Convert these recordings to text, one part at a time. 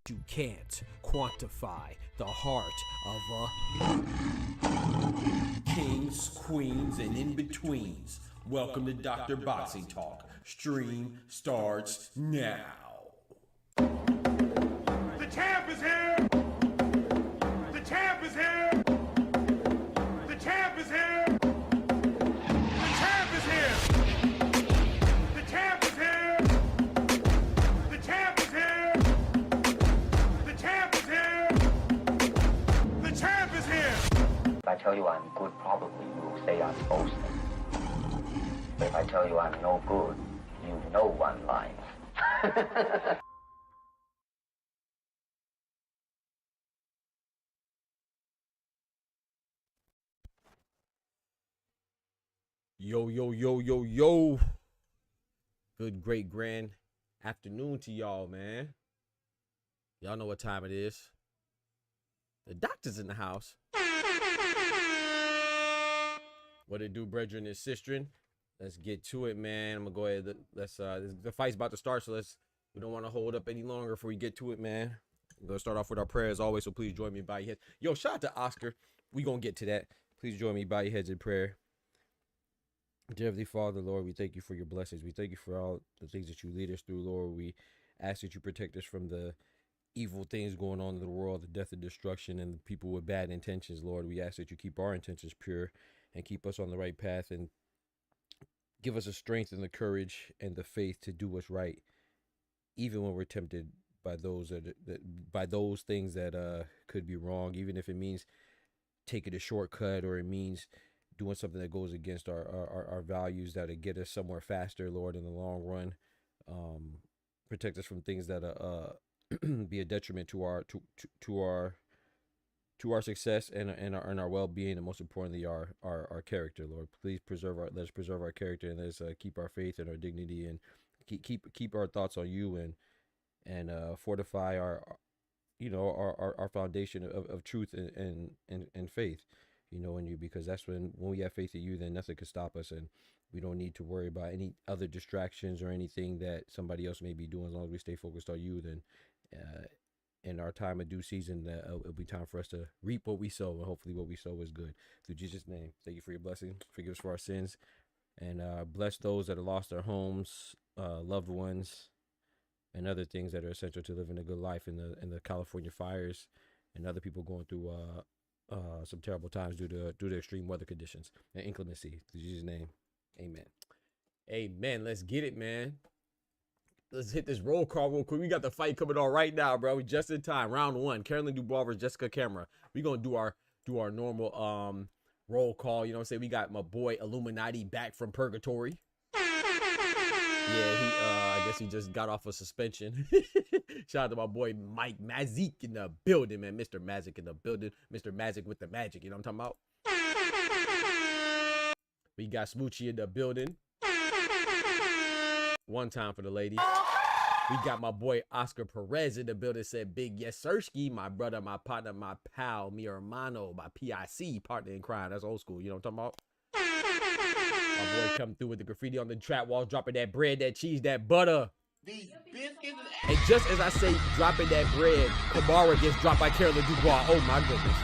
You can't quantify the heart of a kings, queens, and in-betweens. Welcome to Dr. Boxing Talk. Stream starts now. The champ is here! The champ is here! The champ is here! The champ is here! The champ is here! The champ is here! The champ is here! The champ is here! If I tell you I'm good, probably you will say I'm boasting. But if I tell you I'm no good, you know one line. Yo, yo, yo, yo, yo. Good, great, grand afternoon to y'all, man. Y'all know what time it is. The doctor's in the house. What it do, brethren and sistren? Let's get to it, man. I'm gonna go ahead. Let's the fight's about to start, so we don't want to hold up any longer before we get to it, man. I'm gonna start off with our prayer as always, so please join me by your head. Yo, shout out to Oscar. We gonna get to that. Please join me by your heads in prayer. Dear Heavenly Father, Lord, we thank you for your blessings. We thank you for all the things that you lead us through, Lord. We ask that you protect us from the evil things going on in the world, the death and destruction, and the people with bad intentions, Lord. We ask that you keep our intentions pure and keep us on the right path and give us the strength and the courage and the faith to do what's right, even when we're tempted by those things that could be wrong, even if it means taking a shortcut or it means doing something that goes against our values that get us somewhere faster, Lord, in the long run. Protect us from things that be a detriment to our success and our well-being, and most importantly our character, Lord. Please let's preserve our character, and let's keep our faith and our dignity, and keep our thoughts on you, and fortify our foundation of truth and faith, in you, because that's when we have faith in you, then nothing can stop us, and we don't need to worry about any other distractions or anything that somebody else may be doing. As long as we stay focused on you, then in our time of due season, it'll be time for us to reap what we sow, and hopefully what we sow is good. Through Jesus' name, thank you for your blessing. Forgive us for our sins, and bless those that have lost their homes, loved ones, and other things that are essential to living a good life in the California fires, and other people going through some terrible times due to extreme weather conditions and inclemency. In Jesus' name, amen. Amen. Let's get it, man. Let's hit this roll call real quick. We got the fight coming on right now, bro. We just in time. Round one. Carolyn Dubois versus Jessica CAMARA. We gonna do our normal roll call. You know what I'm saying? We got my boy Illuminati back from purgatory. Yeah, I guess he just got off a suspension. Shout out to my boy Mike Mazik in the building, man. Mr. Magic in the building. Mr. Magic with the magic. You know what I'm talking about? We got Smoochie in the building. One time for the ladies. We got my boy Oscar Perez in the building. Said big yes sirski, my brother, my partner, my pal, mi hermano, my PIC, partner in crime. That's old school. You know what I'm talking about? My boy come through with the graffiti on the trap walls, dropping that bread, that cheese, that butter. These biscuits. And just as I say dropping that bread, CAMARA gets dropped by Carolyn Dubois. Oh my goodness.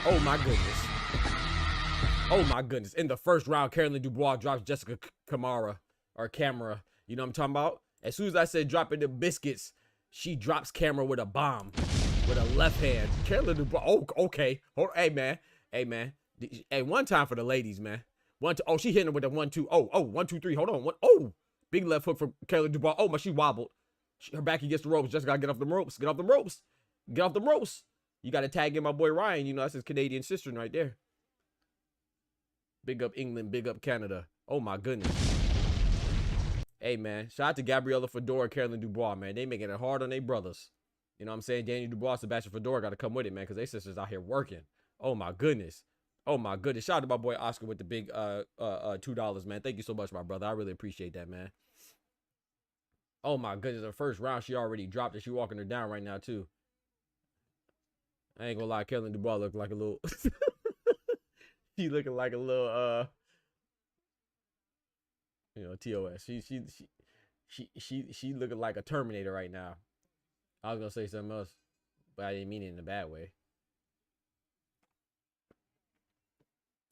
Oh my goodness. Oh my goodness. In the first round, Caroline Dubois drops Jessica CAMARA or CAMARA. You know what I'm talking about? As soon as I said dropping the biscuits, she drops CAMARA with a bomb. With a left hand. Caroline Dubois. Oh, okay. Hey, man. Hey, man. Hey, one time for the ladies, man. Oh, she hitting her with a 1-2. Oh, 1, 2, 3. Hold on. Oh, big left hook for Caroline Dubois. Oh, she wobbled. Her back against the ropes. Just gotta get off the ropes. Get off the ropes. Get off the ropes. You gotta tag in my boy Ryan. You know, that's his Canadian sister right there. Big up England. Big up Canada. Oh, my goodness. Hey, man. Shout out to Gabriella Fedora and Caroline Dubois, man. They making it hard on their brothers. You know what I'm saying? Daniel Dubois, Sebastian Fedora got to come with it, man, because they sisters out here working. Oh, my goodness. Oh, my goodness. Shout out to my boy Oscar with the big $2, man. Thank you so much, my brother. I really appreciate that, man. Oh, my goodness. The first round, she already dropped it. She walking her down right now, too. I ain't gonna lie. Caroline Dubois look like a little... she looking like a little, you know, TOS. She looking like a Terminator right now. I was gonna say something else, but I didn't mean it in a bad way.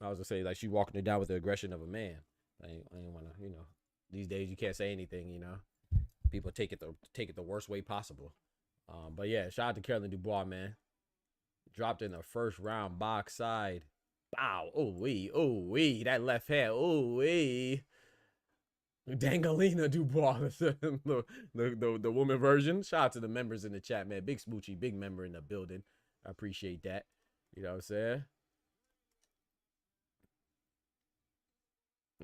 I was gonna say, like, she walking it down with the aggression of a man. I ain't wanna, you know, these days you can't say anything, you know. People take it the worst way possible. But yeah, shout out to Caroline Dubois, man. Dropped in the first round, box side. Bow. Oh wee. That left hand. Oh wee. Dangalina Dubois, the woman version. Shout out to the members in the chat, man. Big Smoochie, big member in the building. I appreciate that. You know what I'm saying?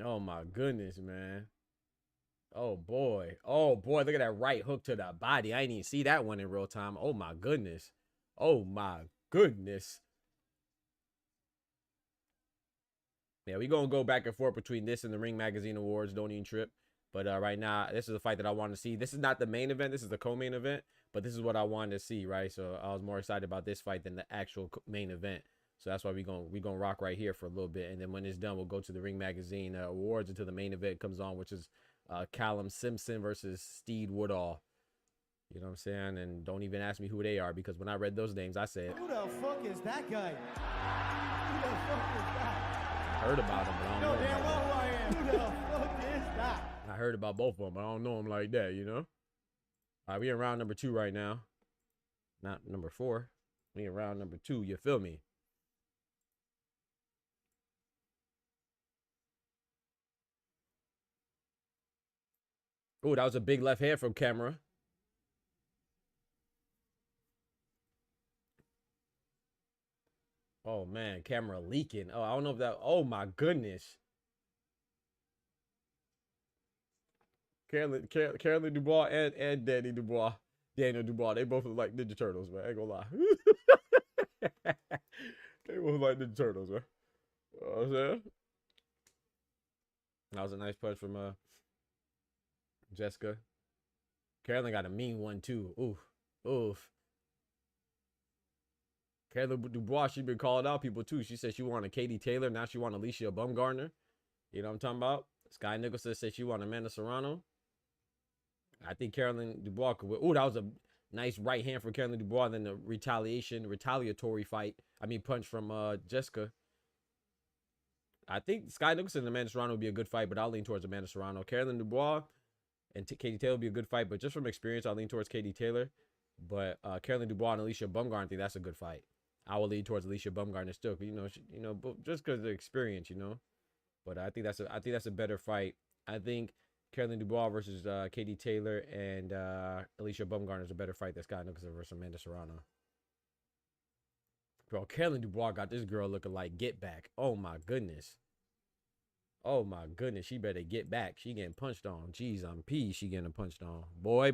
Oh my goodness, man. Oh boy. Look at that right hook to the body. I didn't even see that one in real time. Oh my goodness. Oh my goodness. Yeah, we gonna go back and forth between this and the Ring Magazine Awards. Don't even trip. But right now, this is a fight that I want to see. This is not the main event. This is the co-main event. But this is what I wanted to see, right? So I was more excited about this fight than the actual main event. So that's why we gonna rock right here for a little bit. And then when it's done, we'll go to the Ring Magazine Awards until the main event comes on, which is Callum Simpson versus Steed Woodall. You know what I'm saying? And don't even ask me who they are, because when I read those names, I said, who the fuck is that guy? Who the fuck is that? I heard about him, but I don't know him. Damn well who I am. Who the fuck is that? I heard about both of them, but I don't know him like that, you know? All right, we in round number 2 right now. Not number 4. We in round number 2, you feel me? Oh, that was a big left hand from CAMARA. Oh, man, CAMARA leaking. Oh, I don't know if that... Oh, my goodness. Caroline Dubois and Daniel Dubois, they both look like Ninja Turtles, man. I ain't gonna lie. They both like Ninja Turtles, man. You know what I'm saying? That was a nice punch from Jessica. Caroline got a mean one too. Oof. Caroline Dubois, she been calling out people too. She said she wanted Katie Taylor. Now she want Alicia Bumgarner. You know what I'm talking about? Sky Nicholson said she wanted Amanda Serrano. I think Caroline Dubois could win. Oh, that was a nice right hand for Caroline Dubois. And then the retaliatory punch from Jessica. I think Sky Nicholson and Amanda Serrano would be a good fight, but I'll lean towards Amanda Serrano. Caroline Dubois and Katie Taylor would be a good fight, but just from experience, I'll lean towards Katie Taylor. But Caroline Dubois and Alicia Bumgarner, I think that's a good fight. I will lean towards Alicia Bumgarner still, just because of the experience, you know. But I think that's a better fight. I think Caroline Dubois versus Katie Taylor and Alicia Bumgarner is a better fight than Sky Nicholson versus Amanda Serrano. Bro, Caroline Dubois got this girl looking like Get Back. Oh my goodness. Oh my goodness. She better get back. She getting punched on. Jeez, I'm peas. She getting punched on. Boy.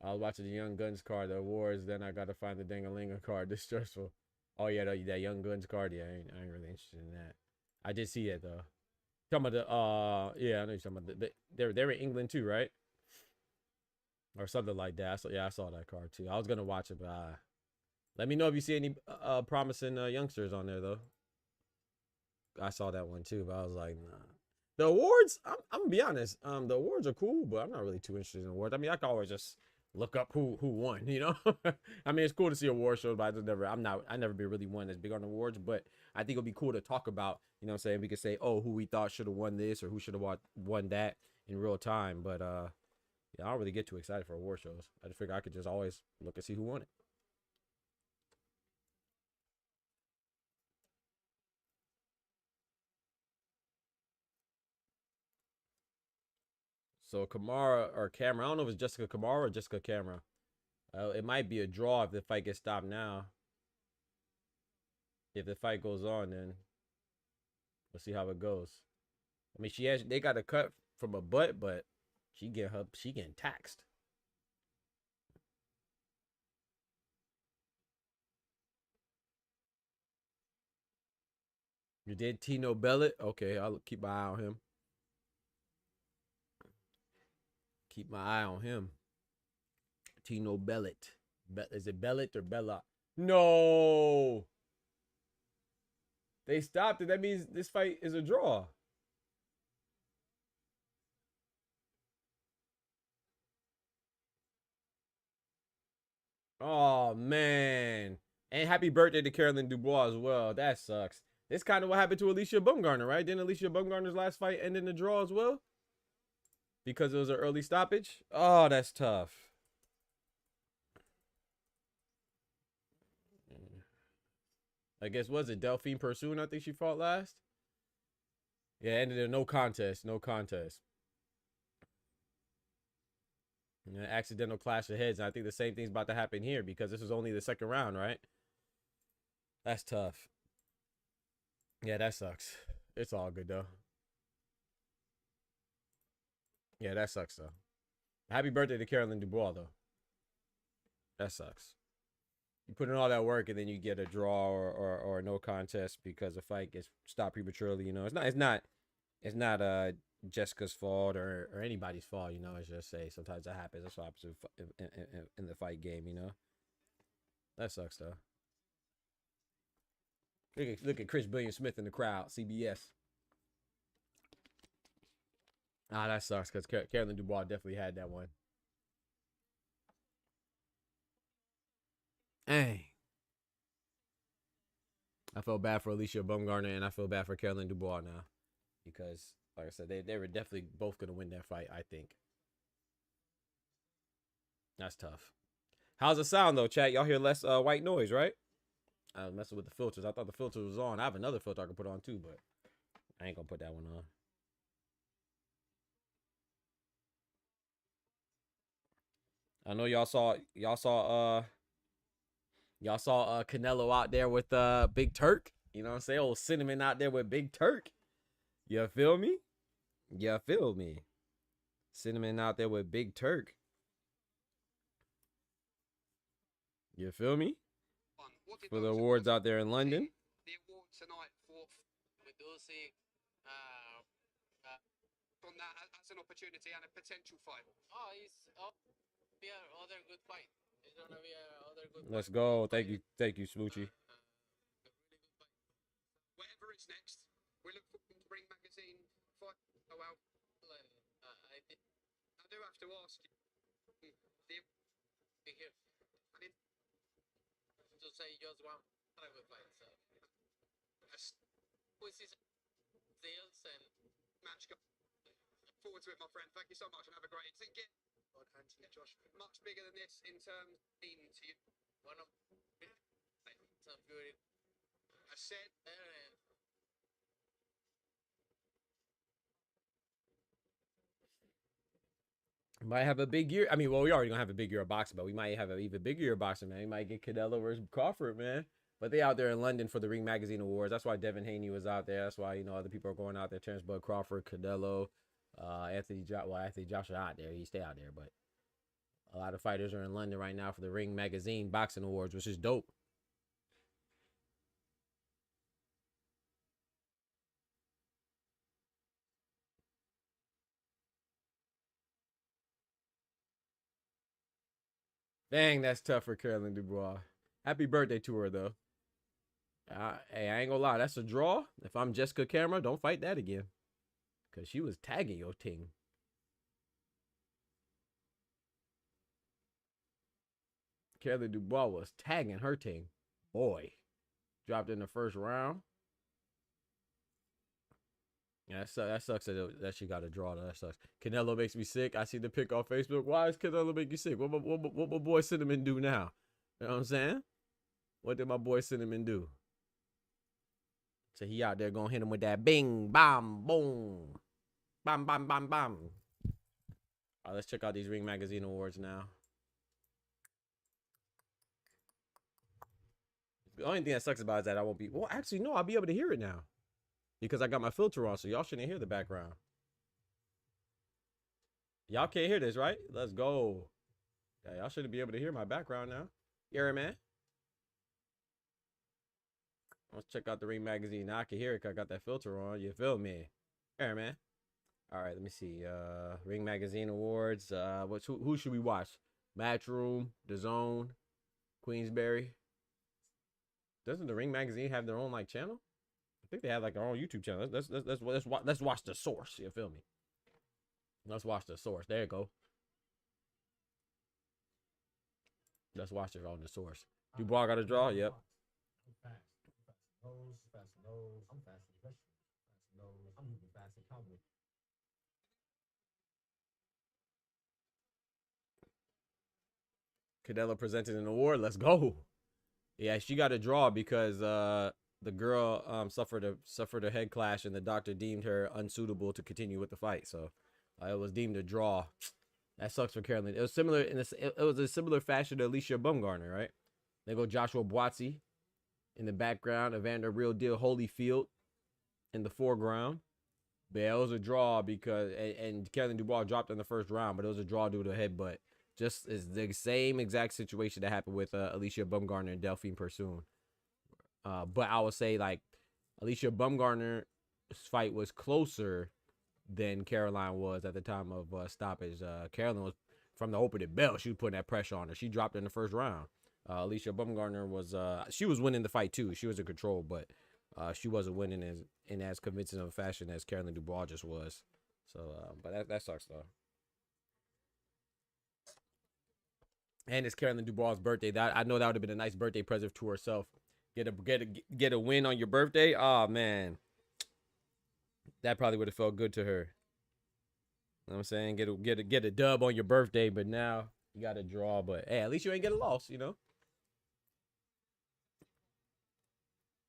I was watching the Young Guns card, the awards. Then I got to find the Dangalinga card. This stressful. Oh yeah, that Young Guns card. Yeah, I ain't really interested in that. I did see it though. Talking about the yeah, I know you're talking about they're in England too, right? Or something like that. So yeah, I saw that card too. I was gonna watch it, but let me know if you see any promising youngsters on there though. I saw that one too, but I was like, nah. The awards, I'm gonna be honest. The awards are cool, but I'm not really too interested in awards. I mean, I can always just look up who won, you know. I mean, it's cool to see award shows, but I never been really one that's big on awards, but I think it'll be cool to talk about, you know what I'm saying? We could say, oh, who we thought should have won this or who should have won that in real time. But yeah, I don't really get too excited for award shows. I just figure I could just always look and see who won it. So Camara or Camera, I don't know if it's Jessica Camara or Jessica Camera. It might be a draw if the fight gets stopped now. If the fight goes on, then we'll see how it goes. I mean, they got a cut from a butt, but she getting taxed. You did Tino Bellet? Okay, I'll keep my eye on him. Keep my eye on him. Tino Bellet. Is it Bellet or Bella? No. They stopped it. That means this fight is a draw. Oh, man. And happy birthday to Carolyn Dubois as well. That sucks. This kind of what happened to Alicia Bumgarner, right? Didn't Alicia Bumgarner's last fight end in the draw as well? Because it was an early stoppage? Oh, that's tough. I guess, was it Delphine Pursuin? I think she fought last. Yeah, ended in no contest. No contest. An accidental clash of heads. And I think the same thing's about to happen here because this is only the second round, right? That's tough. Yeah, that sucks. It's all good, though. Yeah, that sucks, though. Happy birthday to Carolyn Dubois, though. That sucks. You put in all that work and then you get a draw or no contest because the fight gets stopped prematurely. You know, it's not Jessica's fault or anybody's fault. You know, it's just say sometimes that happens. That's what happens in the fight game. You know, that sucks though. Look at Chris Billion Smith in the crowd. CBS. Ah, that sucks because Carolyn Dubois definitely had that one. Dang. I felt bad for Alicia Bumgarner and I feel bad for Carolyn Dubois now. Because, like I said, they were definitely both going to win that fight, I think. That's tough. How's it sound, though, chat? Y'all hear less white noise, right? I was messing with the filters. I thought the filter was on. I have another filter I can put on, too, but I ain't going to put that one on. I know y'all saw Canelo out there with Big Turk. You know what I'm saying? Old Cinnamon out there with Big Turk. You feel me? You feel me? Cinnamon out there with Big Turk. You feel me? For the awards out there in London. The award tonight for we do see from that as an opportunity and a potential fight. Be another good fight. It's gonna be another good Let's go. Thank you, Smoochie. Whatever is next, we look forward to Ring Magazine fight. Oh well. I do have to ask you. Here. To say just one good fight. So. With his deals and match. Forward to it, my friend. Thank you so much and have a great evening. Anthony Josh, much bigger than this in terms of being to you. One of some beauty. I said might have a big year. I mean, well, we already gonna have a big year of boxing, but we might have an even bigger year of boxing, man. We might get Canelo versus Crawford, man. But they out there in London for the Ring Magazine Awards. That's why Devin Haney was out there. That's why, you know, other people are going out there. Terrence Bud Crawford, Canelo, Anthony Joshua out there. He stay out there, but a lot of fighters are in London right now for the Ring Magazine Boxing Awards, which is dope. Dang, that's tough for Carolyn Dubois. Happy birthday to her, though. Hey, I ain't gonna lie. That's a draw. If I'm Jessica Camera, don't fight that again. Because she was tagging your ting. Carolyn Dubois was tagging her team. Boy, dropped in the first round. Yeah, that sucks that she got a draw. That sucks. Canelo makes me sick. I see the pic on Facebook. Why is Canelo make you sick? What my boy Cinnamon do now? You know what I'm saying? What did my boy Cinnamon do? So he out there gonna hit him with that bing, bam, boom, bam, bam, bam, bam. All right, let's check out these Ring Magazine awards now. The only thing that sucks about it is that I won't be. Well, actually, no, I'll be able to hear it now because I got my filter on, so y'all shouldn't hear the background. Y'all can't hear this, right? Let's go. Yeah, y'all shouldn't be able to hear my background now. You hear it, man? Let's check out the Ring Magazine. Now I can hear it because I got that filter on. You feel me? Here, man. All right, let me see. Ring Magazine Awards. Who should we watch? Matchroom, The Zone, Queensberry. Doesn't the Ring Magazine have their own like channel? I think they have like their own YouTube channel. Let's watch the source. You feel me? Let's watch the source. There you go. Let's watch it on the source. Dubois got a draw. Yep. Canelo presented an award. Let's go. Yeah, she got a draw because the girl suffered a head clash and the doctor deemed her unsuitable to continue with the fight. So it was deemed a draw. That sucks for Carolyn. It was similar it was a similar fashion to Alicia Bumgarner, right? They go Joshua Boatsy in the background, Evander Real Deal Holyfield in the foreground. But it was a draw because and Carolyn Dubois dropped in the first round, but it was a draw due to a headbutt. Just is the same exact situation that happened with Alicia Bumgarner and Delphine Persoon. But I would say like Alicia Bumgarner's fight was closer than Caroline was at the time of stoppage. Caroline was from the opening bell. She was putting that pressure on her. She dropped in the first round. Alicia Bumgarner was she was winning the fight too. She was in control, but she wasn't winning in as convincing of a fashion as Carolyn Dubois just was. So, but that sucks though. And it's Carolyn Dubois' birthday. That I know that would have been a nice birthday present to herself. Get a win on your birthday. Oh man, that probably would have felt good to her. You know what I'm saying? Get a dub on your birthday, but now you got a draw. But hey, at least you ain't get a loss. You know.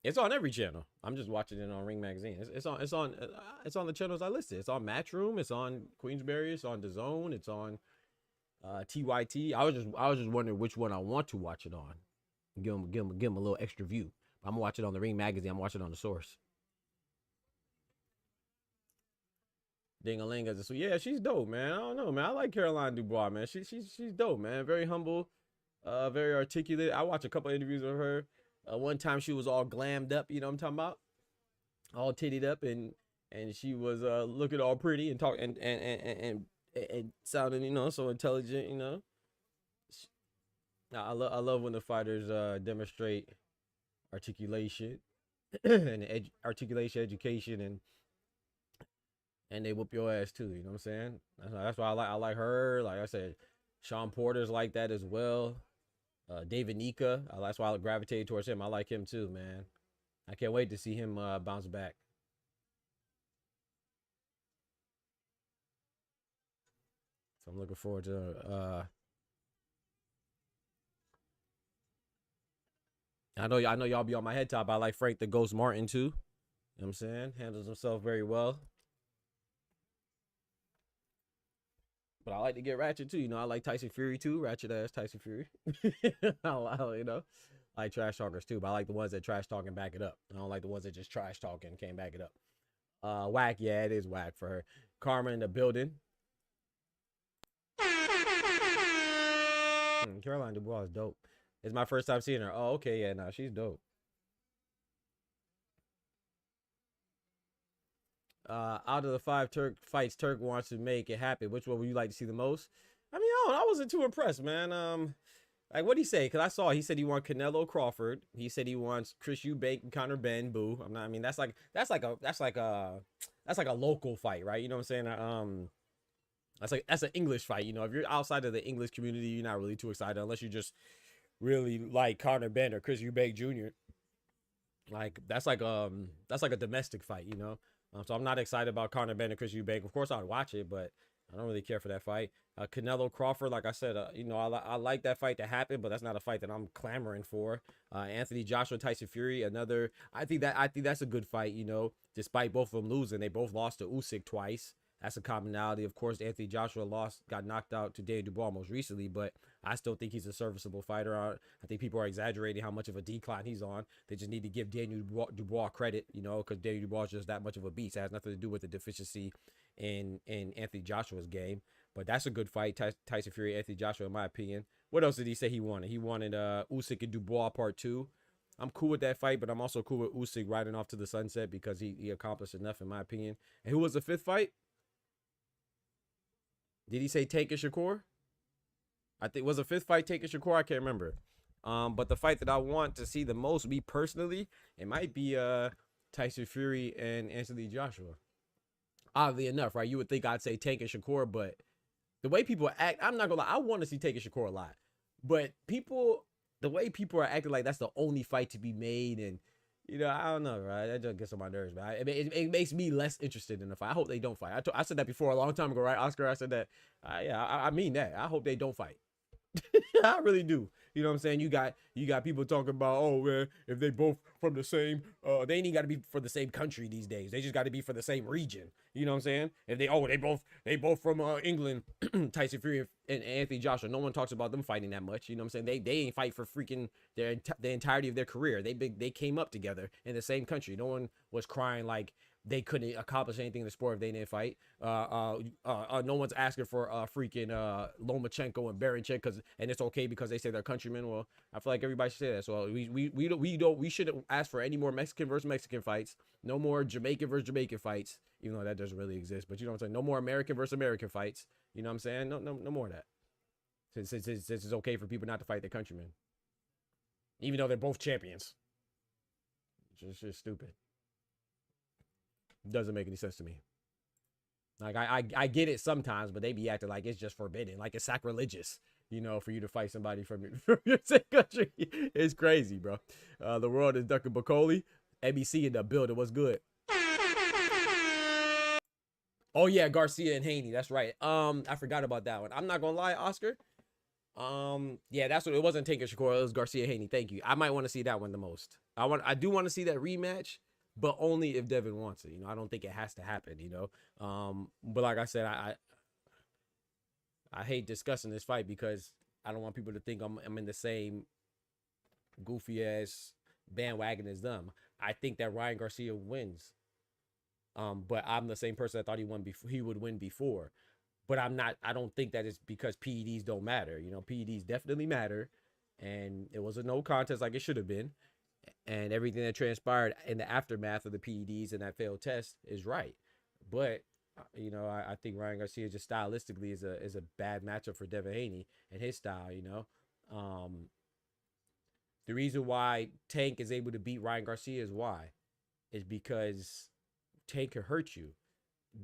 It's on every channel. I'm just watching it on Ring Magazine. It's on the channels I listed. It's on Matchroom. It's on Queensberry. It's on The Zone. It's on TYT. I was just wondering which one I want to watch it on. Give him a little extra view. I'm gonna watch it on the Ring Magazine. I'm watching it on the source. Ding-a-ling. So yeah, she's dope, man. I don't know, man. I like Caroline Dubois, man. She's dope, man. Very humble, very articulate. I watched a couple interviews of her. One time she was all glammed up, you know what I'm talking about? All tittied up and she was looking all pretty and talk and sounding, you know, so intelligent, you know. I love when the fighters demonstrate articulation and articulation, education, and they whoop your ass too. You know what I'm saying? That's why I like her. Like I said, Sean Porter's like that as well. David Nika, that's why I gravitated towards him. I like him too, man. I can't wait to see him bounce back. So I'm looking forward to I know y'all be on my head top. I like Frank the Ghost Martin too. You know what I'm saying? Handles himself very well. But I like to get ratchet too. You know, I like Tyson Fury too. Ratchet ass Tyson Fury. You know, I like trash talkers too. But I like the ones that trash talk and back it up. I don't like the ones that just trash talk and can't back it up. Whack, yeah, it is whack for her. Karma in the building. Caroline Dubois is dope. It's my first time seeing her. Oh, okay, yeah, no, she's dope. Out of the 5 fights Turk wants to make it happen, which one would you like to see the most? I mean, I wasn't too impressed, man. Like, what'd he say? Because he said he wants Canelo Crawford. He said he wants Chris Eubank and Conor Benn. Boo. I mean, that's like a local fight, right? You know what I'm saying? That's an English fight. You know, if you're outside of the English community, you're not really too excited unless you just really like Conor Benn or Chris Eubank Jr. Like that's like a domestic fight, you know. So I'm not excited about Conor Benn and Chris Eubank. Of course, I'd watch it, but I don't really care for that fight. Canelo Crawford, like I said, you know, I like that fight to happen, but that's not a fight that I'm clamoring for. Anthony Joshua, Tyson Fury, another. I think that's a good fight. You know, despite both of them losing, they both lost to Usyk twice. That's a commonality. Of course, Anthony Joshua got knocked out to Daniel Dubois most recently, but I still think he's a serviceable fighter. I think people are exaggerating how much of a decline he's on. They just need to give Daniel Dubois credit, you know, because Daniel Dubois is just that much of a beast. It has nothing to do with the deficiency in Anthony Joshua's game. But that's a good fight, Tyson Fury, Anthony Joshua, in my opinion. What else did he say he wanted? He wanted Usyk and Dubois Part 2. I'm cool with that fight, but I'm also cool with Usyk riding off to the sunset because he accomplished enough, in my opinion. And who was the fifth fight? Did he say Tank and Shakur? I think was a fifth fight Tank and Shakur. I can't remember. But the fight that I want to see the most, me personally, it might be Tyson Fury and Anthony Joshua. Oddly enough, right? You would think I'd say Tank and Shakur, but the way people act, I'm not gonna lie, I want to see Tank and Shakur a lot. But the way people are acting like that's the only fight to be made, and you know, I don't know, right? That just gets on my nerves, man. It makes me less interested in the fight. I hope they don't fight. I said that before a long time ago, right, Oscar? I said that. Yeah, I mean that. I hope they don't fight. I really do. You know what I'm saying? You got people talking about, oh man, if they both from the same, they ain't even got to be for the same country these days. They just got to be for the same region. You know what I'm saying? If they both from England, Tyson Fury and Anthony Joshua. No one talks about them fighting that much. You know what I'm saying? They ain't fight for freaking the entirety of their career. They came up together in the same country. No one was crying like they couldn't accomplish anything in the sport if they didn't fight. No one's asking for freaking Lomachenko and Baranchenko and it's okay because they say they're countrymen. Well, I feel like everybody should say that. So we shouldn't ask for any more Mexican versus Mexican fights. No more Jamaican versus Jamaican fights, even though that doesn't really exist. But you know what I'm saying? No more American versus American fights. You know what I'm saying? No more of that. Since it's okay for people not to fight their countrymen, even though they're both champions. It's just stupid. Doesn't make any sense to me. Like I get it sometimes, but they be acting like it's just forbidden, like it's sacrilegious, you know, for you to fight somebody from your same country. It's crazy, bro. The world is Duncan Bacoli. ABC in the building. What's good? Oh yeah, Garcia and Haney. That's right. I forgot about that one. I'm not gonna lie, Oscar. Yeah, that's what it wasn't. Tank and Shakur. It was Garcia Haney. Thank you. I might want to see that one the most. I do want to see that rematch, but only if Devin wants it. You know, I don't think it has to happen, you know. But like I said, I hate discussing this fight because I don't want people to think I'm in the same goofy ass bandwagon as them. I think that Ryan Garcia wins. But I'm the same person that thought he would win before. But I don't think that it's because PEDs don't matter. You know, PEDs definitely matter. And it was a no contest like it should have been. And everything that transpired in the aftermath of the PEDs and that failed test is right. But, you know, I think Ryan Garcia just stylistically is a bad matchup for Devin Haney and his style, you know. The reason why Tank is able to beat Ryan Garcia is because Tank can hurt you.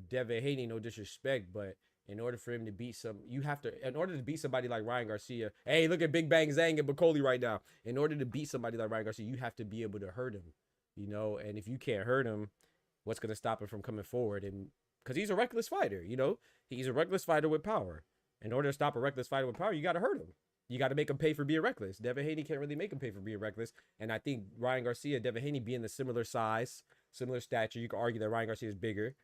Devin Haney, no disrespect, but in order for him to beat in order to beat somebody like Ryan Garcia, hey, look at Big Bang Zhang and Bacoli right now. In order to beat somebody like Ryan Garcia, you have to be able to hurt him, you know. And if you can't hurt him, what's going to stop him from coming forward? And because he's a reckless fighter, you know, he's a reckless fighter with power. In order to stop a reckless fighter with power, you got to hurt him. You got to make him pay for being reckless. Devin Haney can't really make him pay for being reckless. And I think Ryan Garcia, Devin Haney being the similar size, similar stature, you can argue that Ryan Garcia is bigger,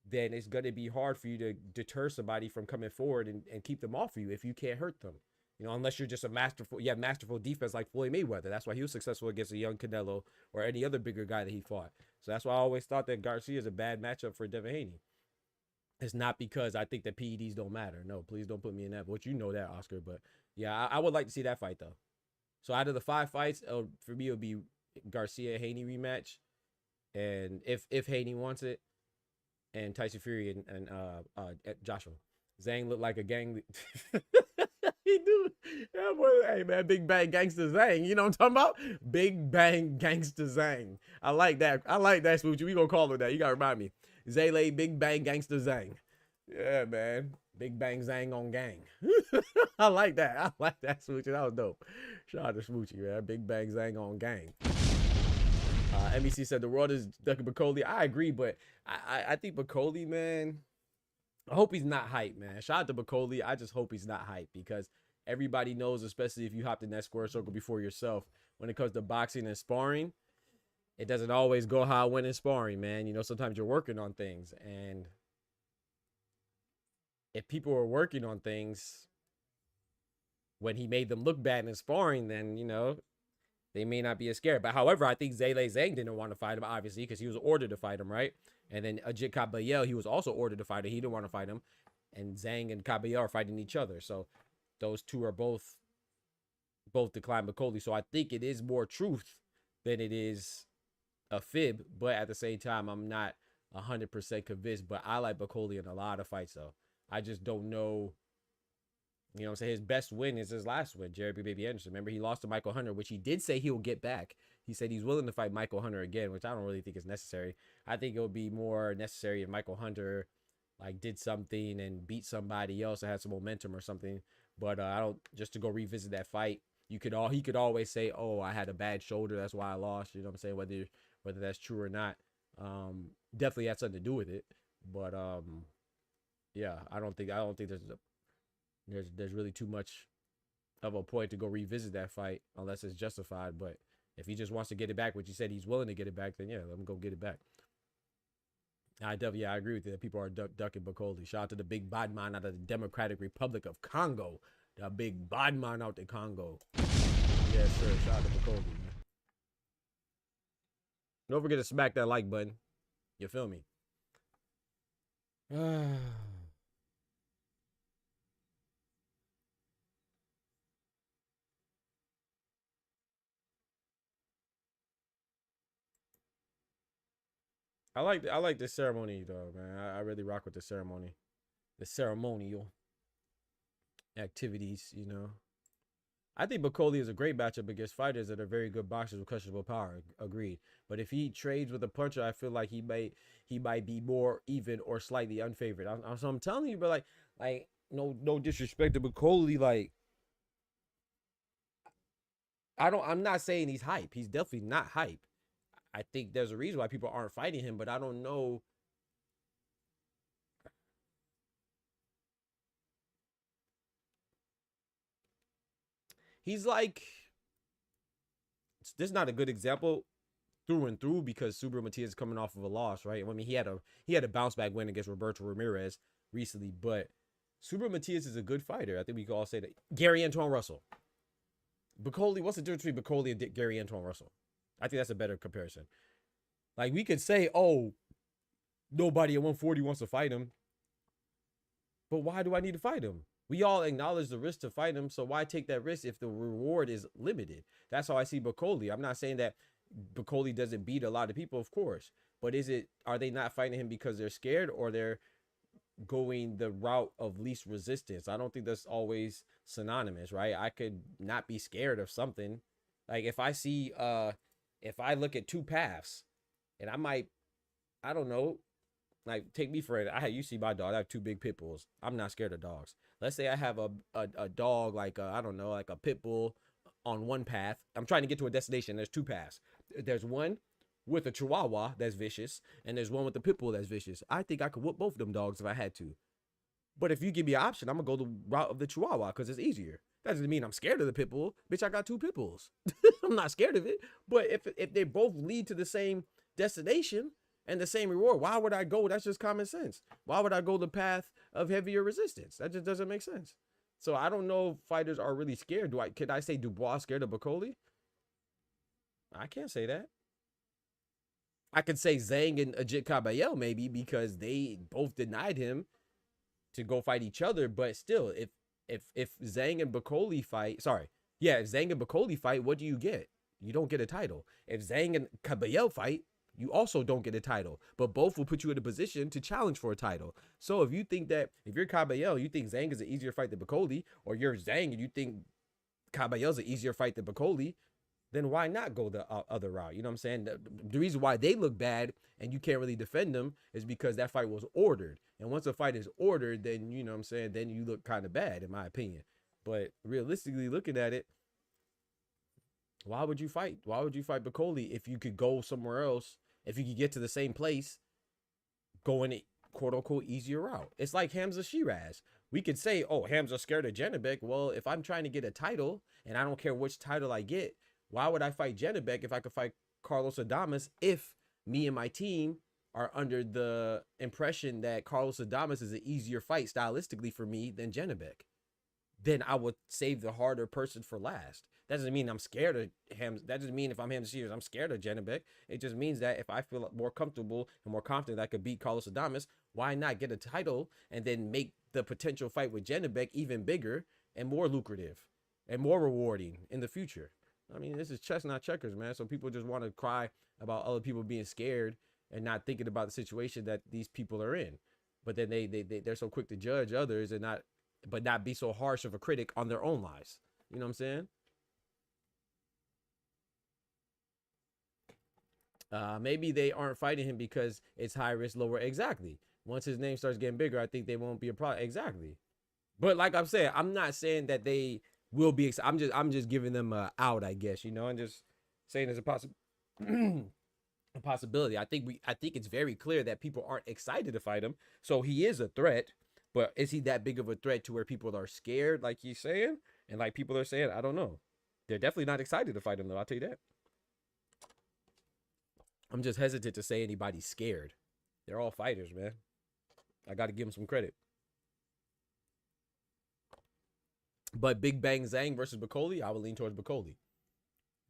then it's going to be hard for you to deter somebody from coming forward and keep them off of you if you can't hurt them. You know, unless you're just you have masterful defense like Floyd Mayweather. That's why he was successful against a young Canelo or any other bigger guy that he fought. So that's why I always thought that Garcia is a bad matchup for Devin Haney. It's not because I think that PEDs don't matter. No, please don't put me in that. But you know that, Oscar. But yeah, I would like to see that fight though. So out of the 5 fights, for me, it would be Garcia Haney rematch, and if Haney wants it, and Tyson Fury and Joshua. Zhang looked like a gang. He do. Yeah, boy, hey man, Big Bang Gangster Zhang. You know what I'm talking about? Big Bang Gangster Zhang. I like that. Smoochie. We gonna call it that. You gotta remind me. Zayla Big Bang Gangster Zhang. Yeah, man. Big Bang Zang on gang. I like that. I like that, Smoochie. That was dope. Shout out to Smoochie, man. Big Bang Zang on gang. MEC said the world is ducking Bacoli. I agree, but I think Bacoli, man, I hope he's not hype, man. Shout out to Bacoli. I just hope he's not hype because everybody knows, especially if you hopped in that square circle before yourself, when it comes to boxing and sparring, it doesn't always go how I went in sparring, man. You know, sometimes you're working on things. And if people are working on things when he made them look bad in sparring, then, you know, they may not be as scared. But however, I think Zhale Zhang didn't want to fight him, obviously, because he was ordered to fight him, right? And then Ajit Kabayel, he was also ordered to fight him. He didn't want to fight him. And Zhang and Kabayel are fighting each other. So those two are both declined Bacoli. So I think it is more truth than it is a fib. But at the same time, I'm not 100% convinced. But I like Bacoli in a lot of fights, though. I just don't know. You know what I'm saying? His best win is his last win, Jerry B. Baby Anderson. Remember, he lost to Michael Hunter, which he did say he'll get back. He said he's willing to fight Michael Hunter again, which I don't really think is necessary. I think it would be more necessary if Michael Hunter like did something and beat somebody else that had some momentum or something. But I don't, just to go revisit that fight, he could always say, oh, I had a bad shoulder, that's why I lost. You know what I'm saying? Whether that's true or not. Definitely had something to do with it. But yeah, I don't think there's really too much of a point to go revisit that fight unless it's justified. But if he just wants to get it back, which he said he's willing to get it back, then yeah, let him go get it back. I agree with you that people are ducking Bacoli. Shout out to the big bad man out of the Democratic Republic of Congo. The big bad man out in Congo. Yes, sir. Shout out to Bacoli, man. Don't forget to smack that like button. You feel me? I like this ceremony though, man. I really rock with the ceremony. The ceremonial activities, you know. I think Bacoli is a great matchup against fighters that are very good boxers with questionable power. Agreed. But if he trades with a puncher, I feel like he might be more even or slightly unfavored. I'm telling you, but like no disrespect to Bacoli, like I'm not saying he's hype. He's definitely not hype. I think there's a reason why people aren't fighting him, but I don't know. He's like, this is not a good example through and through because Subriel Matias is coming off of a loss, right? I mean, he had a bounce back win against Roberto Ramirez recently, but Subriel Matias is a good fighter. I think we can all say that. Gary Antoine Russell. Bacoli, what's the difference between Bacoli and Gary Antoine Russell? I think that's a better comparison. Like, we could say, oh, nobody at 140 wants to fight him. But why do I need to fight him? We all acknowledge the risk to fight him, so why take that risk if the reward is limited? That's how I see Bacoli. I'm not saying that Bacoli doesn't beat a lot of people, of course. But are they not fighting him because they're scared or they're going the route of least resistance? I don't think that's always synonymous, right? I could not be scared of something. Like, if I look at two paths, and I don't know, like, take me for it. You see my dog. I have two big pit bulls. I'm not scared of dogs. Let's say I have a dog like I don't know, like a pit bull on one path. I'm trying to get to a destination. There's two paths. There's one with a Chihuahua that's vicious, and there's one with a pit bull that's vicious. I think I could whoop both of them dogs if I had to. But if you give me an option, I'm gonna go the route of the Chihuahua because it's easier. That doesn't mean I'm scared of the pit bull. Bitch, I got two pit bulls. I'm not scared of it. But if they both lead to the same destination and the same reward, why would I go? That's just common sense. Why would I go the path of heavier resistance? That just doesn't make sense. So I don't know if fighters are really scared. Could I say Dubois scared of Bacoli? I can't say that. I could say Zhang and Ajit Kabayel maybe because they both denied him to go fight each other. But still, if Zhang and Bacoli fight, if Zhang and Bacoli fight, what do you get? You don't get a title. If Zhang and Kabayel fight, you also don't get a title, but both will put you in a position to challenge for a title. So if you think that, if you're Kabayel, you think Zhang is an easier fight than Bacoli, or you're Zhang and you think Kabayel's an easier fight than Bacoli, then why not go the other route? You know what I'm saying? The reason why they look bad and you can't really defend them is because that fight was ordered. And once a fight is ordered, then, you know what I'm saying, then you look kind of bad, in my opinion. But realistically looking at it, why would you fight? Why would you fight Bacoli if you could go somewhere else, if you could get to the same place, going a quote-unquote easier route? It's like Hamza Shiraz. We could say, oh, Hamza's scared of Janibek. Well, if I'm trying to get a title, and I don't care which title I get, why would I fight Janibek if I could fight Carlos Adames if me and my team are under the impression that Carlos Adames is an easier fight stylistically for me than Janibek? Then I would save the harder person for last. That doesn't mean I'm scared of him. That doesn't mean if I'm Hamza Shiraz, I'm scared of Janibek. It just means that if I feel more comfortable and more confident that I could beat Carlos Adames, why not get a title and then make the potential fight with Janibek even bigger and more lucrative and more rewarding in the future? I mean, this is chess, not checkers, man. So people just want to cry about other people being scared and not thinking about the situation that these people are in. But then they're so quick to judge others and not be so harsh of a critic on their own lives. You know what I'm saying? Maybe they aren't fighting him because it's high risk, lower. Exactly. Once his name starts getting bigger, I think they won't be a problem. Exactly. But like I'm saying, I'm not saying that they will be. I'm just giving them a out, I guess, you know, and just saying there's a possibility. I think it's very clear that people aren't excited to fight him. So he is a threat, but is he that big of a threat to where people are scared, like he's saying, and like people are saying? I don't know. They're definitely not excited to fight him, though. I'll tell you that. I'm just hesitant to say anybody's scared. They're all fighters, man. I got to give them some credit. But Big Bang Zhang versus Bacoli, I would lean towards Bacoli.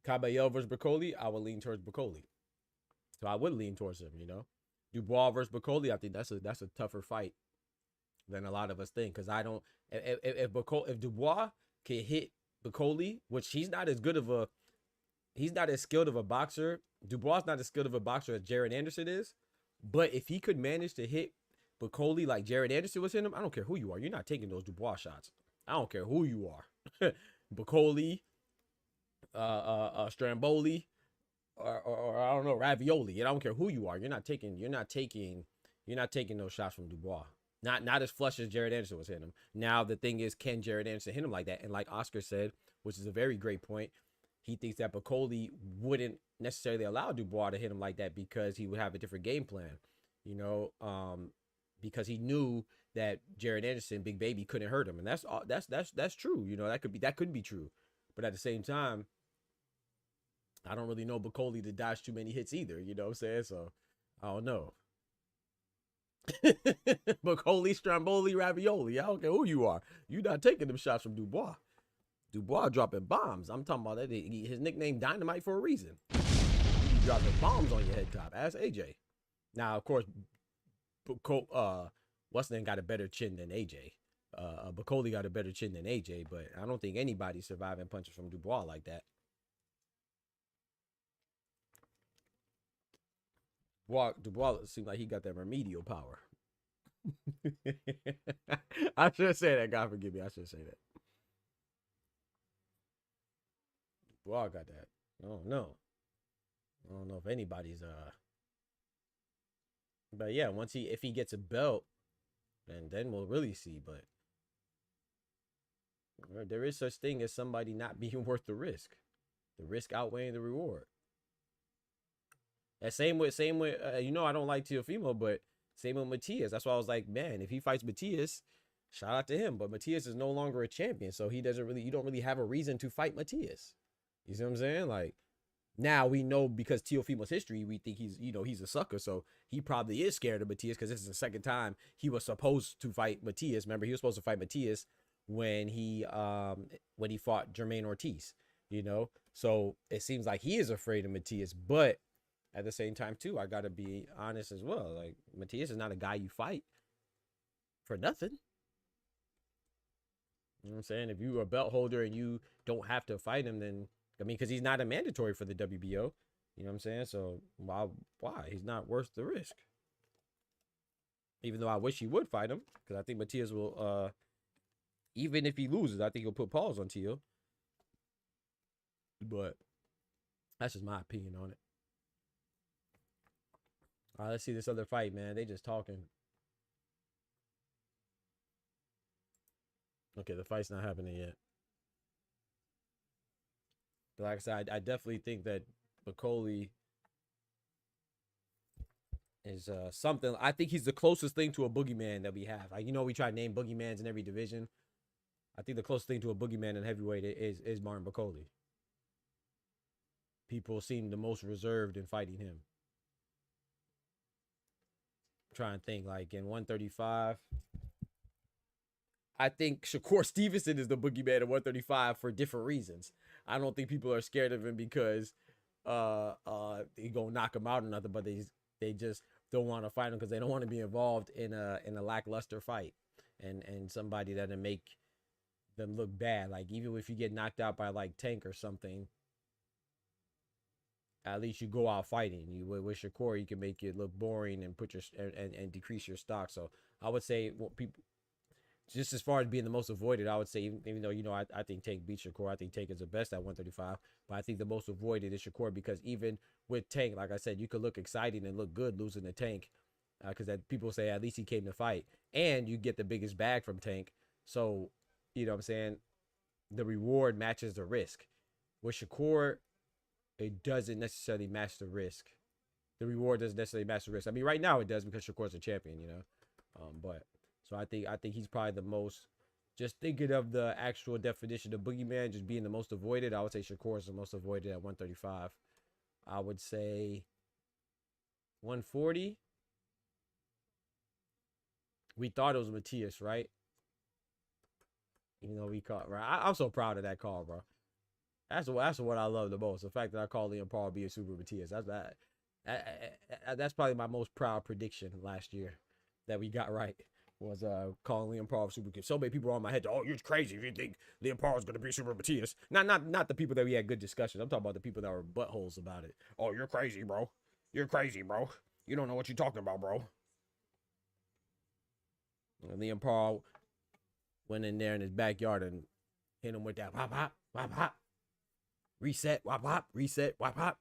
Caballero versus Bacoli, I would lean towards Bacoli. So I would lean towards him, you know. Dubois versus Bacoli, I think that's a tougher fight than a lot of us think. Because I don't, if Dubois can hit Bacoli, which he's not as skilled of a boxer. Dubois not as skilled of a boxer as Jared Anderson is. But if he could manage to hit Bacoli like Jared Anderson was hitting him, I don't care who you are. You're not taking those Dubois shots. I don't care who you are. Bacoli, Stramboli, or I don't know, Ravioli. I don't care who you are. You're not taking those shots from Dubois. Not as flush as Jared Anderson was hitting him. Now the thing is, can Jared Anderson hit him like that? And like Oscar said, which is a very great point, he thinks that Bacoli wouldn't necessarily allow Dubois to hit him like that because he would have a different game plan, you know, because he knew that Jared Anderson, Big Baby, couldn't hurt him. And that's true. You know, that could be true. But at the same time, I don't really know Bacoli to dodge too many hits either. You know what I'm saying? So I don't know. Bacoli, Stramboli, Ravioli. I don't care who you are. You're not taking them shots from Dubois. Dubois dropping bombs. I'm talking about that. His nickname Dynamite for a reason. He dropping bombs on your head top. Ask AJ. Now, of course, what's name got a better chin than AJ. Bacoli got a better chin than AJ, but I don't think anybody's surviving punches from Dubois like that. Dubois seems like he got that remedial power. I should say that. God forgive me. I should say that. Dubois got that. I don't know if anybody's but yeah, if he gets a belt, then we'll really see. But there is such thing as somebody not being worth the risk outweighing the reward. That same with you know, I don't like Teofimo, but same with Matias. That's why I was like, man, if he fights Matias, shout out to him. But Matias is no longer a champion, so you don't really have a reason to fight Matias. You see what I'm saying? Like, now we know because Teofimo's history, we think he's a sucker. So he probably is scared of Matias because this is the second time he was supposed to fight Matias. Remember, he was supposed to fight Matias when he fought Jermaine Ortiz, you know? So it seems like he is afraid of Matias, but at the same time too, I got to be honest as well. Like, Matias is not a guy you fight for nothing. You know what I'm saying? If you're a belt holder and you don't have to fight him, then, I mean, because he's not a mandatory for the WBO. You know what I'm saying? So why? He's not worth the risk. Even though I wish he would fight him, because I think Matias will, even if he loses, I think he'll put pause on Teo. But That's just my opinion on it. All right, let's see this other fight, man. They just talking. Okay, the fight's not happening yet. But like I said, I definitely think that Bacoli is something. I think he's the closest thing to a boogeyman that we have. Like, you know, we try to name boogeymans in every division. I think the closest thing to a boogeyman in heavyweight is Martin Bacoli. People seem the most reserved in fighting him. I'm trying to think, like in 135. I think Shakur Stevenson is the boogeyman at 135 for different reasons. I don't think people are scared of him because he gonna knock him out or nothing, but they just don't want to fight him because they don't want to be involved in a lackluster fight and somebody that'll make them look bad. Like, even if you get knocked out by like Tank or something, at least you go out fighting. You with Shakur, you can make it look boring and put your and decrease your stock. So I would say, well, people, just as far as being the most avoided, I would say, even though, you know, I think Tank beats Shakur, I think Tank is the best at 135, but I think the most avoided is Shakur because even with Tank, like I said, you could look exciting and look good losing to Tank because that people say at least he came to fight, and you get the biggest bag from Tank. So, you know what I'm saying, the reward matches the risk. With Shakur, it doesn't necessarily match the risk. The reward doesn't necessarily match the risk. I mean, right now it does because Shakur's a champion, you know. But so I think he's probably the most. Just thinking of the actual definition of boogeyman, just being the most avoided, I would say Shakur is the most avoided at 135. I would say 140. We thought it was Matias, right? Even though we caught right. I'm so proud of that call, bro. That's what I love the most. The fact that I call Liam Paul be a super Matias. That's probably my most proud prediction last year that we got right. Was calling Liam Paul super. So many people are on my head. Oh, you're crazy if you think Liam Paul is going to be super Matias. Not the people that we had good discussions. I'm talking about the people that were buttholes about it. Oh, you're crazy, bro. You're crazy, bro. You don't know what you're talking about, bro. And Liam Paul went in there in his backyard and hit him with that whop hop whop hop. Reset, whop hop, reset, whop hop.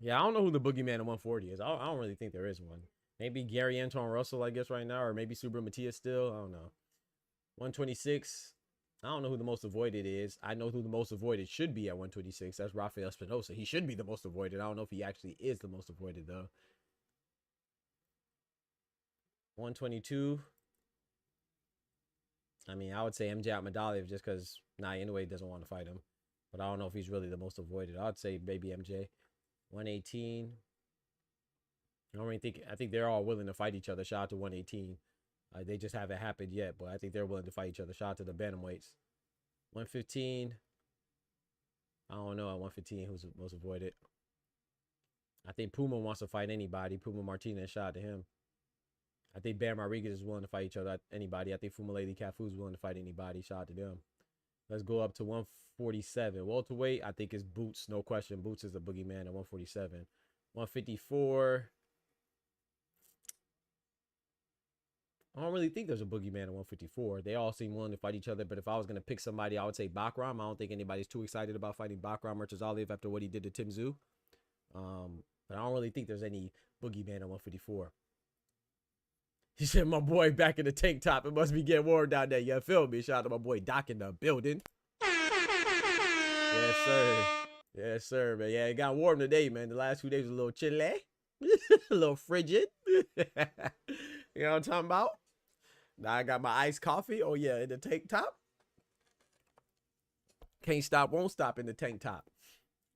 Yeah, I don't know who the boogeyman at 140 is. I don't really think there is one. Maybe Gary Anton Russell, I guess, right now, or maybe Super Matias still. I don't know. 126. I don't know who the most avoided is. I know who the most avoided should be at 126. That's Rafael Espinosa. He should be the most avoided. I don't know if he actually is the most avoided, though. 122. I mean, I would say MJ Ahmadaliev just because anyway doesn't want to fight him. But I don't know if he's really the most avoided. I'd say maybe MJ. 118. I don't really think. I think they're all willing to fight each other. Shout out to 118. They just haven't happened yet, but I think they're willing to fight each other. Shout out to the bantamweights. 115. I don't know at 115 who's the most avoided. I think Puma wants to fight anybody. Puma Martinez, shout out to him. I think Bam Rodriguez is willing to fight each other. Anybody. I think Fumalady Cafu is willing to fight anybody. Shout out to them. Let's go up to 147. Welterweight, I think is Boots. No question. Boots is the boogeyman at 147. 154. I don't really think there's a boogeyman at 154. They all seem willing to fight each other. But if I was going to pick somebody, I would say Bakram. I don't think anybody's too excited about fighting Bakram Murtazaliev after what he did to Tim Tszyu. But I don't really think there's any boogeyman at 154. He said, my boy back in the tank top. It must be getting warm down there. You feel me? Shout out to my boy Doc in the building. Yes, sir. Yes, sir, man. Yeah, it got warm today, man. The last few days was a little chilly. A little frigid. You know what I'm talking about? Now I got my iced coffee. Oh, yeah, in the tank top. Can't stop, won't stop in the tank top.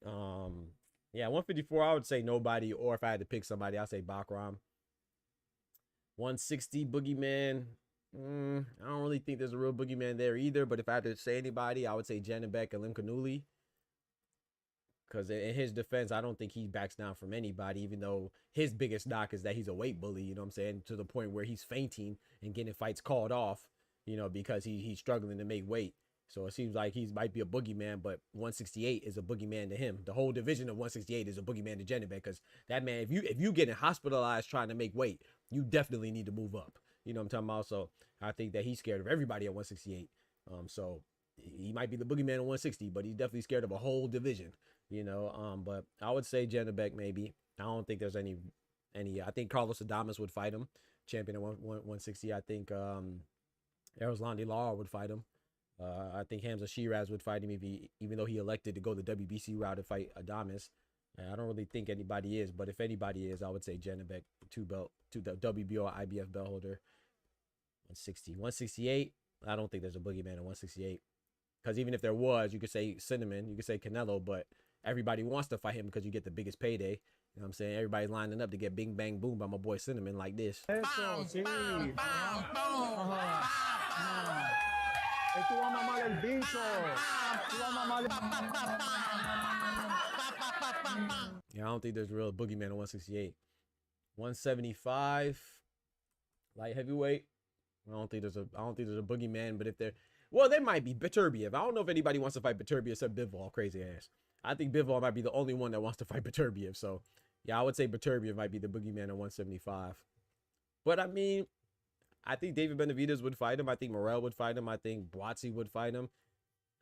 Yeah, 154, I would say nobody. Or if I had to pick somebody, I'd say Bakram. 160 boogeyman. I don't really think there's a real boogeyman there either. But if I had to say anybody, I would say Janibek and Lim Kanuli. Because in his defense, I don't think he backs down from anybody, even though his biggest knock is that he's a weight bully, you know what I'm saying? To the point where he's fainting and getting fights called off, you know, because he's struggling to make weight. So it seems like he might be a boogeyman, but 168 is a boogeyman to him. The whole division of 168 is a boogeyman to Janibek, because that man, if you getting hospitalized trying to make weight, you definitely need to move up. You know what I'm talking about? So I think that he's scared of everybody at 168. So he might be the boogeyman at 160, but he's definitely scared of a whole division. You know, but I would say Janabek maybe. I don't think there's any. I think Carlos Adames would fight him, champion at 160. I think Eroslandi Lara would fight him. I think Hamza Shiraz would fight him even though he elected to go the WBC route to fight Adames. I don't really think anybody is, but if anybody is, I would say Janabek, the WBO IBF belt holder. 160, 168. I don't think there's a boogeyman at 168. Because even if there was, you could say Cinnamon, you could say Canelo, but everybody wants to fight him because you get the biggest payday. You know what I'm saying? Everybody's lining up to get bing, bang, boom by my boy Cinnamon like this. Eso, sí. Ajá. Tú vas a mamar el bicho. Tú vas a mamar Yeah, I don't think there's a real boogeyman at 168. 175, light heavyweight. I don't think there's a boogeyman, but if there might be Beterbiev. I don't know if anybody wants to fight Beterbiev except Bivol, crazy ass. I think Bivol might be the only one that wants to fight Beterbiev. So yeah, I would say Beterbiev might be the boogeyman at 175. But I mean, I think David Benavidez would fight him. I think Morrell would fight him. I think Boatsy would fight him.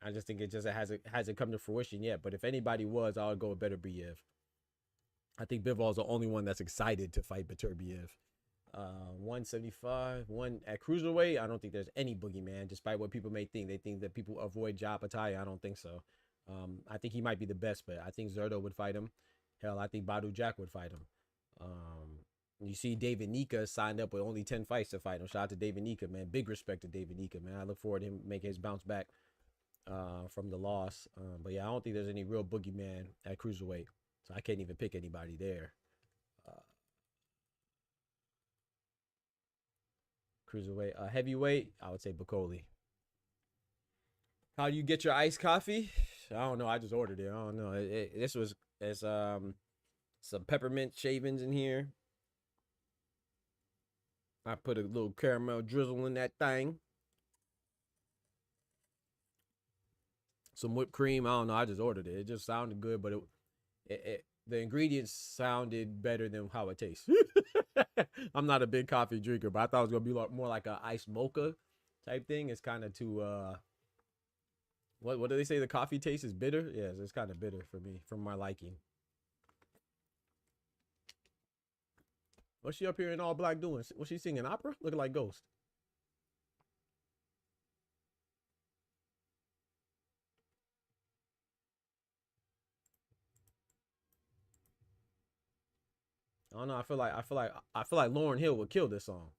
I just think it just hasn't come to fruition yet. But if anybody was, I would go with Beterbiev. I think Bivol is the only one that's excited to fight Beterbiev. 175, one at cruiserweight. I don't think there's any boogeyman, despite what people may think. They think that people avoid Ja Pataya. I don't think so. I think he might be the best, but I think Zerto would fight him. Hell, I think Badu Jack would fight him. You see David Nika signed up with only 10 fights to fight him. Shout out to David Nika, man. Big respect to David Nika, man. I look forward to him making his bounce back from the loss. But yeah, I don't think there's any real boogeyman at cruiserweight. So I can't even pick anybody there. Cruiserweight. Heavyweight, I would say Bacoli. How do you get your iced coffee? I don't know. I just ordered it. I don't know. This was some peppermint shavings in here. I put a little caramel drizzle in that thing. Some whipped cream. I don't know. I just ordered it. It just sounded good, but the ingredients sounded better than how it tastes. I'm not a big coffee drinker, but I thought it was gonna be more like a iced mocha type thing. It's kind of too what do they say? The coffee taste is bitter. Yes, it's kind of bitter for me, from my liking. What's she up here in all black doing? Was she singing opera? Looking like Ghost. I don't know. I feel like Lauryn Hill would kill this song.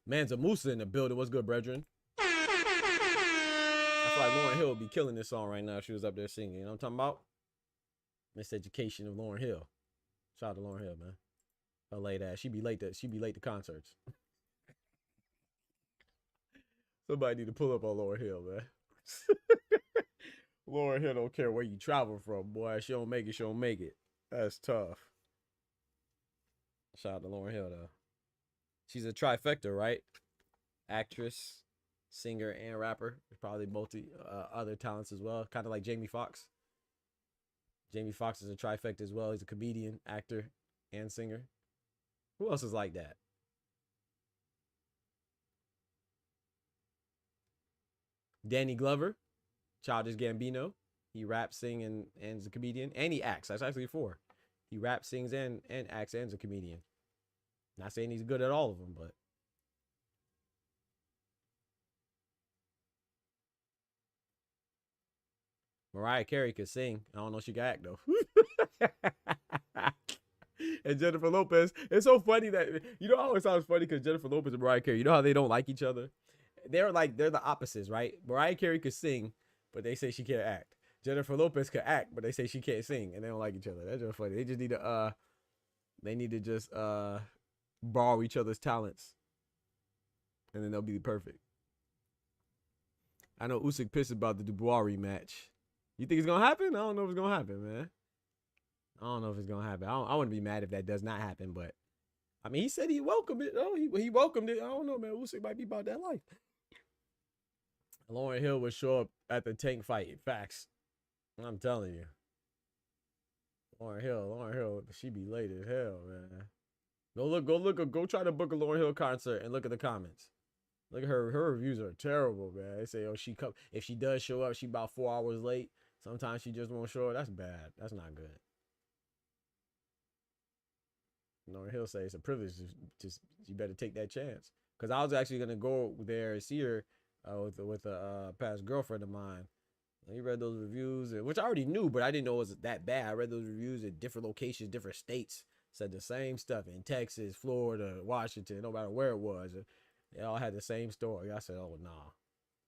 Manza Musa in the building. What's good, brethren? I feel like Lauryn Hill would be killing this song right now if she was up there singing. You know what I'm talking about? Miseducation of Lauryn Hill. Shout out to Lauryn Hill, man. Her late ass. She be late to concerts. Somebody need to pull up on Lauryn Hill, man. Lauryn Hill don't care where you travel from, boy. She don't make it, she don't make it. That's tough. Shout out to Lauryn Hill, though. She's a trifecta, right? Actress, singer, and rapper. Probably multi other talents as well. Kind of like Jamie Foxx. Jamie Foxx is a trifecta as well. He's a comedian, actor, and singer. Who else is like that? Danny Glover, Childish Gambino. He raps, sings, and is a comedian. And he acts. That's actually 4. He raps, sings, and acts, and is a comedian. Not saying he's good at all of them, but. Mariah Carey could sing. I don't know if she can act, though. And Jennifer Lopez. It's so funny that, you know, it always sounds funny because Jennifer Lopez and Mariah Carey, you know how they don't like each other? They're the opposites, right? Mariah Carey could sing, but they say she can't act. Jennifer Lopez could act, but they say she can't sing, and they don't like each other. That's just funny. They just need to just borrow each other's talents, and then they'll be perfect. I know Usyk pissed about the Dubois rematch. You think it's gonna happen? I don't know if it's gonna happen, man. I don't know if it's gonna happen. I wouldn't be mad if that does not happen, but I mean, he said he welcomed it. Oh, he welcomed it. I don't know, man. Usyk might be about that life. Lauryn Hill would show up at the Tank fight. Facts. I'm telling you. Lauryn Hill, she be late as hell, man. Go try to book a Lauryn Hill concert and look at the comments. Look at her. Her reviews are terrible, man. They say, oh, if she does show up, she about 4 hours late. Sometimes she just won't show up. That's bad. That's not good. Lauryn Hill say it's a privilege. Just you better take that chance. Because I was actually gonna go there and see her with a past girlfriend of mine. He read those reviews, which I already knew, but I didn't know it was that bad. I read those reviews at different locations, different states. Said the same stuff in Texas, Florida, Washington, no matter where it was. They all had the same story. I said, oh, nah.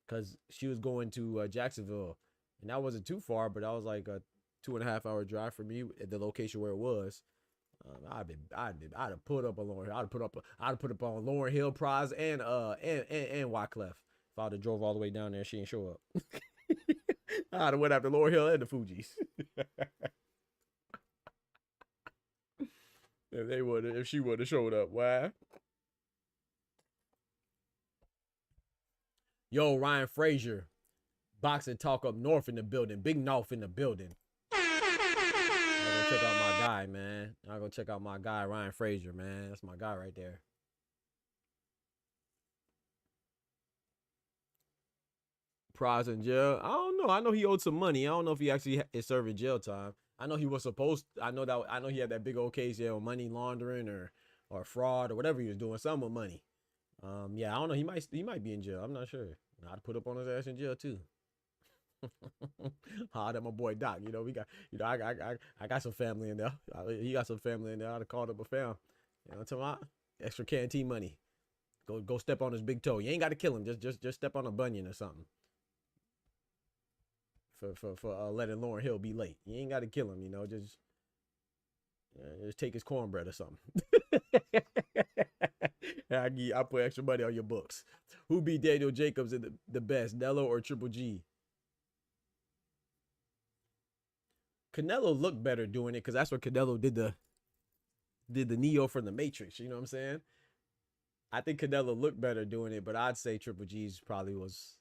Because she was going to Jacksonville, and that wasn't too far, but that was like a 2.5-hour drive for me at the location where it was. I'd have put up a Lauryn Hill. I'd have put up on Lauryn Hill prize and Wyclef. If I'd have drove all the way down there, she didn't show up. I'd have went after Lauryn Hill and the Fugees. If she would have showed up, why? Yo, Ryan Frazier, boxing talk up north in the building, Big North in the building. I go check out my guy, man. I go check out my guy, Ryan Frazier, man. That's my guy right there. Prize in jail. I don't know. I know he owed some money. I don't know if he actually is serving jail time. I know he was supposed. I know he had that big old case, on money laundering or fraud or whatever he was doing, something with money. Yeah, I don't know. He might be in jail. I'm not sure. I'd put up on his ass in jail too. Hard at my boy Doc. We got. I got some family in there. He got some family in there. I'd have called up a fam. You know what I'm talking about? Extra canteen money. Go step on his big toe. You ain't got to kill him. Just step on a bunion or something. For letting Lauryn Hill be late. You ain't got to kill him, just take his cornbread or something. I put extra money on your books. Who beat Daniel Jacobs in the best, Nello or Triple G? Canelo looked better doing it because that's what Canelo did the Neo from the Matrix. You know what I'm saying? I think Canelo looked better doing it, but I'd say Triple G's probably was.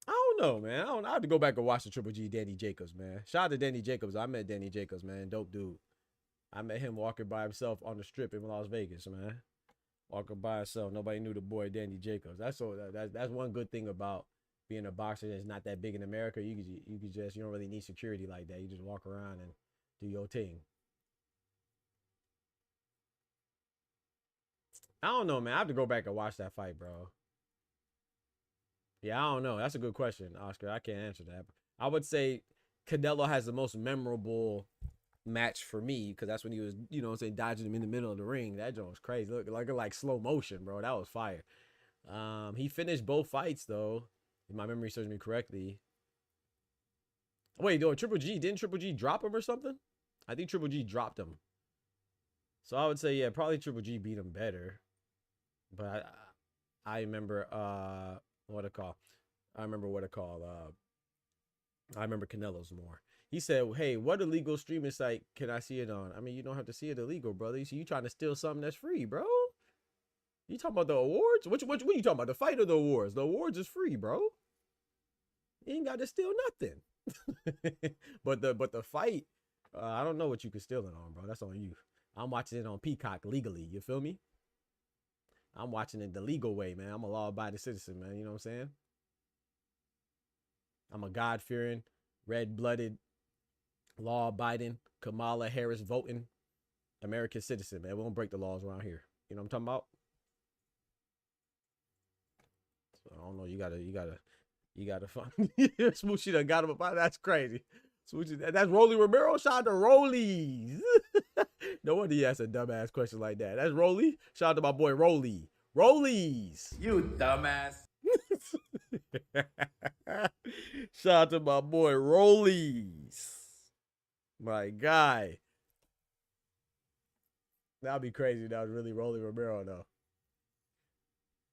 I don't know, man. I have to go back and watch the Triple G Danny Jacobs, man. Shout out to Danny Jacobs. I met Danny Jacobs, man. Dope dude. I met him walking by himself on the strip in Las Vegas, man. Walking by himself. Nobody knew the boy Danny Jacobs. That's one good thing about being a boxer that's not that big in America. You don't really need security like that. You just walk around and do your thing. I don't know, man. I have to go back and watch that fight, bro. Yeah, I don't know. That's a good question, Oscar. I can't answer that. I would say Canelo has the most memorable match for me because that's when he was, dodging him in the middle of the ring. That joint was crazy. Look like slow motion, bro. That was fire. He finished both fights though, if my memory serves me correctly. Wait, didn't Triple G drop him or something? I think Triple G dropped him. So I would say, yeah, probably Triple G beat him better. But I remember what it called. I remember Canelo's more. He said, hey, what illegal streaming site can I see it on? I mean, you don't have to see it illegal, brother. You trying to steal something that's free, bro. You talking about the awards? What you talking about? The fight or the awards? The awards is free, bro. You ain't got to steal nothing. but the fight, I don't know what you can steal it on, bro. That's on you. I'm watching it on Peacock legally. You feel me? I'm watching it the legal way, man. I'm a law-abiding citizen, man. You know what I'm saying? I'm a God-fearing, red-blooded, law-abiding, Kamala Harris voting American citizen, man. We don't break the laws around here. You know what I'm talking about? So I don't know. You gotta find Smoochie done got him up. That's crazy. Smoochie, that's Rolly Romero. Shout out to Rollies. No wonder he asked a dumbass question like that. That's Rolly. Shout out to my boy Rolly. Rollies. You dumbass. Shout out to my boy Rollies. My guy. That'd be crazy if that was really Rolly Romero, though.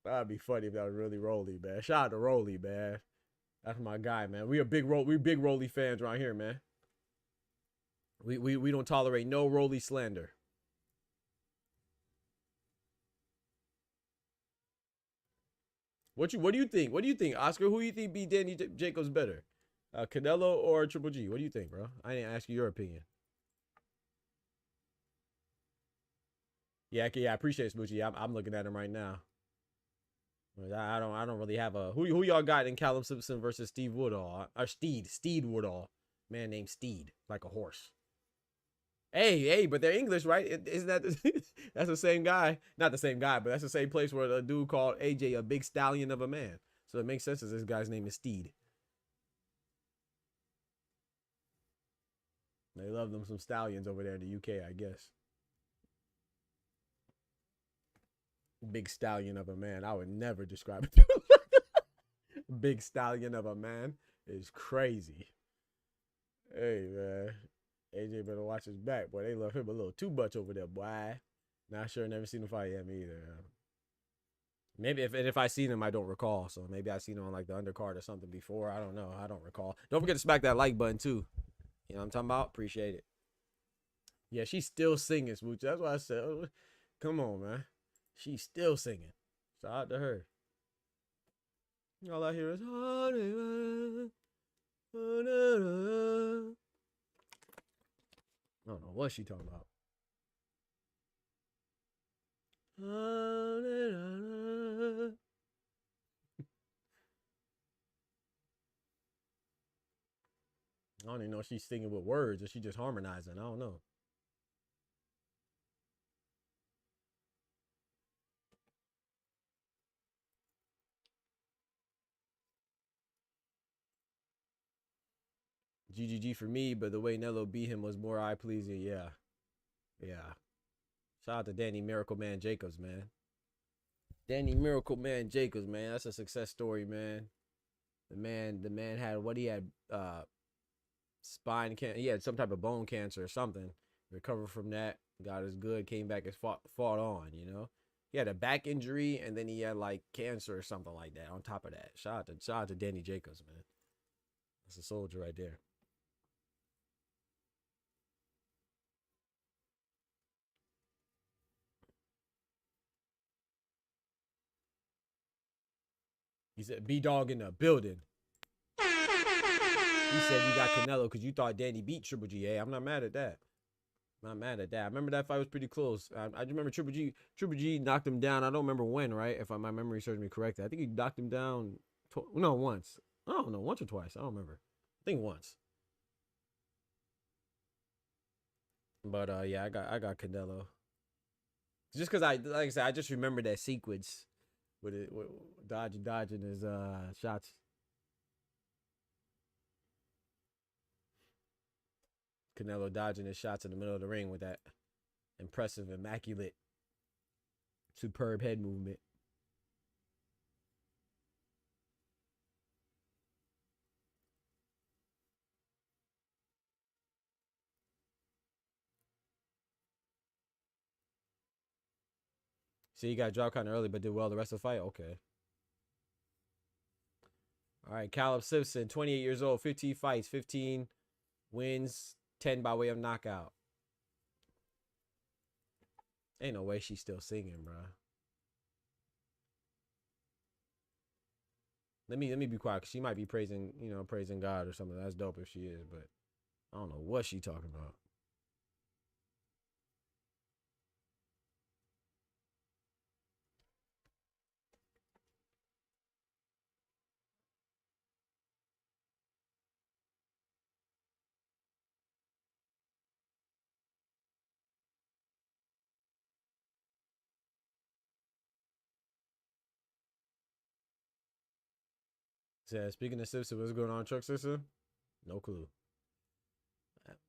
That'd be funny if that was really Rolly, man. Shout out to Rolly, man. That's my guy, man. We big Rolly fans right here, man. We don't tolerate no Rolly slander. What do you think? What do you think, Oscar? Who do you think beat Danny Jacobs better? Canelo or Triple G? What do you think, bro? I didn't ask you your opinion. Yeah, I appreciate it, Smoochie. I'm looking at him right now. I don't really have a who y'all got in Callum Simpson versus Steve Woodall or Steed Woodall, man named Steed, like a horse. Hey, but they're English, right? Isn't that that's the same guy? Not the same guy, but that's the same place where the dude called AJ a big stallion of a man. So it makes sense as this guy's name is Steed. They love them some stallions over there in the UK, I guess. Big stallion of a man. I would never describe it. Big stallion of a man is crazy. Hey, man. AJ better watch his back, boy. They love him a little too much over there, boy. Not sure. Never seen him fight yet, me either. Maybe if I seen him, I don't recall. So maybe I seen him on like the undercard or something before. I don't know. I don't recall. Don't forget to smack that like button too. You know what I'm talking about? Appreciate it. Yeah, she's still singing, Smooch. That's why I said, oh, come on, man. She's still singing. Shout out to her. All I hear is I don't know what she talking about. I don't even know if she's singing with words or she just harmonizing. I don't know. GGG for me, but the way Nello beat him was more eye pleasing. Yeah. Shout out to Danny Miracle Man Jacobs, man. Danny Miracle Man Jacobs, man. That's a success story, man. The man had what he had, spine cancer. He had some type of bone cancer or something. Recovered from that. Got as good. Came back and fought on. You know. He had a back injury and then he had like cancer or something like that. On top of that, shout out to Danny Jacobs, man. That's a soldier right there. He said, B-Dog in the building. He said you got Canelo because you thought Danny beat Triple G. Hey, I'm not mad at that. Not mad at that. I remember that fight was pretty close. I just remember Triple G knocked him down. I don't remember when, right? If my memory serves me correctly. I think he knocked him down. Once. I don't know, once or twice. I don't remember. I think once. But yeah, I got Canelo. Just because like I said, I just remember that sequence with dodging his shots. Canelo dodging his shots in the middle of the ring with that impressive, immaculate, superb head movement. See, he got dropped kind of early, but did well the rest of the fight. Okay. All right, Callum Simpson, 28 years old, 15 fights, 15 wins, 10 by way of knockout. Ain't no way she's still singing, bro. Let me be quiet, cause she might be praising God or something. That's dope if she is, but I don't know what she talking about. Said, speaking of Simpson, what's going on, Truck System? No clue.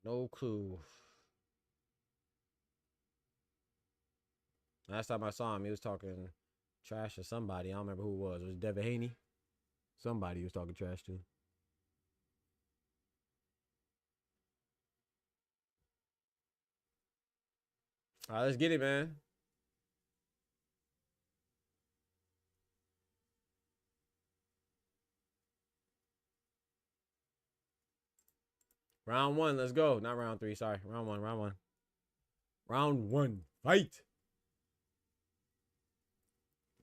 No clue. Last time I saw him, he was talking trash to somebody. I don't remember who it was. Was it Devin Haney? Somebody he was talking trash to. All right, let's get it, man. Round one, let's go. Not round three, sorry. Round one. Round one, fight.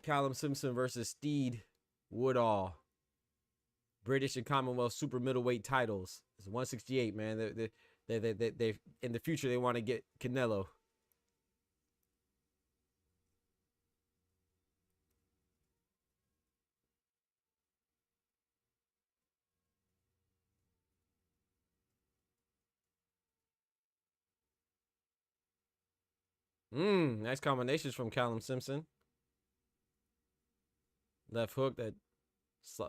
Callum Simpson versus Steed Woodall. British and Commonwealth super middleweight titles. It's 168, man. They in the future they want to get Canelo. Nice combinations from Callum Simpson. Left hook that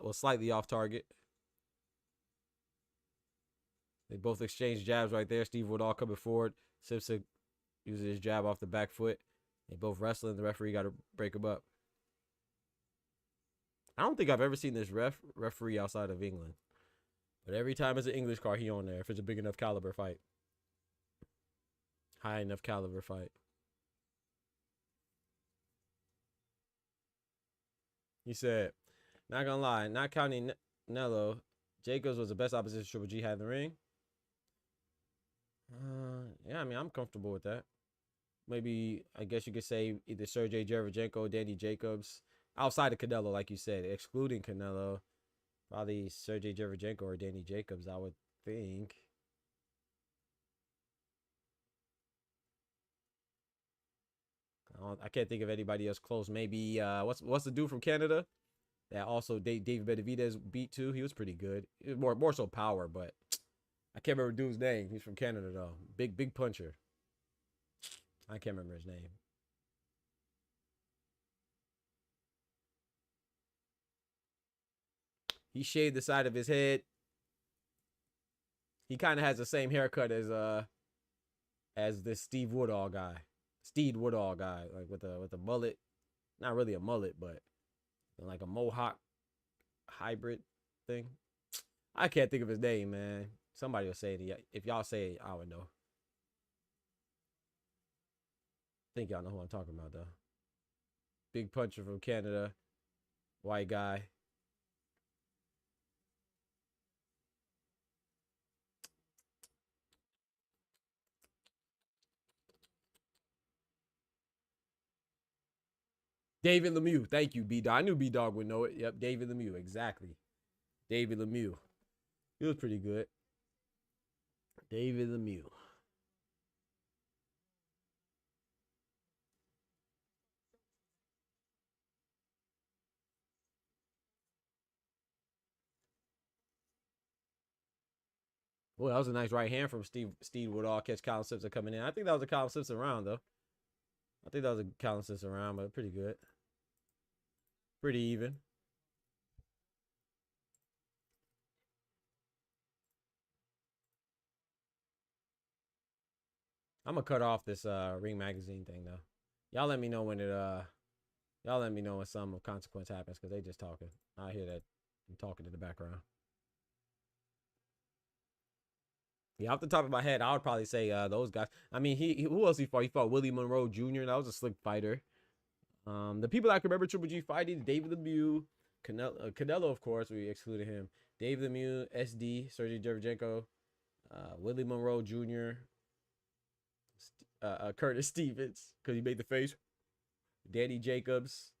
was slightly off target. They both exchanged jabs right there. Steve Woodall coming forward. Simpson using his jab off the back foot. They both wrestling. The referee got to break them up. I don't think I've ever seen this referee outside of England. But every time it's an English card, he on there. If it's a big enough caliber fight. High enough caliber fight. He said, not gonna lie, not counting Canelo, Jacobs was the best opposition Triple G had in the ring. Yeah, I mean, I'm comfortable with that. Maybe, I guess you could say either Sergey Derevyanchenko, Danny Jacobs. Outside of Canelo, like you said, excluding Canelo, probably Sergey Derevyanchenko or Danny Jacobs, I would think. I can't think of anybody else close. Maybe what's the dude from Canada that also David Benavidez beat too? He was pretty good. It was more so power, but I can't remember the dude's name. He's from Canada though. Big puncher. I can't remember his name. He shaved the side of his head. He kind of has the same haircut as this Steve Woodall guy. Steve Woodall guy, like with a mullet. Not really a mullet, but like a mohawk hybrid thing. I can't think of his name, man. Somebody will say it. If y'all say it, I would know. I think y'all know who I'm talking about, though. Big puncher from Canada. White guy. David Lemieux. Thank you, B-Dog. I knew B-Dog would know it. Yep, David Lemieux. Exactly. David Lemieux. He was pretty good. David Lemieux. Well, that was a nice right hand from Steve Woodall. Catch Callum Simpson coming in. I think that was a Callum Simpson round, though. I think that was a Callum Simpson round, but pretty good. Pretty even. I'm gonna cut off this Ring Magazine thing though. Y'all let me know when y'all let me know when some consequence happens, because they just talking. I hear that talking in the background. Yeah, off the top of my head, I would probably say those guys. I mean, who else he fought? He fought Willie Monroe Jr. That was a slick fighter. The people I can remember Triple G fighting: David Lemieux, Canelo, of course, we excluded him. David Lemieux, SD, Sergey Derevyanchenko, Willie Monroe Jr., Curtis Stevens, because he made the face. Danny Jacobs.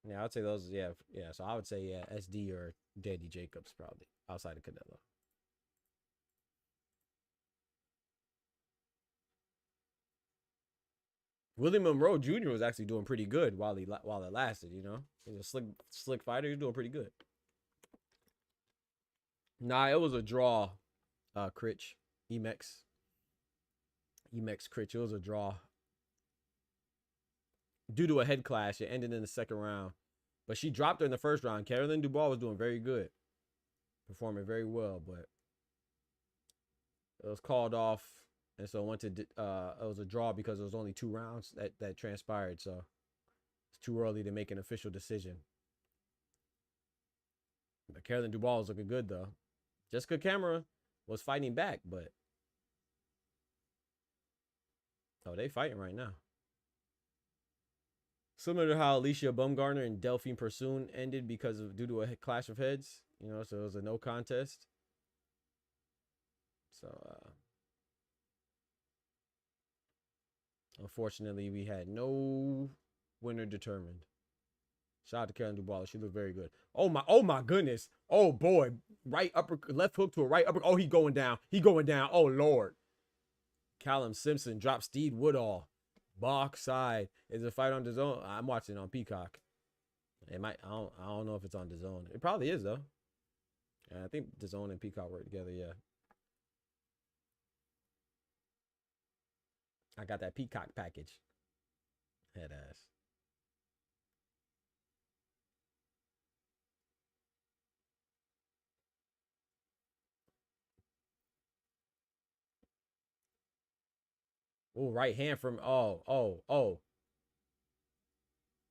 Yeah, I'd say those. Yeah. So I would say SD or Danny Jacobs probably outside of Canelo. Willie Monroe Jr. was actually doing pretty good while it lasted. You know, he's a slick fighter. He's doing pretty good. Nah, it was a draw. Critch, Emex Critch. It was a draw due to a head clash. It ended in the second round, but she dropped her in the first round. Caroline Dubois was doing very good, performing very well, but it was called off, and so it was a draw because it was only 2 rounds that transpired. So it's too early to make an official decision. But Caroline Dubois was looking good though. Jessica CAMARA was fighting back, but they fighting right now. Similar to how Alicia Baumgartner and Delphine Persoon ended due to a clash of heads, you know, so it was a no contest. So unfortunately, we had no winner determined. Shout out to Caroline Dubois. She looked very good. Oh my goodness. Oh boy. Right upper, left hook to a right upper. Oh, he going down. Oh Lord. Callum Simpson dropped Steve Woodall. Box side. Is it a fight on DAZN? I'm watching it on Peacock. It might. I don't know if it's on DAZN. It probably is though. Yeah, I think DAZN and Peacock work together. Yeah. I got that Peacock package. Head ass. Oh, right hand from oh.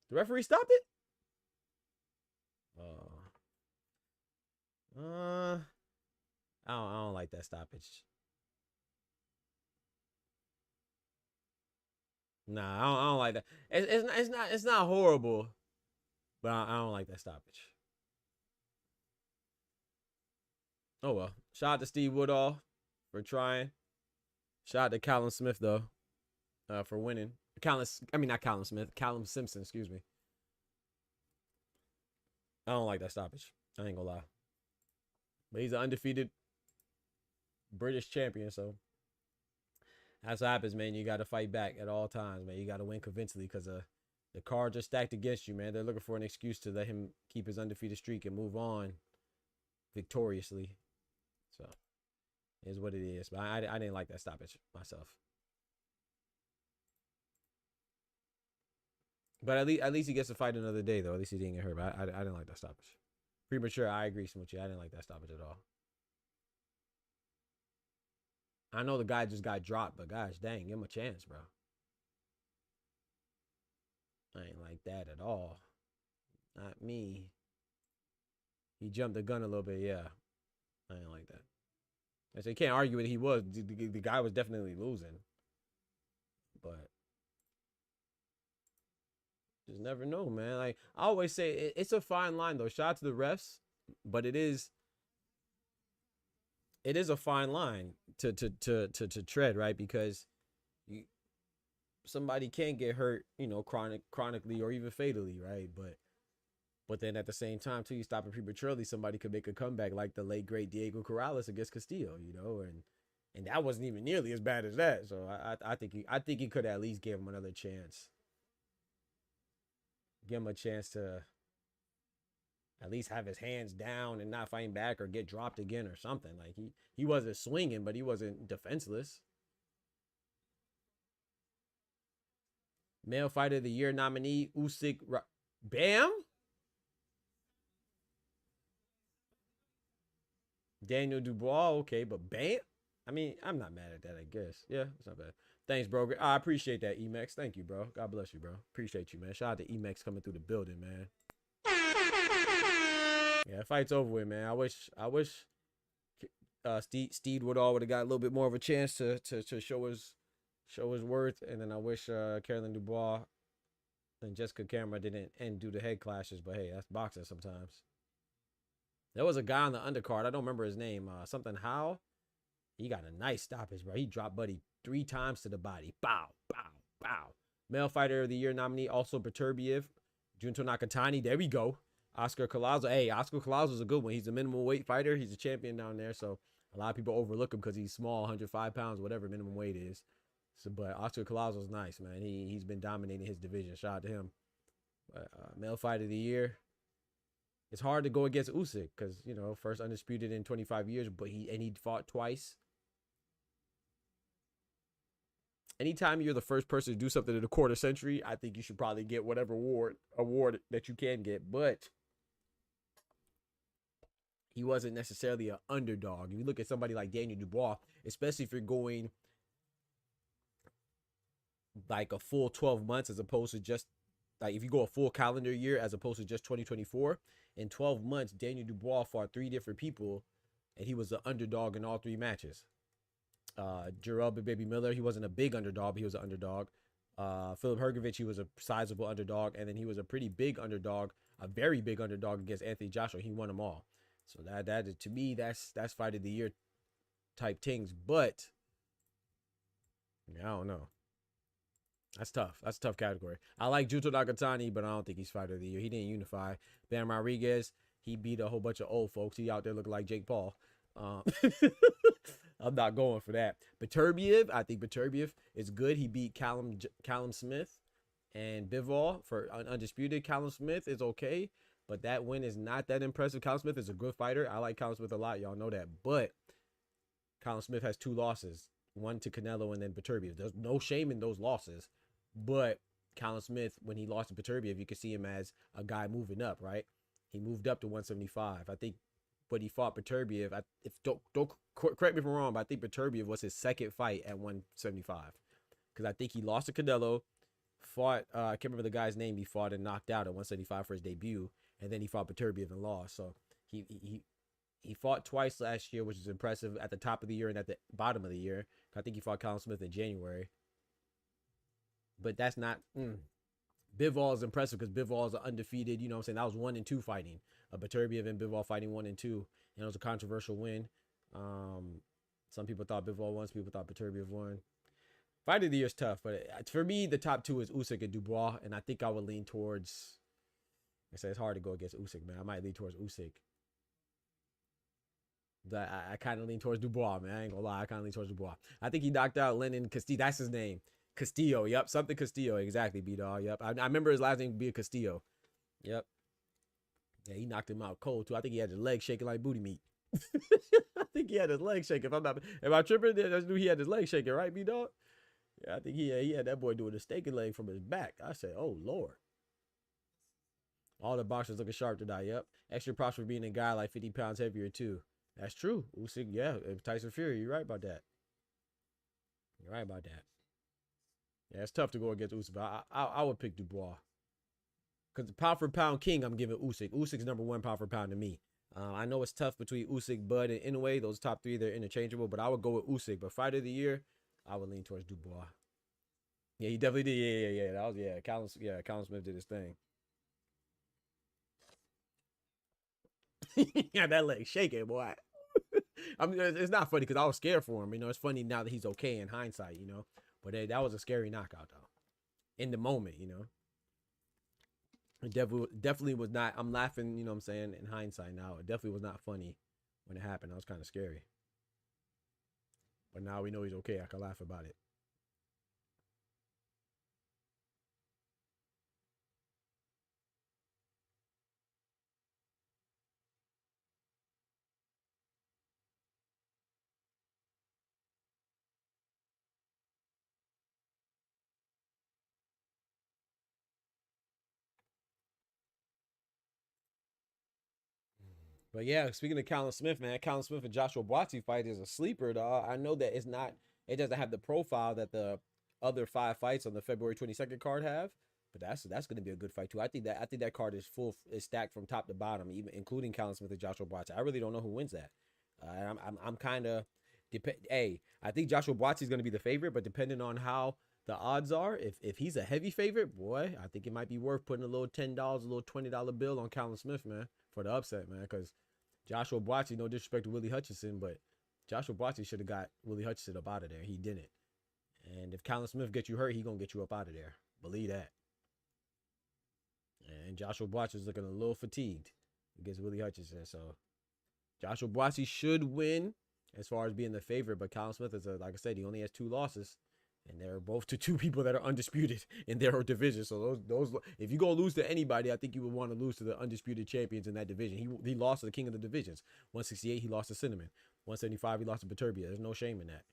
The referee stopped it? I don't like that stoppage. Nah, I don't like that. It's not horrible, but I don't like that stoppage. Oh well. Shout out to Steve Woodall for trying. Shout out to Callum Smith though, for winning. Not Callum Smith, Callum Simpson, excuse me. I don't like that stoppage. I ain't gonna lie. But he's an undefeated British champion, so that's what happens, man. You got to fight back at all times, man. You got to win convincingly because the cards are stacked against you, man. They're looking for an excuse to let him keep his undefeated streak and move on victoriously. So, it is what it is. But I didn't like that stoppage myself. But at least he gets to fight another day, though. At least he didn't get hurt. But I didn't like that stoppage. Premature, I agree with you. I didn't like that stoppage at all. I know the guy just got dropped, but gosh dang, give him a chance, bro. I ain't like that at all. Not me. He jumped the gun a little bit, yeah. I ain't like that. I say, you can't argue with it. He was. The guy was definitely losing. But just never know, man. Like I always say, it's a fine line though. Shout out to the refs, but it is a fine line to tread, right? Because somebody can get hurt, chronically or even fatally, right? But then at the same time, too, you stop it prematurely, somebody could make a comeback like the late great Diego Corrales against Castillo, and that wasn't even nearly as bad as that. So I think he could at least give him another chance. Give him a chance to at least have his hands down and not fighting back or get dropped again or something. Like he wasn't swinging, but he wasn't defenseless. Male Fighter of the Year nominee Usyk. Bam. Daniel Dubois. Okay, but bam. I mean, I'm not mad at that, I guess. Yeah, it's not bad. Thanks, bro. I appreciate that, Emex. Thank you, bro. God bless you, bro. Appreciate you, man. Shout out to Emex coming through the building, man. Yeah, fight's over with, man. I wish Steve Woodall would have got a little bit more of a chance to show his worth, and then I wish Caroline Dubois and Jessica Camara didn't do the head clashes. But hey, that's boxing sometimes. There was a guy on the undercard. I don't remember his name. Something Howe. He got a nice stoppage, bro. He dropped Buddy 3 times to the body. Bow, bow, bow. Male Fighter of the Year nominee, also Beterbiev. Junto Nakatani. There we go. Oscar Collazo. Hey, Oscar Collazo's a good one. He's a minimum weight fighter. He's a champion down there. So a lot of people overlook him because he's small, 105 pounds, whatever minimum weight is. So, but Oscar Collazo's nice, man. He's been dominating his division. Shout out to him. But, Male Fighter of the Year. It's hard to go against Usyk because, first undisputed in 25 years, but he fought twice. Anytime you're the first person to do something in a quarter century, I think you should probably get whatever award that you can get. But he wasn't necessarily an underdog. If you look at somebody like Daniel Dubois, especially if you're going like a full 12 months as opposed to just like if you go a full calendar year as opposed to just 2024, in 12 months, Daniel Dubois fought 3 different people and he was an underdog in all 3 matches. Jarrell Baby Miller, he wasn't a big underdog, but he was an underdog. Philip Hergovich, he was a sizable underdog, and then he was a pretty big underdog, a very big underdog against Anthony Joshua. He won them all. So that to me, that's fight of the year type things. But I don't know. That's tough. That's a tough category. I like Junto Nakatani, but I don't think he's fighter of the year. He didn't unify. Bam Rodriguez, he beat a whole bunch of old folks. He out there looking like Jake Paul. I'm not going for that. Beterbiev, I think Beterbiev is good. He beat Callum Smith and Bivol for undisputed. Callum Smith is okay, but that win is not that impressive. Callum Smith is a good fighter. I like Callum Smith a lot. Y'all know that. But Callum Smith has 2 losses. one to Canelo and then Beterbiev. There's no shame in those losses, but Callum Smith, when he lost to Beterbiev, you could see him as a guy moving up, right? He moved up to 175. I think, but he fought Beterbiev. Don't correct me if I'm wrong, but I think Beterbiev was his second fight at 175, because I think he lost to Canelo, fought I can't remember the guy's name he fought and knocked out at 175 for his debut, and then he fought Beterbiev and lost. So he fought twice last year, which is impressive, at the top of the year and at the bottom of the year. I think he fought Callum Smith in January. But that's not... Bivol is impressive because Bivol is undefeated. You know what I'm saying? That was 1-2 fighting. Beterbiev and Bivol fighting 1-2. And it was a controversial win. Some people thought Bivol won. Some people thought Beterbiev won. Fight of the year is tough. But for me, the top two is Usyk and Dubois. And I think I would lean towards... I say it's hard to go against Usyk, man. I might lean towards Usyk. But I kind of lean towards Dubois, man. I ain't gonna lie. I kind of lean towards Dubois. I think he knocked out Lennon Castillo. That's his name. Castillo. Yep. Something Castillo. Exactly, B-Dog. Yep. I remember his last name being Castillo. Yep. Yeah, he knocked him out cold, too. I think he had his legs shaking like booty meat. I think he had his legs shaking. If I tripping, I just knew he had his legs shaking, right, B-Dog? Yeah, I think he had that boy doing a steak leg from his back. I said, oh, Lord. All the boxers looking sharp tonight. Yep. Extra props for being a guy like 50 pounds heavier, too. That's true. Usyk, yeah. Tyson Fury, you're right about that. You're right about that. Yeah, it's tough to go against Usyk, but I would pick Dubois. Because the pound for pound king, I'm giving Usyk. Usyk's number one pound for pound to me. I know it's tough between Usyk, Bud, and Inoue. Those top three, they're interchangeable, but I would go with Usyk. But fight of the year, I would lean towards Dubois. Yeah, he definitely did. Yeah. That was, Callum Smith did his thing. Yeah, that leg shaking, boy. I mean, it's not funny because I was scared for him. You know, it's funny now that he's okay in hindsight, you know. But that was a scary knockout, though. In the moment, you know. It definitely was not. I'm laughing, you know what I'm saying, in hindsight now. It definitely was not funny when it happened. That was kind of scary. But now we know he's okay. I can laugh about it. But yeah, speaking of Callum Smith, man, Callum Smith and Joshua Buatsi fight is a sleeper, dog. I know that it doesn't have the profile that the other 5 fights on the February 22nd card have, but that's going to be a good fight too. I think that card is stacked from top to bottom, even including Callum Smith and Joshua Buatsi. I really don't know who wins that. I'm kind of I think Joshua Buatsi is going to be the favorite, but depending on how the odds are, if he's a heavy favorite, boy, I think it might be worth putting a little $10, a little $20 bill on Callum Smith, man, for the upset, man, because Joshua Buatsi, no disrespect to Willie Hutchinson, but Joshua Buatsi should have got Willie Hutchinson up out of there. He didn't. And if Callum Smith gets you hurt, he going to get you up out of there. Believe that. And Joshua Buatsi is looking a little fatigued against Willie Hutchinson. So Joshua Buatsi should win as far as being the favorite, but Callum Smith is, like I said, he only has 2 losses. And they're both to 2 people that are undisputed in their division. So those if you go lose to anybody, I think you would want to lose to the undisputed champions in that division. He lost to the king of the divisions. 168, he lost to Cinnamon. 175, he lost to Beterbiev. There's no shame in that.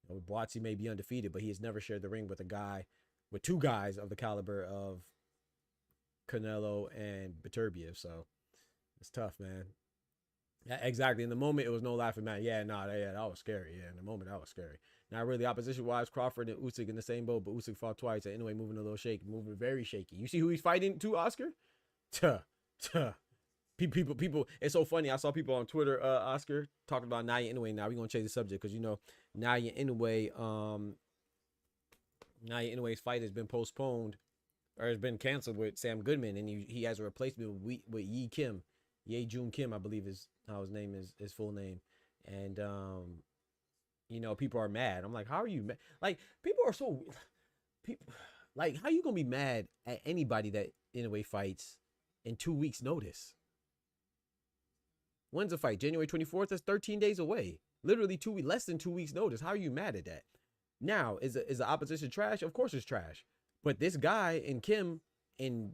You know, Buatsi may be undefeated, but he has never shared the ring with 2 guys of the caliber of Canelo and Beterbiev. So it's tough, man. Yeah, exactly. In the moment, it was no laughing matter. That was scary. Yeah, in the moment, that was scary. Not really opposition-wise, Crawford and Usyk in the same boat, but Usyk fought twice. And anyway, moving a little shaky, moving very shaky. You see who he's fighting to, Oscar? People. It's so funny. I saw people on Twitter, Oscar, talking about Naya Inoue. Now we're gonna change the subject because you know Naya Inoue's fight has been postponed or has been canceled with Sam Goodman, and he has a replacement with Ye Jun Kim, I believe is how his name is, his full name, and you know, people are mad. I'm like, how are you mad? Like, people, like, how you gonna be mad at anybody that Inoue fights in 2 weeks' notice? When's the fight? January 24th? That's 13 days away. Literally less than 2 weeks' notice. How are you mad at that? Now, is the opposition trash? Of course it's trash. But this guy in Kim in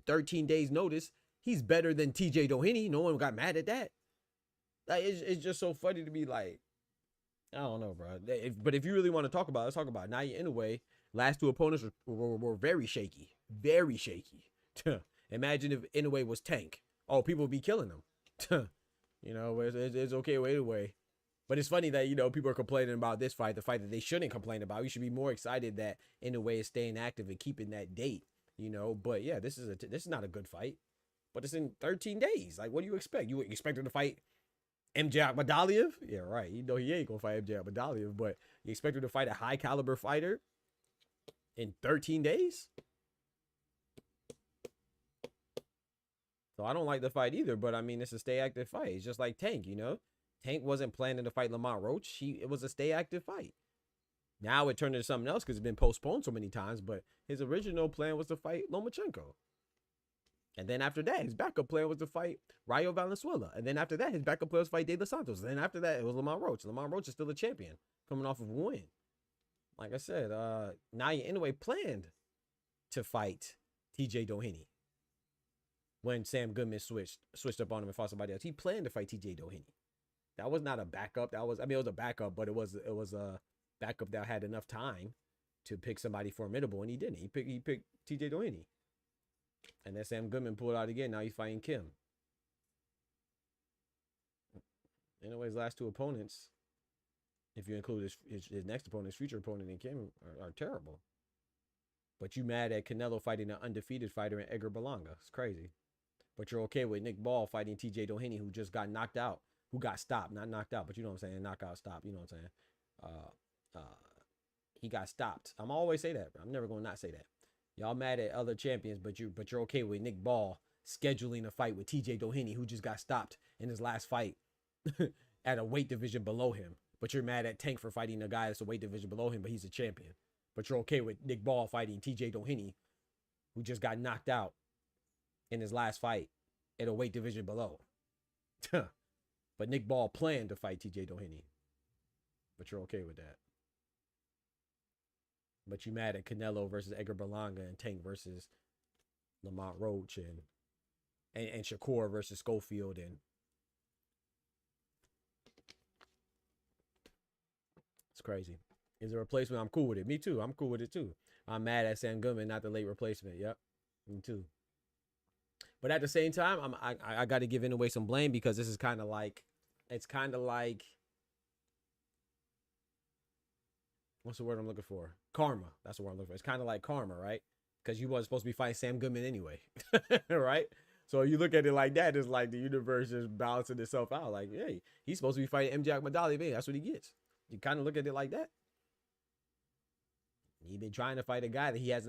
13 days' notice, he's better than TJ Doheny. No one got mad at that. Like, it's just so funny to be like, I don't know, bro. But if you really want to talk about it, let's talk about it. Naoya Inoue, last two opponents were very shaky. Very shaky. Imagine if Inoue was Tank. Oh, people would be killing him. You know, it's okay with Inoue. But it's funny that, you know, people are complaining about this fight, the fight that they shouldn't complain about. We should be more excited that Inoue is staying active and keeping that date, you know. But yeah, this is not a good fight. But it's in 13 days. Like, what do you expect? You expect him to fight MJ Akhmadaliev? Yeah, right. You know he ain't gonna fight MJ Akhmadaliev, but you expect him to fight a high caliber fighter in 13 days? So I don't like the fight either, but I mean, it's a stay active fight. It's just like Tank, you know. Tank wasn't planning to fight Lamont Roach. It was a stay active fight. Now it turned into something else because it's been postponed so many times, but his original plan was to fight Lomachenko. And then after that, his backup plan was to fight Rayo Valenzuela. And then after that, his backup plan was to fight De Los Santos. And then after that, it was Lamont Roach. Lamont Roach is still a champion, coming off of a win. Like I said, Naoya Inoue planned to fight TJ Doheny when Sam Goodman switched up on him and fought somebody else. He planned to fight TJ Doheny. That was not a backup. It was a backup, but it was a backup that had enough time to pick somebody formidable, and he didn't. He picked TJ Doheny. And then Sam Goodman pulled out again. Now he's fighting Kim. Anyway, his last two opponents, if you include his next opponent, his future opponent in Kim, are terrible. But you mad at Canelo fighting an undefeated fighter in Edgar Berlanga. It's crazy. But you're okay with Nick Ball fighting TJ Doheny, who just got knocked out, who got stopped. Not knocked out, but you know what I'm saying? Knockout, stop. You know what I'm saying? He got stopped. I'm always say that. I'm never going to not say that. Y'all mad at other champions, but you're okay with Nick Ball scheduling a fight with TJ Doheny, who just got stopped in his last fight at a weight division below him. But you're mad at Tank for fighting a guy that's a weight division below him, but he's a champion. But you're okay with Nick Ball fighting TJ Doheny, who just got knocked out in his last fight at a weight division below. But Nick Ball planned to fight TJ Doheny. But you're okay with that. But you mad at Canelo versus Edgar Berlanga and Tank versus Lamont Roach and Shakur versus Schofield and it's crazy. Is a replacement? I'm cool with it. Me too. I'm cool with it too. I'm mad at Sam Goodman, not the late replacement. Yep. Me too. But at the same time, I got to give Inoue some blame because this is kind of like, it's kind of like, what's the word I'm looking for? Karma. That's the word I'm looking for. It's kind of like karma, right? Because you wasn't supposed to be fighting Sam Goodman anyway, right? So you look at it like that, it's like the universe is balancing itself out. Like, hey, he's supposed to be fighting MJ Akhmadaliev. Hey, that's what he gets. You kind of look at it like that. He's been trying to fight a guy that he has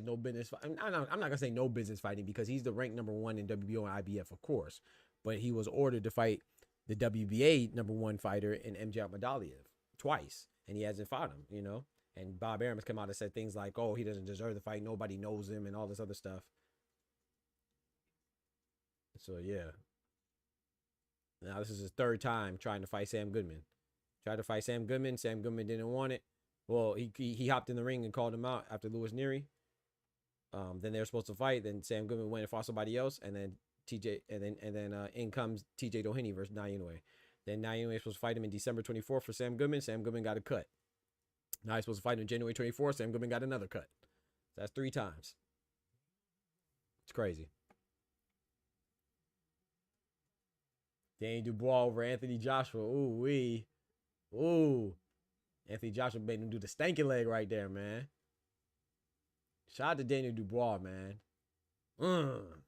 no business fighting. I'm not gonna say no business fighting because he's the ranked #1 in WBO and IBF, of course. But he was ordered to fight the WBA #1 fighter in MJ Akhmadaliev twice, and he hasn't fought him. You know. And Bob Arum has come out and said things like, "Oh, he doesn't deserve the fight. Nobody knows him," and all this other stuff. So yeah. Now this is his third time trying to fight Sam Goodman. Tried to fight Sam Goodman. Sam Goodman didn't want it. Well, he hopped in the ring and called him out after Louis Neary. Then they were supposed to fight. Then Sam Goodman went and fought somebody else, and then in comes TJ Doheny versus Naoya Inoue. Then Naoya Inoue was supposed to fight him in December 24th for Sam Goodman. Sam Goodman got a cut. Now he's supposed to fight him January 24th. Sam Goodman got another cut. So that's 3 times. It's crazy. Danny Dubois over Anthony Joshua. Ooh wee. Ooh. Anthony Joshua made him do the stanky leg right there, man. Shout out to Daniel Dubois, man. I'm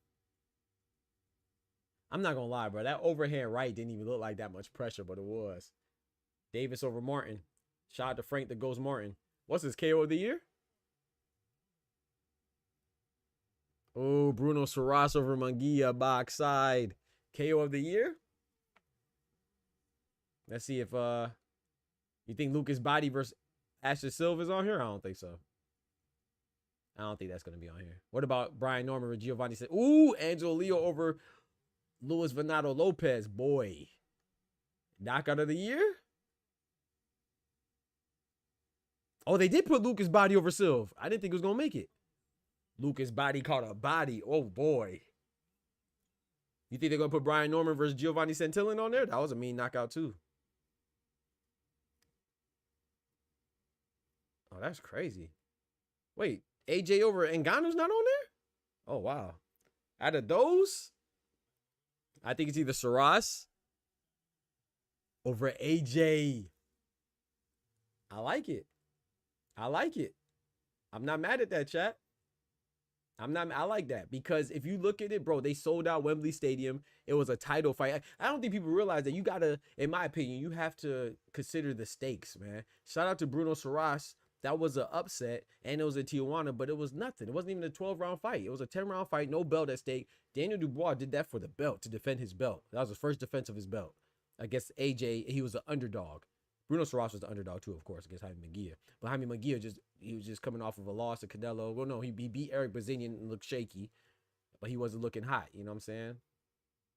not gonna lie, bro. That overhand right didn't even look like that much pressure, but it was. Davis over Martin. Shout out to Frank the Ghost Martin. What's his KO of the year? Oh, Bruno Soros over Munguia, box side. KO of the year? Let's see if you think Lucas Body versus Asher Silva is on here? I don't think so. I don't think that's going to be on here. What about Brian Norman or Giovanni said? Ooh, Angelo Leo over Luis Venado Lopez. Boy. Knockout of the year? Oh, they did put Lucas Body over Silva. I didn't think he was going to make it. Lucas Body caught a body. Oh, boy. You think they're going to put Brian Norman versus Giovanni Santillan on there? That was a mean knockout, too. Oh, that's crazy. Wait, AJ over Ngannou's not on there? Oh, wow. Out of those, I think it's either Saras over AJ. I like it. I like it. I'm not mad at that, chat. I like that because if you look at it, bro, they sold out Wembley Stadium. It was a title fight. I don't think people realize that you gotta, in my opinion, you have to consider the stakes, man. Shout out to Bruno Saras. That was an upset, and it was in Tijuana, but it was nothing. It wasn't even a 12-round fight. It was a 10-round fight, no belt at stake. Daniel Dubois did that for the belt, to defend his belt. That was the first defense of his belt. Against AJ, he was an underdog. Bruno Saras was the underdog too, of course, against Jaime Munguia. But Jaime Munguia he was just coming off of a loss to Canelo. Well, no, he beat Eric Bazinian and looked shaky, but he wasn't looking hot. You know what I'm saying?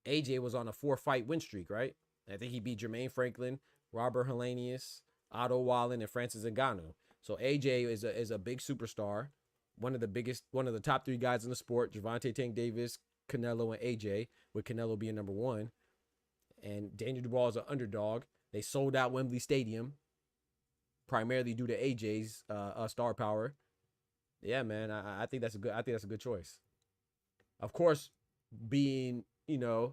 AJ was on a 4-fight win streak, right? I think he beat Jermaine Franklin, Robert Helenius, Otto Wallen, and Francis Ngannou. So AJ is a big superstar, one of the top 3 guys in the sport. Gervonta Tank Davis, Canelo, and AJ, with Canelo being number 1. And Daniel Dubois is an underdog. They sold out Wembley Stadium, primarily due to AJ's star power. Yeah, man, I think that's a good choice. Of course, being a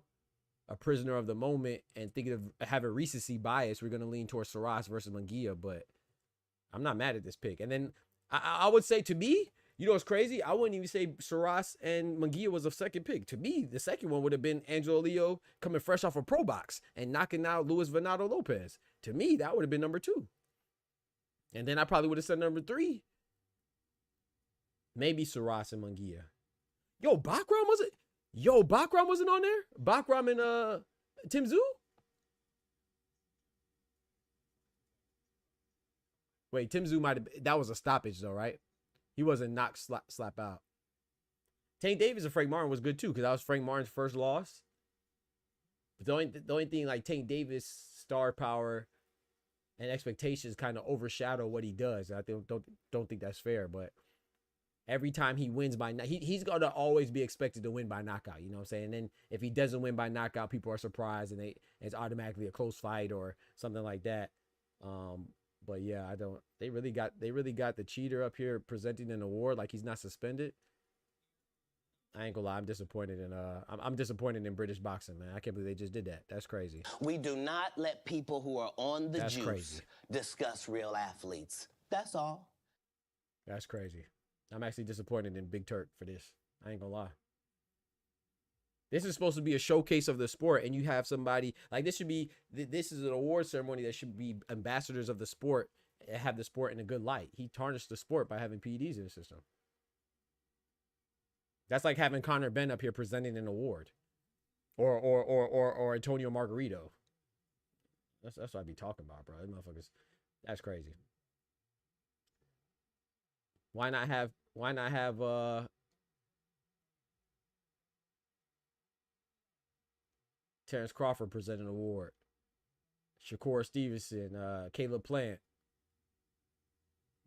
prisoner of the moment and thinking of having recency bias, we're gonna lean towards Saras versus Munguia, but I'm not mad at this pick. And then I would say, to me, you know what's crazy? I wouldn't even say Saras and Munguia was a second pick. To me, the second one would have been Angelo Leo coming fresh off a pro box and knocking out Luis Venado Lopez. To me, that would have been number 2. And then I probably would have said number 3. Maybe Saras and Munguia. Bakram wasn't on there? Bakram and Tim Tszyu? Wait, Tim Tszyu might have, that was a stoppage though, right? He wasn't knocked slap out. Tank Davis and Frank Martin was good too, because that was Frank Martin's first loss. But the only thing, like, Tank Davis' star power and expectations kind of overshadow what he does. I don't think that's fair, but every time he wins by he's gonna always be expected to win by knockout. You know what I'm saying? And then if he doesn't win by knockout, people are surprised and it's automatically a close fight or something like that. But yeah, they really got the cheater up here presenting an award like he's not suspended. I ain't gonna lie, I'm disappointed in British boxing, man. I can't believe they just did that. That's crazy. We do not let people who are on the That's juice crazy. discuss real athletes. That's all. That's crazy. I'm actually disappointed in Big Turk for this. I ain't gonna lie. This is supposed to be a showcase of the sport, and you have somebody like this is an award ceremony that should be ambassadors of the sport and have the sport in a good light. He tarnished the sport by having PEDs in the system. That's like having Conor Benn up here presenting an award, or Antonio Margarito. That's what I be talking about, bro. These motherfuckers. That's crazy. Why not have Terrence Crawford present an award? Shakur Stevenson, Caleb Plant.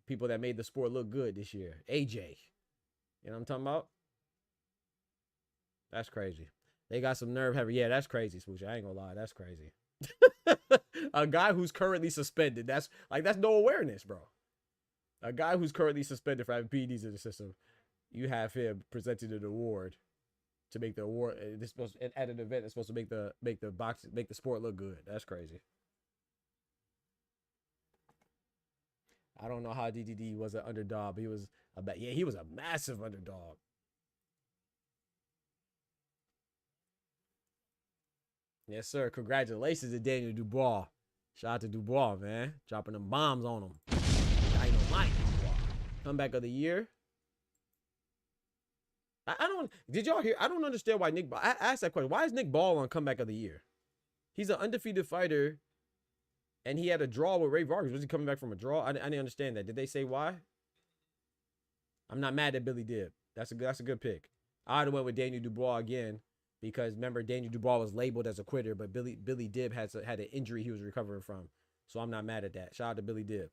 People that made the sport look good this year. AJ. You know what I'm talking about? That's crazy. They got some nerve heavy. Yeah, that's crazy, Smooch. I ain't gonna lie. That's crazy. A guy who's currently suspended. That's no awareness, bro. A guy who's currently suspended for having PEDs in the system. You have him presenting an award to make the award. This supposed at an event that's supposed to make the sport look good. That's crazy. I don't know how DDD was an underdog, but he was a massive underdog. Yes, sir. Congratulations to Daniel Dubois. Shout out to Dubois, man. Dropping them bombs on him. Dynamite Dubois. Comeback of the year. Did y'all hear? I don't understand why Nick Ball. I asked that question. Why is Nick Ball on comeback of the year? He's an undefeated fighter, and he had a draw with Ray Vargas. Was he coming back from a draw? I didn't understand that. Did they say why? I'm not mad at Billy Dibb. That's a good pick. I'd have went with Daniel Dubois again. Because remember, Daniel Dubois was labeled as a quitter, but Billy Dibb had an injury he was recovering from. So I'm not mad at that. Shout out to Billy Dibb.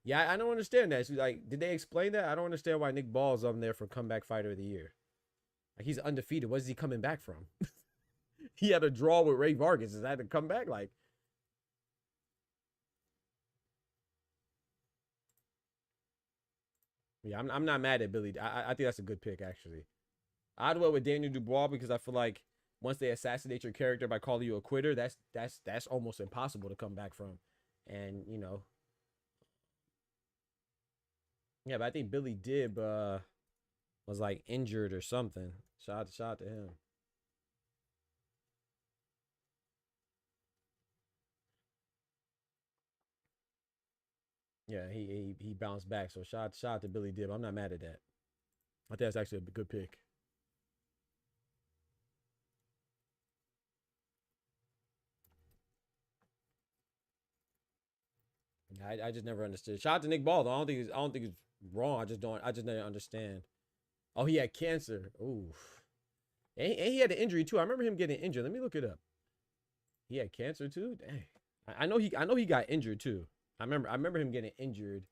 Yeah, I don't understand that. So, like, did they explain that? I don't understand why Nick Ball's on there for comeback fighter of the year. Like, he's undefeated. What is he coming back from? He had a draw with Ray Vargas. Is that a comeback? Like, Yeah, I'm not mad at Billy. I think that's a good pick actually. I'd go with Daniel Dubois because I feel like once they assassinate your character by calling you a quitter, that's almost impossible to come back from. And you know, yeah, but I think Billy Dib was like injured or something. Shout out to him. Yeah, he bounced back. So shout out to Billy Dib. I'm not mad at that. I think that's actually a good pick. I just never understood. Shout out to Nick Ball though. I don't think it's wrong. I just didn't understand. Oh, he had cancer. Ooh. And he had an injury too. I remember him getting injured. Let me look it up. He had cancer too? Dang. I know he got injured too. I remember him getting injured.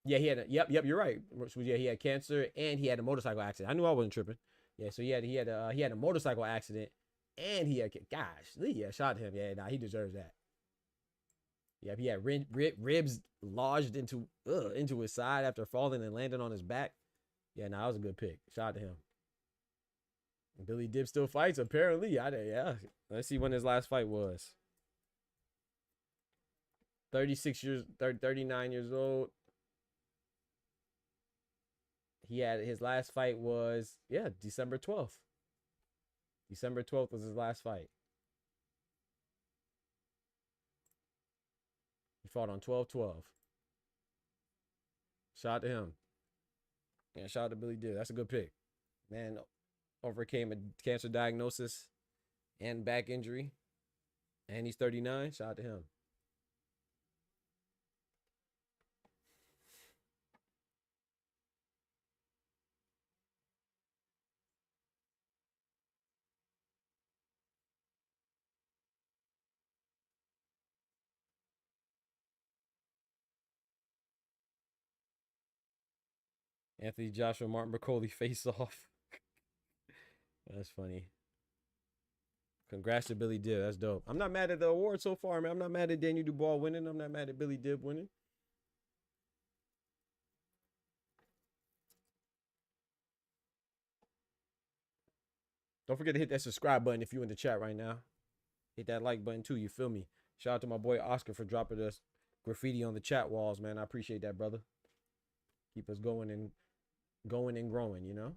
Yeah, he had yep, you're right. So, yeah, he had cancer and he had a motorcycle accident. I knew I wasn't tripping. Yeah, so he had a motorcycle accident and he had gosh, yeah, shout out to him. Yeah, nah, he deserves that. Yeah, he had ribs lodged into his side after falling and landing on his back. Yeah, nah, that was a good pick. Shout out to him. Billy Dib still fights, apparently. Yeah. Let's see when his last fight was. 39 years old. He had his last fight was, yeah, December 12th. December 12th was his last fight. He fought on 12/12. Shout out to him. Yeah, shout out to Billy Dib. That's a good pick. Man, overcame a cancer diagnosis and back injury. And he's 39. Shout out to him. Anthony Joshua, Martin McCauley face off. That's funny. Congrats to Billy Dib. That's dope. I'm not mad at the award so far, man. I'm not mad at Daniel Dubois winning. I'm not mad at Billy Dib winning. Don't forget to hit that subscribe button if you're in the chat right now. Hit that like button too. You feel me? Shout out to my boy Oscar for dropping us graffiti on the chat walls, man. I appreciate that, brother. Keep us going and growing, you know.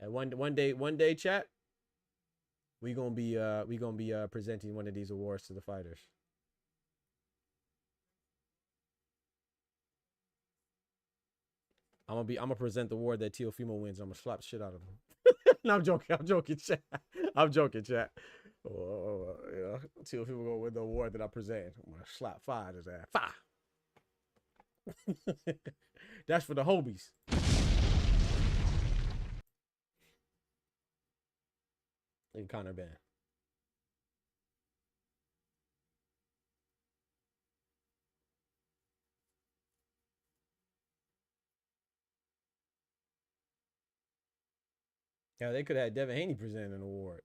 And one day, chat. We gonna be presenting one of these awards to the fighters. I'm gonna present the award that Teofimo wins. I'm gonna slap the shit out of him. No, I'm joking, chat. I'm joking, chat. Yeah, Teofimo gonna win the award that I present. I'm gonna slap five his ass. Five. That's for the hobies. And Connor Ben. Yeah, they could have had Devin Haney present an award.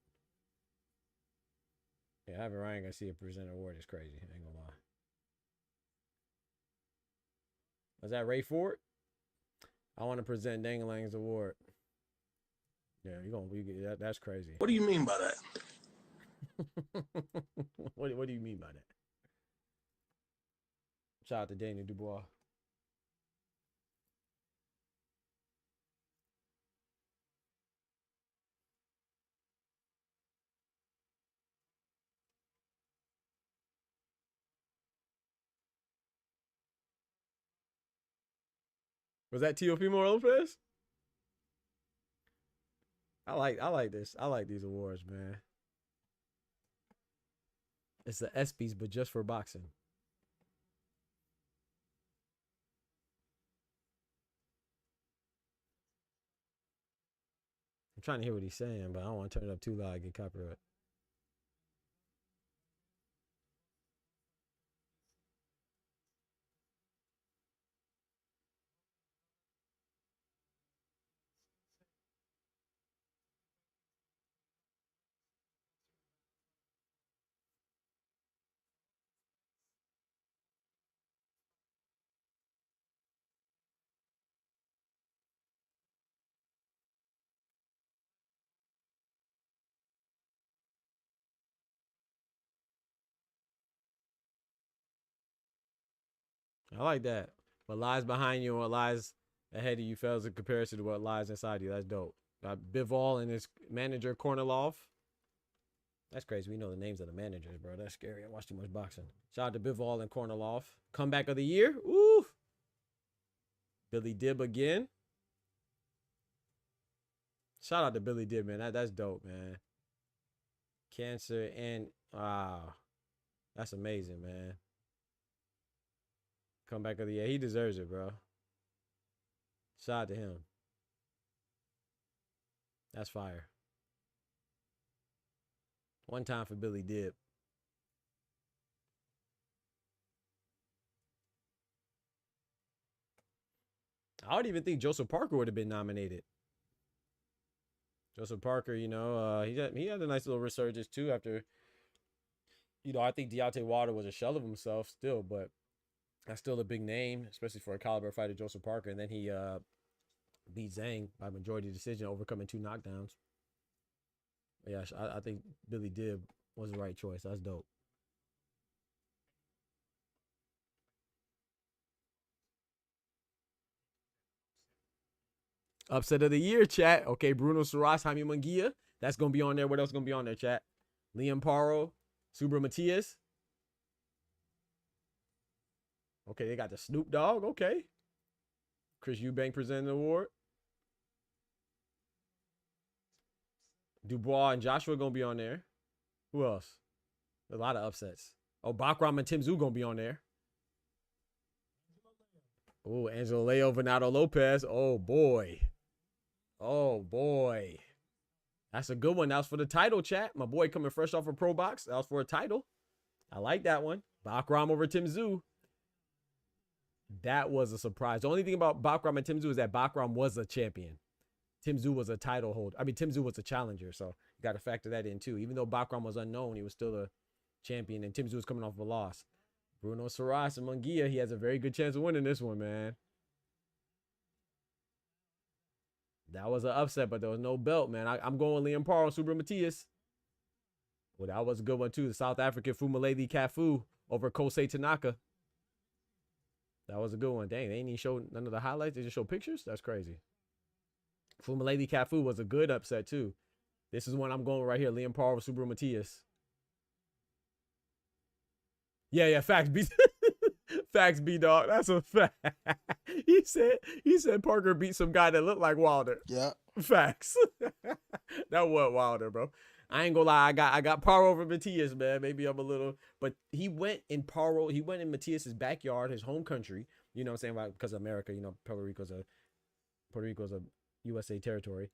Yeah, having Ryan Garcia present an award is crazy. I ain't gonna lie. Was that Ray Ford? I want to present Dangalang's award. Yeah, you're gonna be that. That's crazy. What do you mean by that? What do you mean by that? Shout out to Daniel Dubois. Was that Teofimo Lopez? I like this. I like these awards, man. It's the ESPYs, but just for boxing. I'm trying to hear what he's saying, but I don't want to turn it up too loud and get copyright. I like that. What lies behind you and what lies ahead of you fails in comparison to what lies inside you. That's dope. Got Bivol and his manager Kornilov. That's crazy. We know the names of the managers, bro. That's scary. I watch too much boxing. Shout out to Bivol and Kornilov. Comeback of the year. Ooh. Billy Dib again. Shout out to Billy Dib, man. That's dope, man. Cancer and wow. That's amazing, man. Comeback of the year. He deserves it, bro. Shout out to him. That's fire. One time for Billy Dib. I don't even think Joseph Parker would have been nominated. Joseph Parker, you know, he had a nice little resurgence too after, you know, I think Deontay Wilder was a shell of himself still, but that's still a big name, especially for a caliber fighter, Joseph Parker. And then he beat Zhang by majority decision, overcoming 2 knockdowns. But yeah, I think Billy Dib was the right choice. That's dope. Upset of the year, chat. Okay, Bruno Saras, Jaime Munguia. That's going to be on there. What else going to be on there, chat? Liam Paro, Subra Matias. Okay, they got the Snoop Dogg. Okay. Chris Eubank presenting the award. Dubois and Joshua going to be on there. Who else? A lot of upsets. Oh, Bakram and Tim Tszyu going to be on there. Oh, Angelo Leo, Venado Lopez. Oh, boy. Oh, boy. That's a good one. That was for the title, chat. My boy coming fresh off a pro box. That was for a title. I like that one. Bakram over Tim Tszyu. That was a surprise. The only thing about Bakram and Tim Tszyu is that Bakram was a champion. Tim Tszyu was a title holder. I mean, Tim Tszyu was a challenger, so you got to factor that in too. Even though Bakram was unknown, he was still a champion, and Tim Tszyu was coming off of a loss. Bruno Saras and Munguia, he has a very good chance of winning this one, man. That was an upset, but there was no belt, man. I'm going with Liam Paro and Subra Matias. Well, that was a good one too. The South African Fumaledi Cafu over Kosei Tanaka. That was a good one. Dang, they ain't even show none of the highlights. They just show pictures? That's crazy. Fumaledi Cafu was a good upset too. This is one I'm going right here. Liam Paro with Subra Matias. Yeah, facts, B. Facts, B dog. That's a fact. He said Parker beat some guy that looked like Wilder. Yeah. Facts. That was Wilder, bro. I ain't gonna lie. I got Paro over Matias, man. Maybe I'm a little, but he went in Matias's backyard, his home country. You know what I'm saying? Like, because of America, you know, Puerto Rico's a USA territory.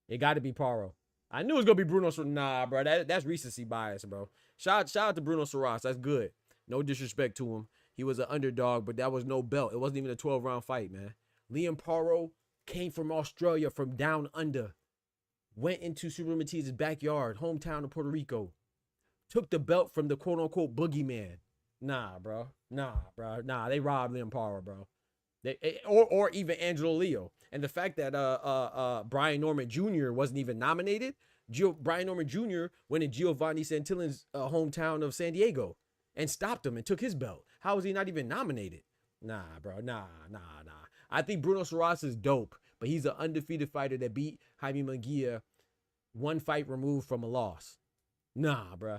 It got to be Paro. I knew it was gonna be Bruno. Nah, bro. That's recency bias, bro. Shout out to Bruno Saras. That's good. No disrespect to him. He was an underdog, but that was no belt. It wasn't even a 12-round fight, man. Liam Paro came from Australia, from down under. Went into Subra Matias' backyard, hometown of Puerto Rico. Took the belt from the quote-unquote boogeyman. Nah, bro. Nah, they robbed Liam Paro, bro. Or even Angelo Leo. And the fact that Brian Norman Jr. wasn't even nominated. Brian Norman Jr. went in Giovanni Santillan's hometown of San Diego and stopped him and took his belt. How was he not even nominated? Nah, bro. Nah. I think Bruno Saras is dope, but he's an undefeated fighter that beat Jaime Munguia one fight removed from a loss. Nah, bro.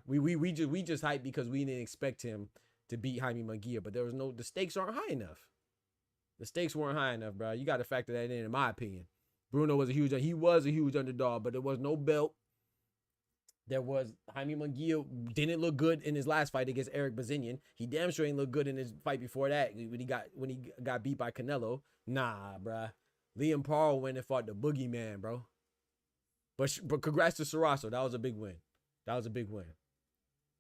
We just hyped because we didn't expect him to beat Jaime Munguia, but the stakes aren't high enough. The stakes weren't high enough, bro. You got to factor that in my opinion. Bruno was a huge underdog, but there was no belt. There was Jaime Munguia didn't look good in his last fight against Eric Bazinian. He damn sure ain't look good in his fight before that when he got beat by Canelo. Nah, bruh. Liam Paro went and fought the boogeyman, bro. But congrats to Sarasso. That was a big win.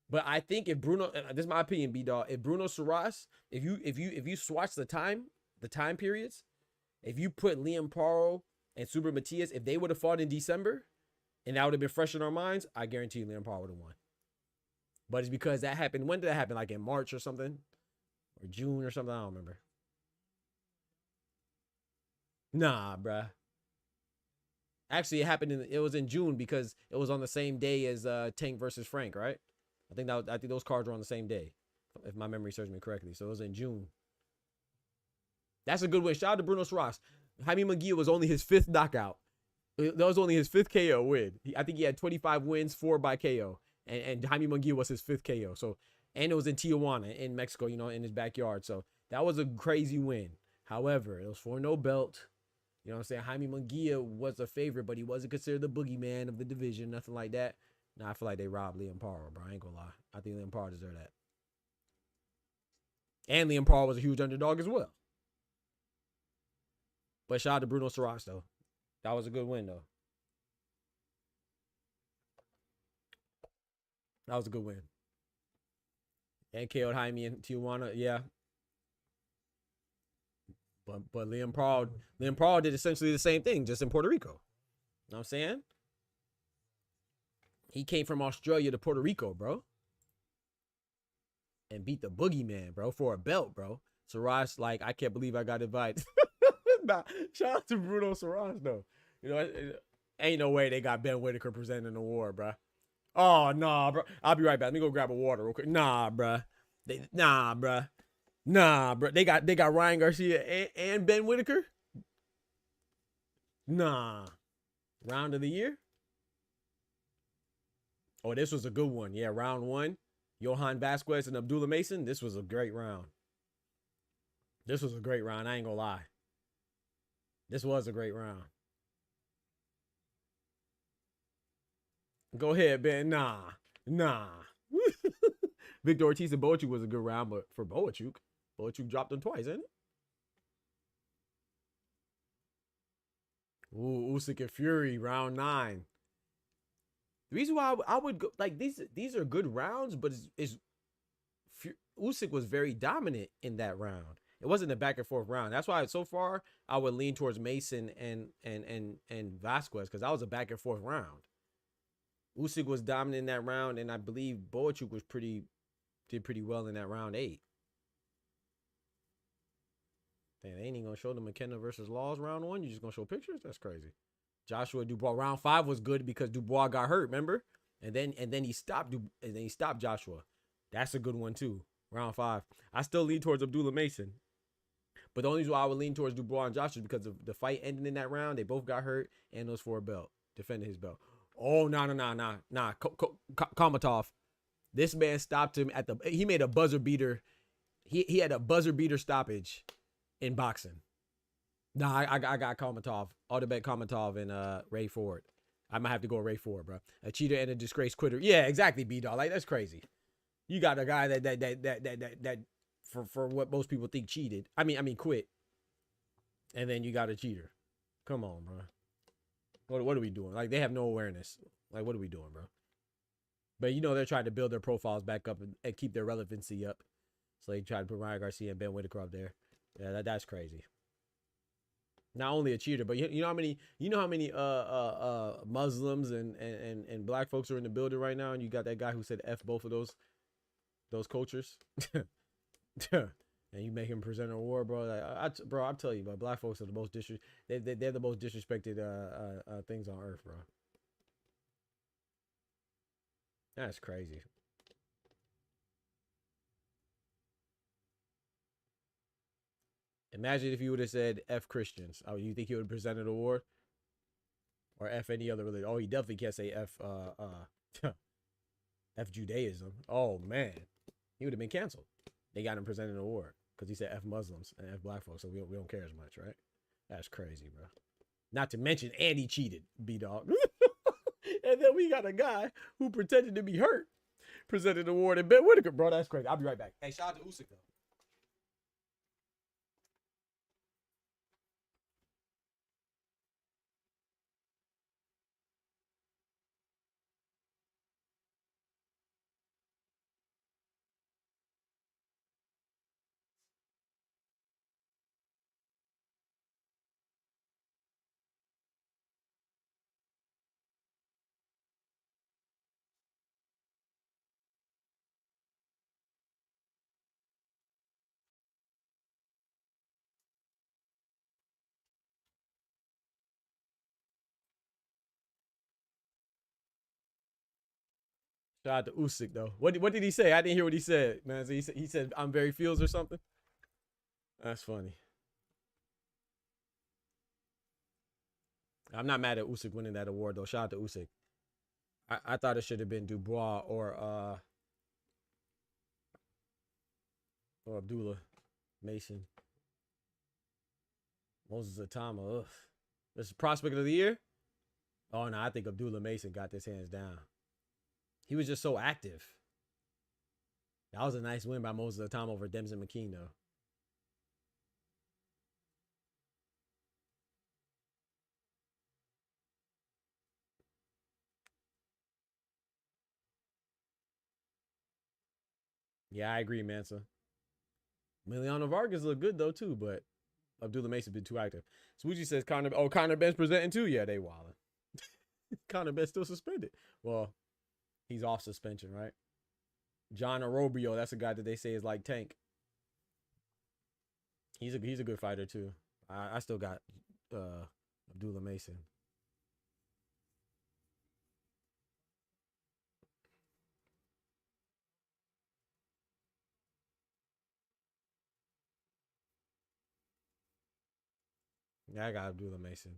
But I think if Bruno, this is my opinion, B-Dog. If Bruno Saras, if you swatch the time periods, if you put Liam Paro and Subra Matias, if they would have fought in December, and that would have been fresh in our minds, I guarantee you Liam Paro would have won. But it's because that happened. When did that happen? Like in March or something? Or June or something? I don't remember. Nah, bruh. Actually, it was in June because it was on the same day as Tank versus Frank, right? I think those cards were on the same day. if my memory serves me correctly. So it was in June. That's a good win. Shout out to Bruno Soros. Jaime Munguia was only his 5th knockout. That was only his 5th KO win. I think he had 25 wins, 4 by KO. And Jaime Munguia was his 5th KO. So, and it was in Tijuana in Mexico, you know, in his backyard. So that was a crazy win. However, it was for no belt. You know what I'm saying? Jaime Munguia was a favorite, but he wasn't considered the boogeyman of the division, nothing like that. Nah, I feel like they robbed Liam Parra, bro. I ain't gonna lie. I think Liam Parra deserved that. And Liam Parra was a huge underdog as well. But shout out to Bruno Soros, though. That was a good win, though. That was a good win. And KO'd Jaime in Tijuana, yeah. But Liam Parra did essentially the same thing, just in Puerto Rico. You know what I'm saying? He came from Australia to Puerto Rico, bro. And beat the boogeyman, bro, for a belt, bro. Soros, like, I can't believe I got invited. Nah, shout out to Bruno Soros, though. You know, ain't no way they got Ben Whitaker presenting an award, bro. Oh, nah, bro. I'll be right back. Let me go grab a water real quick. Nah, bro. Nah, bro. They got Ryan Garcia and Ben Whitaker. Nah. Round of the year? Oh, this was a good one. Yeah, round 1. Johan Vasquez and Abdullah Mason. This was a great round. This was a great round. I ain't gonna lie. This was a great round. Go ahead, Ben. Nah. Victor Ortiz and Boachuk was a good round, but for Boachuk dropped him twice, ain't it? Ooh, Usyk and Fury, round 9. The reason why I would go, like, these are good rounds, but Usyk was very dominant in that round. It wasn't a back and forth round. That's why so far I would lean towards Mason and Vasquez, because that was a back and forth round. Usyk was dominant in that round, and I believe Boachuk did pretty well in that round 8. Damn, they ain't even gonna show the McKenna versus Laws round 1. You just gonna show pictures? That's crazy. Joshua Dubois round 5 was good because Dubois got hurt, remember? And then he stopped Joshua. That's a good one too. Round 5. I still lean towards Abdullah Mason. But the only reason why I would lean towards Dubois and Joshua is because of the fight ending in that round. They both got hurt, and it was for a belt. Defending his belt. Oh, nah. Kamatov. This man stopped him he made a buzzer beater. He had a buzzer beater stoppage in boxing. Nah, I got Kamatov. Audebek Kamatov and Ray Ford. I might have to go with Ray Ford, bro. A cheater and a disgraced quitter. Yeah, exactly, B-Dog. Like, that's crazy. You got a guy that for what most people think cheated. I mean quit. And then you got a cheater. Come on, bro. What are we doing? Like, they have no awareness. Like, what are we doing, bro? But you know they're trying to build their profiles back up and keep their relevancy up. So they try to put Ryan Garcia and Ben Whitaker up there. Yeah, that's crazy. Not only a cheater, but you know how many Muslims and black folks are in the building right now, and you got that guy who said F both of those cultures. And you make him present an award, bro. Like, bro, I'm telling you, bro, black folks are the most they're the most disrespected things on earth, bro. That's crazy. Imagine if you would have said F Christians. Oh, you think he would have presented an award? Or F any other religion? Oh, he definitely can't say F F Judaism. Oh man, he would have been canceled. They got him presented an award because he said F Muslims and F black folks, so we don't care as much, right? That's crazy, bro. Not to mention, and he cheated, B-Dog. And then we got a guy who pretended to be hurt, presented an award, and Ben Whitaker, bro. That's crazy. I'll be right back. Hey, shout out to Usyk, though. Shout out to Usyk though. What did he say? I didn't hear what he said, man. So he said I'm very Fields or something. That's funny. I'm not mad at Usyk winning that award though. Shout out to Usyk. I thought it should have been Dubois or Abdullah Mason. Moses Atama. Ugh. This is prospect of the year. Oh no, I think Abdullah Mason got this hands down. He was just so active. That was a nice win by Moses Atama over Demson McKean though. Yeah, I agree, Mansa. Emiliano Vargas looked good though too, but Abdullah Mason been too active. Swoochie says Connor Ben's presenting too. Yeah, they wildin'. Connor Ben's still suspended. Well, he's off suspension, right? John Orobio, that's a guy that they say is like Tank. He's a good fighter too. I still got Abdullah Mason. Yeah, I got Abdullah Mason.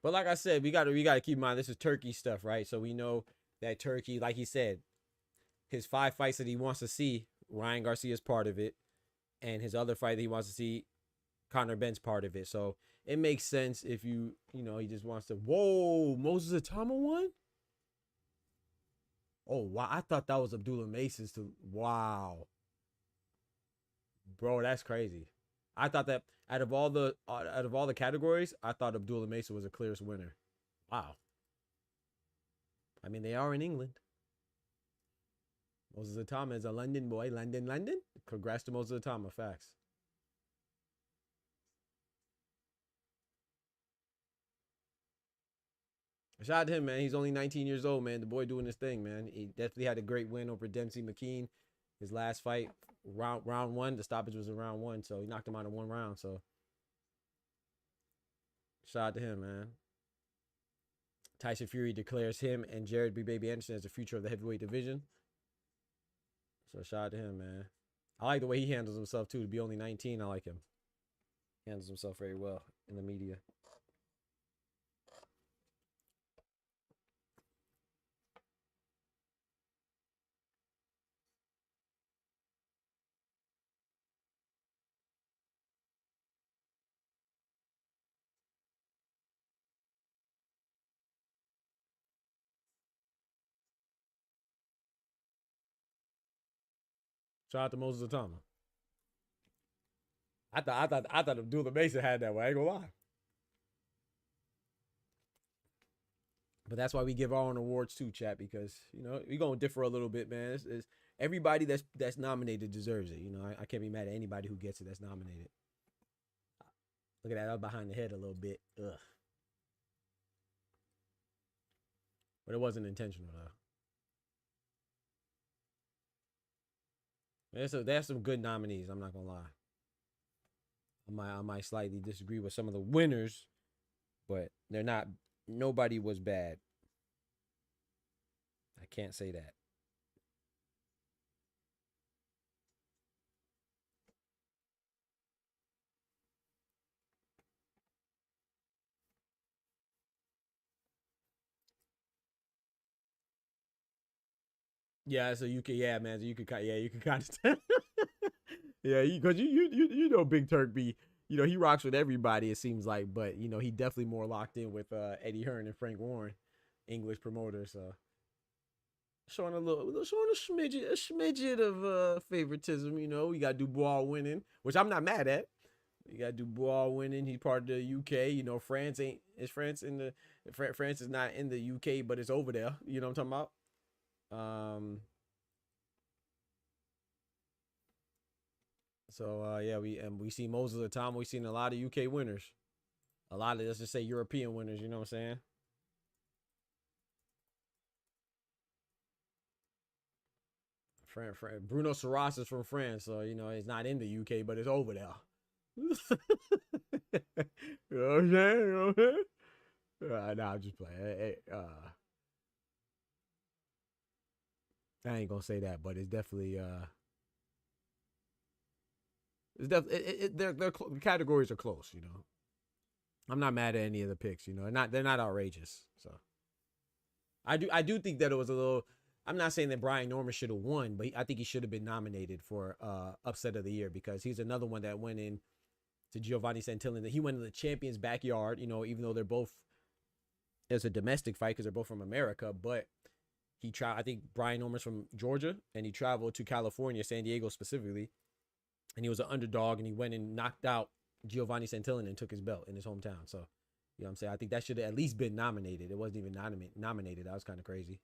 But like I said, we gotta keep in mind this is Turkey stuff, right? So we know that Turkey, like he said, his 5 fights that he wants to see, Ryan Garcia's part of it, and his other fight that he wants to see, Conor Ben's part of it. So it makes sense if he just wants to. Whoa, Moses Atama won? Oh wow, I thought that was Abdullah Mason's too. Wow, bro, that's crazy. I thought that out of all the categories, I thought Abdullah Mason was the clearest winner. Wow. I mean, they are in England. Moses Atama is a London boy. London. Congrats to Moses Atama. Facts. Shout out to him, man. He's only 19 years old, man. The boy doing his thing, man. He definitely had a great win over Dempsey McKean. His last fight, round 1. The stoppage was in round 1, so he knocked him out in 1 round. So shout out to him, man. Tyson Fury declares him and Jared B. Baby Anderson as the future of the heavyweight division. So shout out to him, man. I like the way he handles himself, too. To be only 19, I like him. He handles himself very well in the media. Shout out to Moses Atama. I thought Abdullah Mason had that one. I ain't gonna lie. But that's why we give our own awards too, chat, because we're gonna differ a little bit, man. It's everybody that's nominated deserves it. I can't be mad at anybody who gets it that's nominated. Look at that, up behind the head a little bit. Ugh. But it wasn't intentional though. There's some good nominees. I'm not gonna lie. I might slightly disagree with some of the winners, but they're not. Nobody was bad. I can't say that. Yeah, so you can, yeah, man. So you can kind of, yeah, because you know, Big Turk be, he rocks with everybody. It seems like, but he definitely more locked in with Eddie Hearn and Frank Warren, English promoter. So showing a smidget of favoritism. We got Dubois winning, which I'm not mad at. You got Dubois winning. He's part of the UK. France France is not in the UK, but it's over there. You know what I'm talking about? Yeah, we see Moses Atama. We've seen a lot of UK winners, a lot of, let's just say, European winners. You know what I'm saying? Bruno Saras is from France, so he's not in the UK, but it's over there. You know what I'm saying? You know what I'm saying? Nah, I'm just playing. I ain't gonna say that, but it's definitely their categories are close. You know, I'm not mad at any of the picks. You know, they're not outrageous. So I do think that it was a little. I'm not saying that Brian Norman should have won, but I think he should have been nominated for upset of the year because he's another one that went in to Giovanni Santillan. He went in the champion's backyard. You know, even though they're both, it's a domestic fight because they're both from America, but he tried. I think Brian Norman's from Georgia, and he traveled to California, San Diego specifically, and he was an underdog, and he went and knocked out Giovanni Santillan and took his belt in his hometown. So, you know what I'm saying? I think that should have at least been nominated. It wasn't even nominated. That was kind of crazy.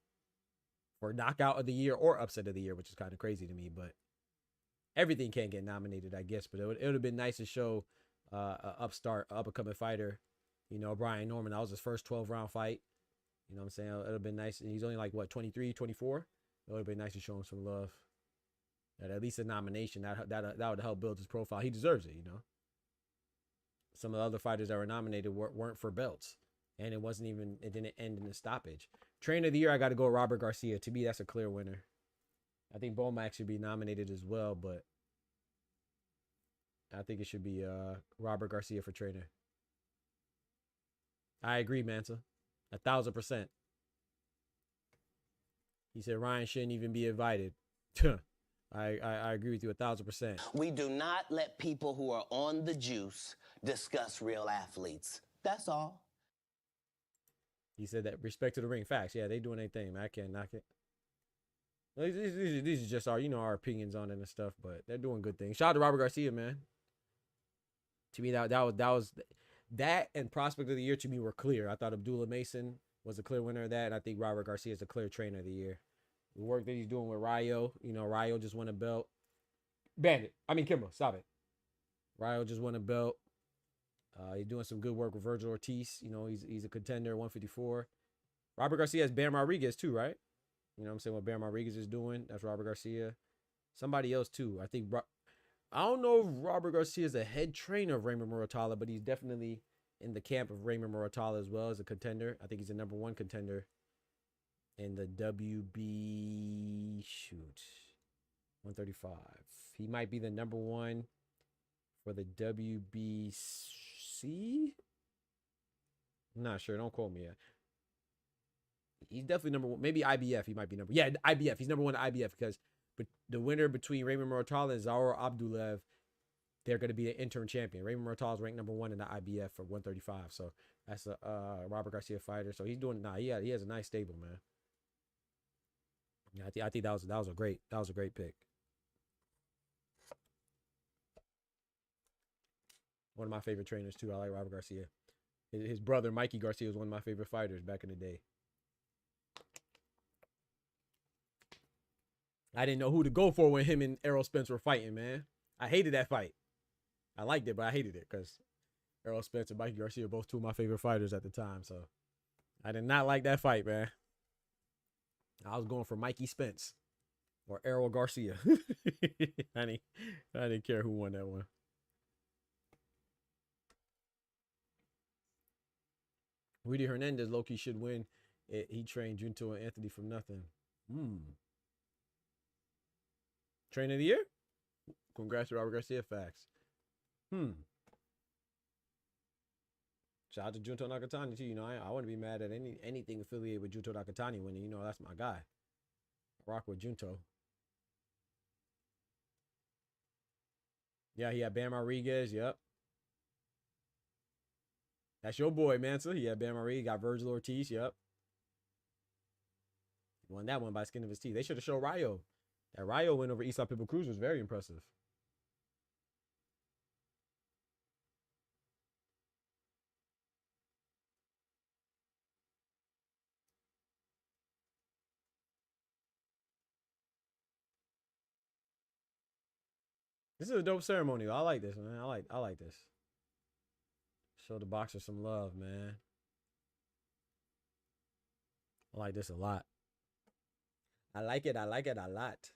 For knockout of the year or upset of the year, which is kind of crazy to me, but everything can't get nominated, I guess. But it would have been nice to show a up-and-coming fighter, you know, Brian Norman. That was his first 12-round fight. You know what I'm saying? It would have been nice. He's only like, what, 23, 24? It would have been nice to show him some love. At least a nomination. That would help build his profile. He deserves it, you know. Some of the other fighters that were nominated weren't for belts. And it didn't end in a stoppage. Trainer of the year, I got to go with Robert Garcia. To me, that's a clear winner. I think Bomac should be nominated as well, but I think it should be Robert Garcia for trainer. I agree, Manta. 1,000%. He said Ryan shouldn't even be invited. I agree with you 1,000%. We do not let people who are on the juice discuss real athletes. That's all. He said that respect to the ring. Facts. Yeah, they doing their thing, man. I can't knock it. These are just our, you know, our opinions on it and stuff, but they're doing good things. Shout out to Robert Garcia, man. To me, that and prospect of the year to me were clear. I thought Abdullah Mason was a clear winner of that, and I think Robert Garcia is a clear trainer of the year. The work that he's doing with Rayo, you know, Rayo just won a belt. Kimbo, stop it. Rayo just won a belt. He's doing some good work with Virgil Ortiz. You know, he's a contender, 154. Robert Garcia has Bam Rodriguez too, right? You know what I'm saying? What Bam Rodriguez is doing, that's Robert Garcia. Somebody else too. I don't know if Robert Garcia is a head trainer of Raymond Muratalla, but he's definitely in the camp of Raymond Muratalla as well as a contender. I think he's the number one contender in the WB 135. He might be the number one for the WBC. I'm not sure. Don't quote me yet. He's definitely number one. Maybe IBF. He might be number. Yeah, IBF. He's number one at IBF because the winner between Raymond Muratalla and Zaur Abdullaev, they're going to be an interim champion. Raymond Muratalla is ranked number one in the IBF for 135. So that's a Robert Garcia fighter. So he's doing. He has a nice stable, man. Yeah, I think that was a great pick. One of my favorite trainers too. I like Robert Garcia. His brother Mikey Garcia was one of my favorite fighters back in the day. I didn't know who to go for when him and Errol Spence were fighting, man. I hated that fight. I liked it, but I hated it because Errol Spence and Mikey Garcia are both two of my favorite fighters at the time. So I did not like that fight, man. I was going for Mikey Spence or Errol Garcia. I didn't care who won that one. Rudy Hernandez, low-key should win. He trained Junto and Anthony from nothing. Trainer of the year? Congrats to Robert Garcia. Facts. Shout out to Junto Nakatani too. You know, I wouldn't be mad at anything affiliated with Junto Nakatani winning. You know, that's my guy. I rock with Junto. Yeah, he had Bam Rodriguez. Yep. That's your boy, Mansa. He had Bam Rodriguez. Got Virgil Ortiz. Yep. He won that one by skin of his teeth. They should have showed Rayo. That Rayo win over Eastside Pitbull Cruz was very impressive. This is a dope ceremony. I like this, man. I like this. Show the boxer some love, man. I like this a lot. I like it a lot.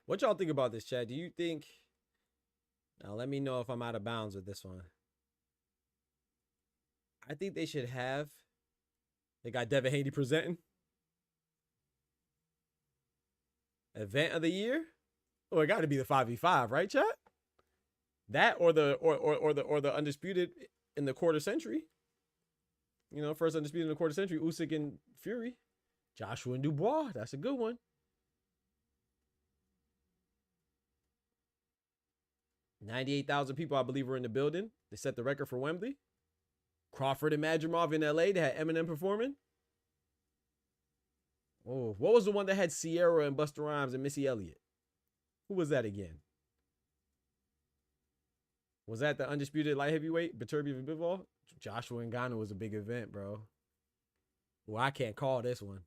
What y'all think about this, Chad? Do you think? Now, let me know if I'm out of bounds with this one. I think they should have. They got Devin Haney presenting event of the year. Oh, it got to be the 5v5, right, Chad? That or the undisputed in the quarter century. You know, first undisputed in the quarter century, Usyk and Fury. Joshua and Dubois, that's a good one. 98,000 people, I believe, were in the building. They set the record for Wembley. Crawford and Madrimov in LA. They had Eminem performing. Oh, what was the one that had Sierra and Busta Rhymes and Missy Elliott? Who was that again? Was that the undisputed light heavyweight, Beterbiev and Bivol? Joshua and Ngannou was a big event, bro. Well, I can't call this one.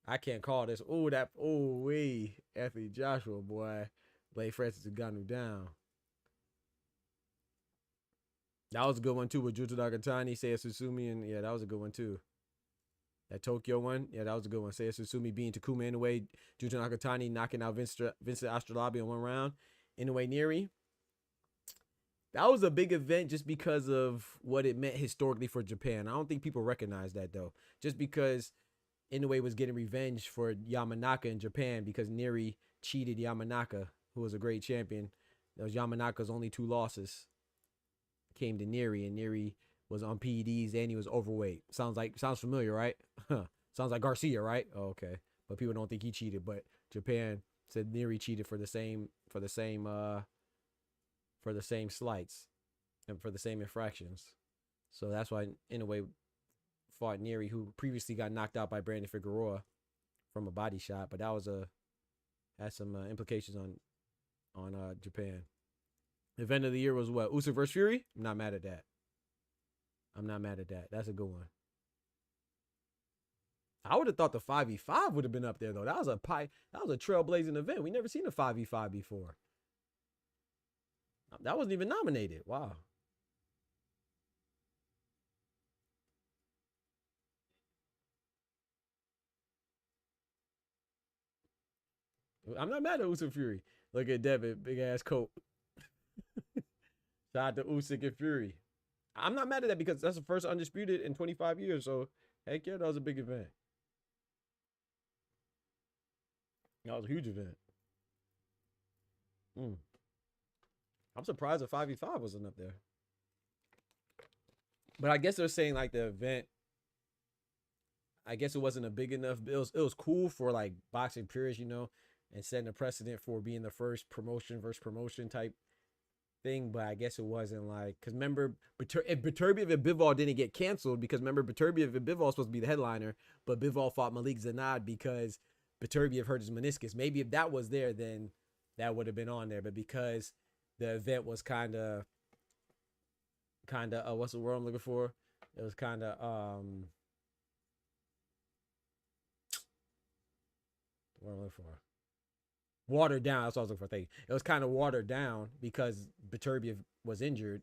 I can't call this. Oh, that. Oh, wait. Anthony Joshua, boy. Laid Francis Ngannou down. That was a good one, too, with Juta Nakatani, Seiya Susumi, and yeah, that was a good one, too. That Tokyo one, yeah, that was a good one. Seiya Susumi beating Takuma Inoue, Juta Nakatani knocking out Vincent Astrolabi in one round. Inoue Neri. That was a big event just because of what it meant historically for Japan. I don't think people recognize that, though. Just because Inoue was getting revenge for Yamanaka in Japan because Neri cheated Yamanaka, who was a great champion. That was Yamanaka's only 2 losses. Came to Neri, and Neri was on PEDs and he was overweight. Sounds familiar, right? Sounds like Garcia, right? Oh, okay. But people don't think he cheated. But Japan said Neri cheated for the same slights and for the same infractions. So that's why Inoue fought Neri, who previously got knocked out by Brandon Figueroa from a body shot. But that was had some implications on Japan. Event of the year was what? Usyk versus Fury? I'm not mad at that. That's a good one. I would have thought the 5v5 would have been up there, though. That was a trailblazing event. We never seen a 5v5 before. That wasn't even nominated. Wow. I'm not mad at Usyk Fury. Look at Devin, big ass coat. Shout out to Usyk and Fury. I'm not mad at that because that's the first undisputed in 25 years. So, heck yeah, that was a big event. That was a huge event. I'm surprised the 5v5 wasn't up there. But I guess they're saying like the event, I guess it wasn't a big enough. It was cool for like boxing purists, you know, and setting a precedent for being the first promotion versus promotion type thing. But I guess it wasn't like, because remember, if Beterbiev and Bivol didn't get canceled, because remember, Beterbiev and Bivol was supposed to be the headliner, but Bivol fought Malik Zanad because Beterbiev hurt his meniscus. Maybe if that was there, then that would have been on there. But because the event was kind of what's the word I'm looking for? It was kind of what I'm looking for. Watered down. That's what I was looking for. It was kind of watered down because Beterbiev was injured.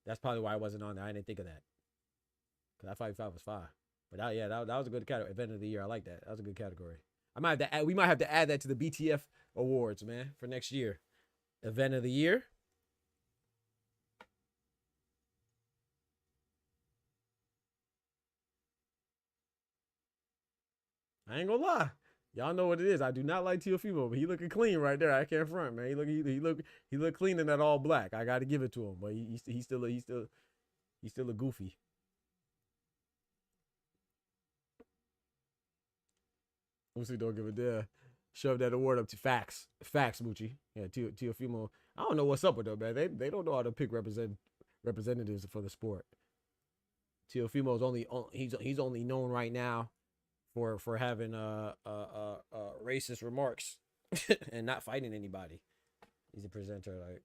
That's probably why I wasn't on there. I didn't think of that. Because that 5v5 was fire. But that was a good category. Event of the year. I like that. That was a good category. We might have to add that to the BTF awards, man, for next year. Event of the year. I ain't gonna lie. Y'all know what it is. I do not like Teofimo, but he looking clean right there. I can't front, man. He look clean in that all black. I got to give it to him, but he's still a goofy. Moochie don't give a damn. Shove that award up to facts, Moochie. Yeah, Teofimo. I don't know what's up with them, man. They don't know how to pick representatives for the sport. Teofimo's he's only known right now for having racist remarks and not fighting anybody. He's a presenter, like.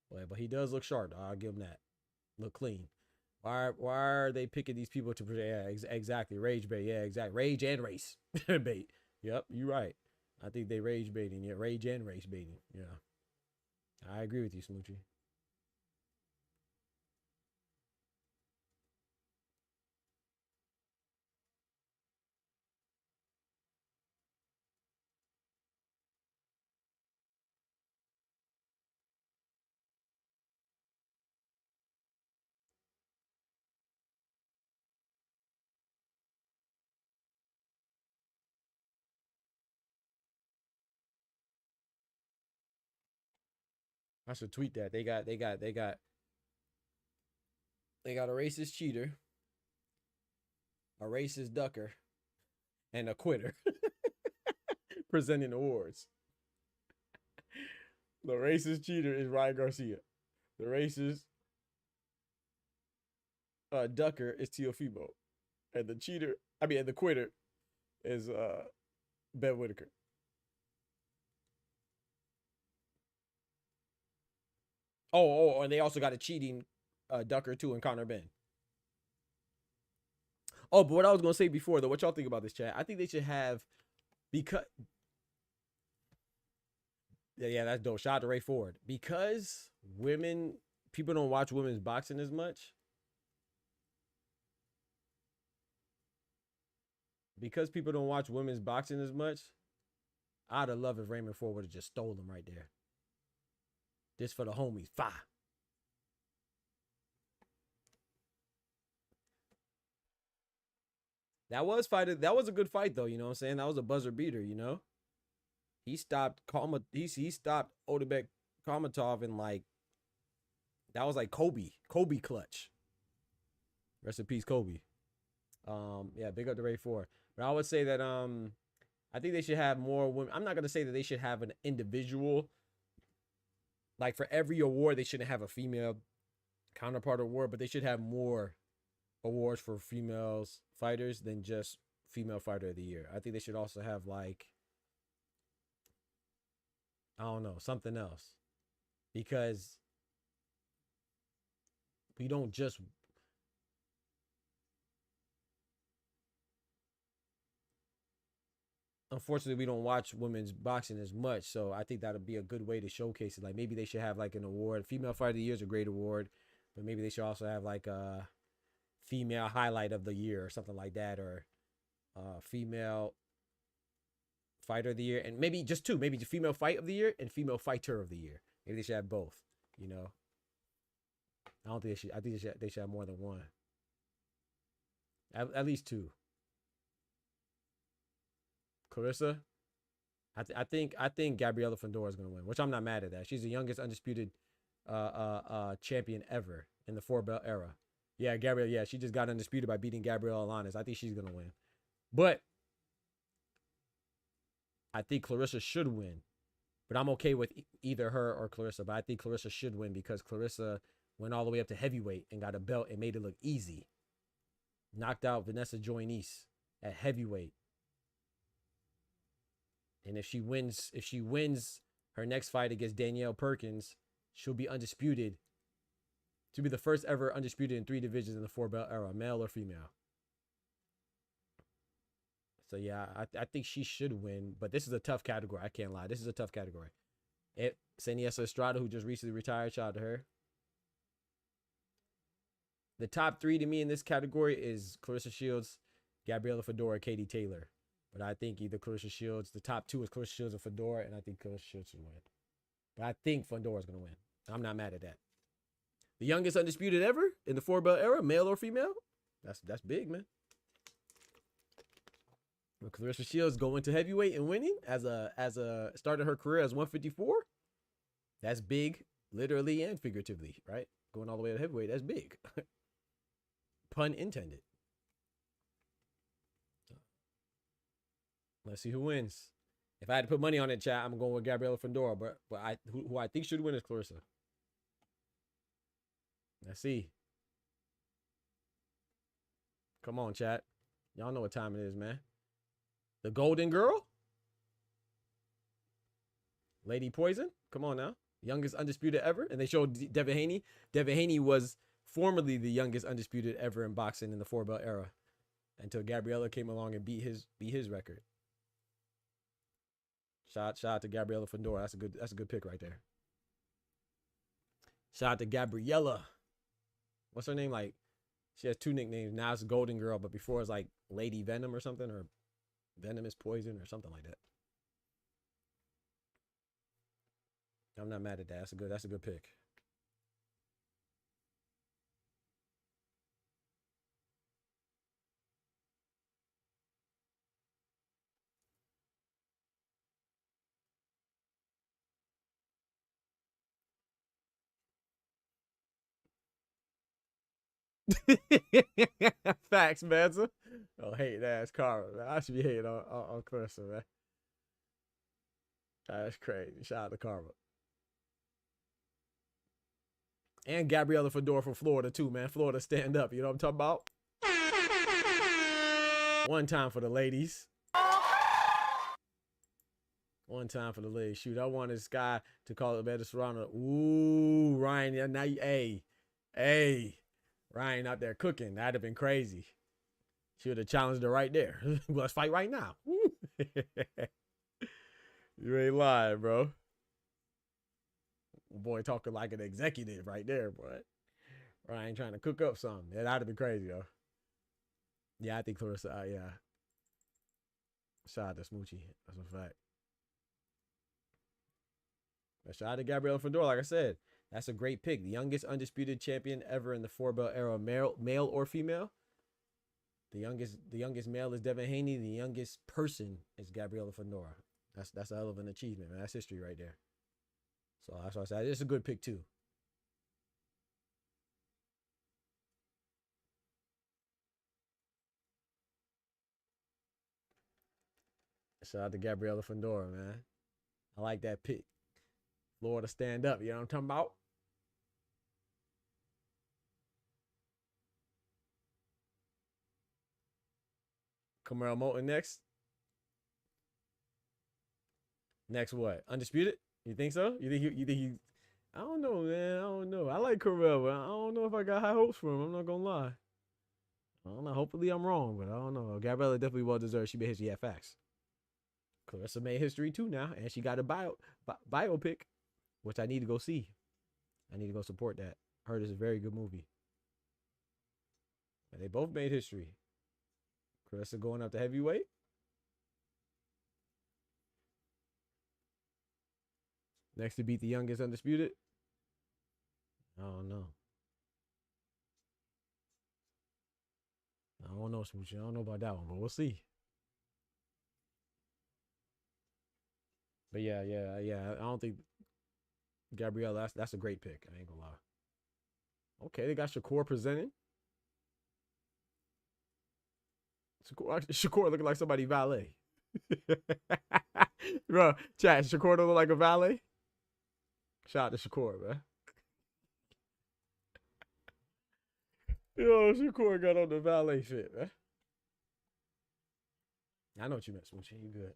Well, but he does look sharp. I'll give him that. Look clean. Why are they picking these people to present? Yeah, exactly. Rage bait. Yeah, exactly. Rage and race bait. Yep, you're right. I think they rage baiting. Yeah, rage and race baiting. Yeah, I agree with you, Smoochie. I should tweet that. They got a racist cheater, a racist ducker, and a quitter presenting awards. The racist cheater is Ryan Garcia. The racist ducker is Teofimo. And the quitter is Ben Whitaker. And they also got a cheating ducker too in Connor Ben. Oh, but what I was gonna say before though, what y'all think about this, chat? I think they should have, because yeah, that's dope. Shout out to Ray Ford. Because people don't watch women's boxing as much. Because people don't watch women's boxing as much, I'd have loved if Raymond Ford would have just stole them right there. This for the homies. Fire. That was a good fight though, you know what I'm saying? That was a buzzer beater, you know? He stopped Odebek Kamatov in like, that was like Kobe clutch. Rest in peace, Kobe. Yeah, big up to Ray Ford. But I would say that I think they should have more women. I'm not gonna say that they should have an individual, like for every award they shouldn't have a female counterpart award, but they should have more awards for females fighters than just female fighter of the year. I think they should also have like, I don't know, something else, because we don't just, unfortunately, we don't watch women's boxing as much. So I think that'll be a good way to showcase it. Like maybe they should have like an award. Female Fighter of the Year is a great award, but maybe they should also have like a female highlight of the year or something like that, or female fighter of the year, and maybe just two, maybe the female fight of the year and female fighter of the year. Maybe they should have both, you know. I don't think they should. I think they should have more than one. At least two. Clarissa, I think Gabriela Fandora is gonna win, which I'm not mad at that. She's the youngest undisputed champion ever in the 4-belt era. Yeah, Gabrielle. Yeah, she just got undisputed by beating Gabrielle Alanis. I think she's gonna win, but I think Clarissa should win. But I'm okay with either her or Clarissa. But I think Clarissa should win because Clarissa went all the way up to heavyweight and got a belt and made it look easy. Knocked out Vanessa Joynice at heavyweight. And if she wins her next fight against Danielle Perkins, she'll be undisputed. To be the first ever undisputed in 3 divisions in the 4-belt era, male or female. So yeah, I think she should win, but this is a tough category. I can't lie. This is a tough category. Seniesa Estrada, who just recently retired, shout out to her. The top 3 to me in this category is Clarissa Shields, Gabriela Fedora, Katie Taylor. But I think either Clarissa Shields, the top 2 is Clarissa Shields and Fedora, and I think Clarissa Shields should win. But I think Fedora's going to win. I'm not mad at that. The youngest undisputed ever in the 4-belt era, male or female? That's big, man. When Clarissa Shields going to heavyweight and winning as a started her career as 154, that's big, literally and figuratively, right? Going all the way to heavyweight, that's big. Pun intended. Let's see who wins. If I had to put money on it, chat, I'm going with Gabriela Fandora, but who I think should win is Clarissa. Let's see. Come on, chat. Y'all know what time it is, man. The Golden Girl? Lady Poison? Come on now. Youngest undisputed ever. And they showed Devin Haney. Devin Haney was formerly the youngest undisputed ever in boxing in the 4-belt era until Gabriela came along and beat his record. Shout out to Gabriela Fandora. That's a good pick right there. Shout out to Gabriela. What's her name? Like, she has 2 nicknames. Now it's Golden Girl, but before it's like Lady Venom or something, or Venomous Poison or something like that. I'm not mad at that. That's a good pick. Facts, Manza. Oh, hating ass Cara, man. I should be hating on Clarissa, man. That's crazy. Shout out to Karma. And Gabriella Fedor from Florida, too, man. Florida, stand up. You know what I'm talking about? One time for the ladies. One time for the ladies. Shoot, I wanted this guy to call it better Serrano. Ooh, Ryan. Now you, hey. Ryan out there cooking. That'd have been crazy. She would have challenged her right there. Let's fight right now. You ain't lying, bro. Boy talking like an executive right there, boy. Ryan trying to cook up something. That'd have been crazy, though. Yeah, I think Clarissa, yeah. Shout out to Smoochie. That's a fact. But shout out to Gabriella Fedor, like I said. That's a great pick. The youngest undisputed champion ever in the 4-belt era, male or female. The youngest male is Devin Haney. The youngest person is Gabriella Fedor. That's a hell of an achievement, man. That's history right there. So that's why I said it's a good pick too. Shout out to Gabriella Fedor, man. I like that pick. Florida, stand up. You know what I'm talking about? Camaro Moulton next. Next what? Undisputed? You think so? You think he I don't know, man. I don't know. I like Carell, but I don't know if I got high hopes for him. I'm not gonna lie. I don't know. Hopefully I'm wrong, but I don't know. Gabriella definitely well deserved. She made history. Yeah, facts. Clarissa made history too now, and she got a biopic, which I need to go see. I need to go support that. Heard it's a very good movie. And they both made history. Clarissa going up to heavyweight. Next to beat the youngest undisputed. I don't know. I don't know, Smoochie. I don't know about that one, but we'll see. But yeah. I don't think Gabrielle, that's a great pick. I ain't gonna lie. Okay, they got Shakur presenting. Shakur looking like somebody valet. Bro, chat, Shakur don't look like a valet? Shout out to Shakur, man. Yo, Shakur got on the valet fit, man. I know what you meant, Smoochie. You good.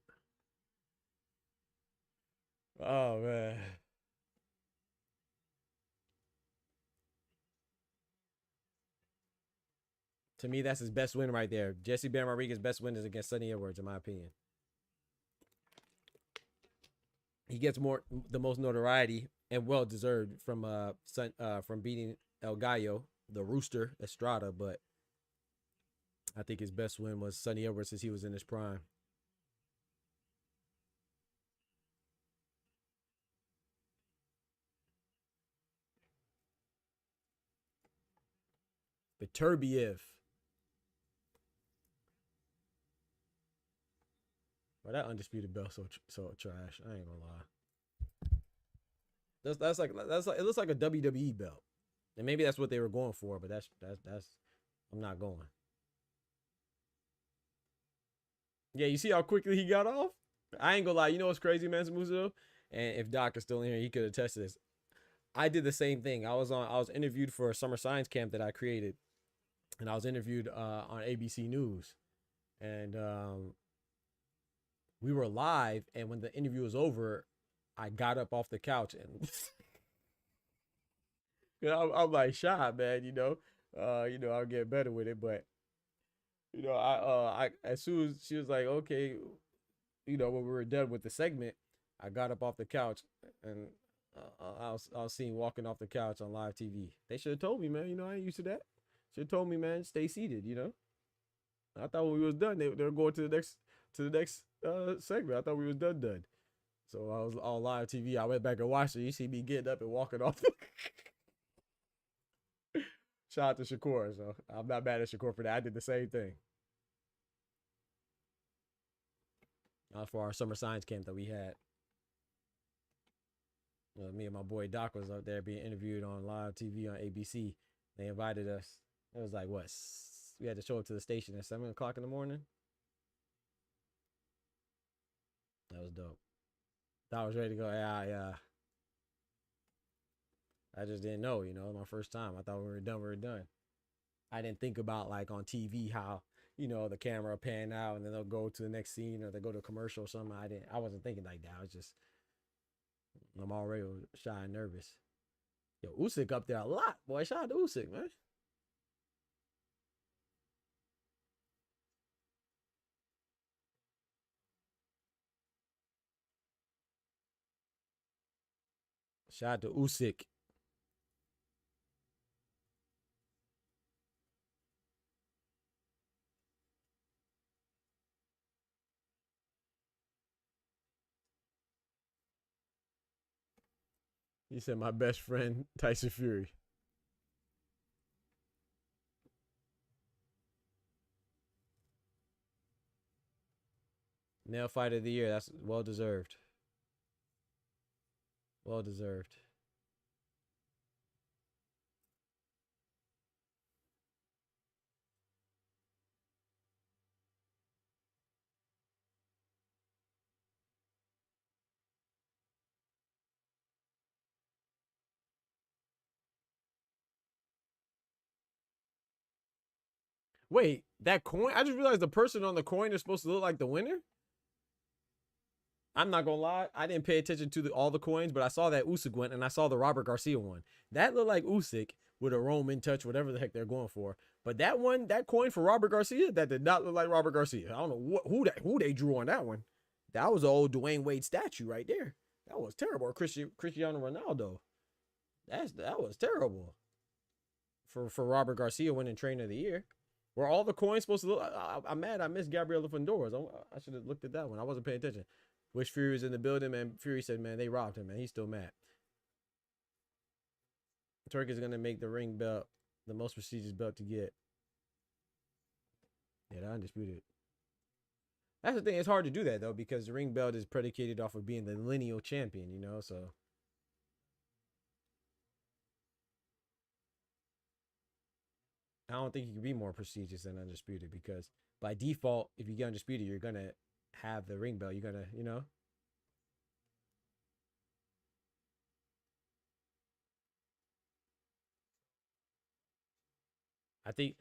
Oh, man. To me, that's his best win right there. Jesse Ben Rodriguez's best win is against Sonny Edwards, in my opinion. He gets the most notoriety and well deserved from beating El Gallo, the Rooster Estrada, but I think his best win was Sonny Edwards since he was in his prime. Beterbiev. Well, that undisputed belt so trash. I ain't gonna lie. That's like it looks like a WWE belt, and maybe that's what they were going for. But that's I'm not going. Yeah, you see how quickly he got off? I ain't gonna lie. You know what's crazy, man, Muzo? And if Doc is still in here, he could attest to this. I did the same thing. I was interviewed for a summer science camp that I created, and I was interviewed on ABC News, and we were live. And when the interview was over, I got up off the couch and I'm like shot, man. I'll get better with it, but I as soon as she was like, okay, when we were done with the segment, I got up off the couch and I was seen walking off the couch on live TV. They should have told me, man. I ain't used to that. Should have told me, man, stay seated. I thought when we was done, they were going to the next segment. I thought we was done. So I was on live TV. I went back and watched it. You see me getting up and walking off. Shout out to Shakur. So I'm not mad at Shakur for that. I did the same thing. For our summer science camp that we had. Me and my boy Doc was up there being interviewed on live TV on ABC. They invited us. It was like what? We had to show up to the station at 7 o'clock in the morning. That was dope. Thought I was ready to go. Yeah. I just didn't know, you know, my first time. I thought we were done. I didn't think about like on TV how, you know, the camera pan out and then they'll go to the next scene or they go to a commercial or something. I wasn't thinking like that. I was just, I'm already shy and nervous. Yo, Usyk up there a lot, boy. Shout out to Usyk, man. Shout out to Usyk. He said, my best friend, Tyson Fury. Nail fight of the year. That's well deserved. Well deserved. Wait, that coin? I just realized the person on the coin is supposed to look like the winner. I'm not gonna lie, I didn't pay attention to all the coins, but I saw that Usyk went and I saw the Robert Garcia one. That looked like Usyk with a Roman touch, whatever the heck they're going for. But that one, that coin for Robert Garcia, that did not look like Robert Garcia. I don't know who they drew on that one. That was an old Dwayne Wade statue right there. That was terrible. Or Cristiano Ronaldo. That was terrible. For Robert Garcia winning Trainer of the Year. Were all the coins supposed to look? I'm mad I missed Gabriela Fondores. I should have looked at that one. I wasn't paying attention. Wish Fury was in the building, man. Fury said, man, they robbed him, man. He's still mad. Turk is going to make the ring belt the most prestigious belt to get. Yeah, the undisputed. That's the thing. It's hard to do that, though, because the ring belt is predicated off of being the lineal champion, you know, so. I don't think you can be more prestigious than undisputed because by default, if you get undisputed, you're going to have the ring belt. You're going to, you know. I think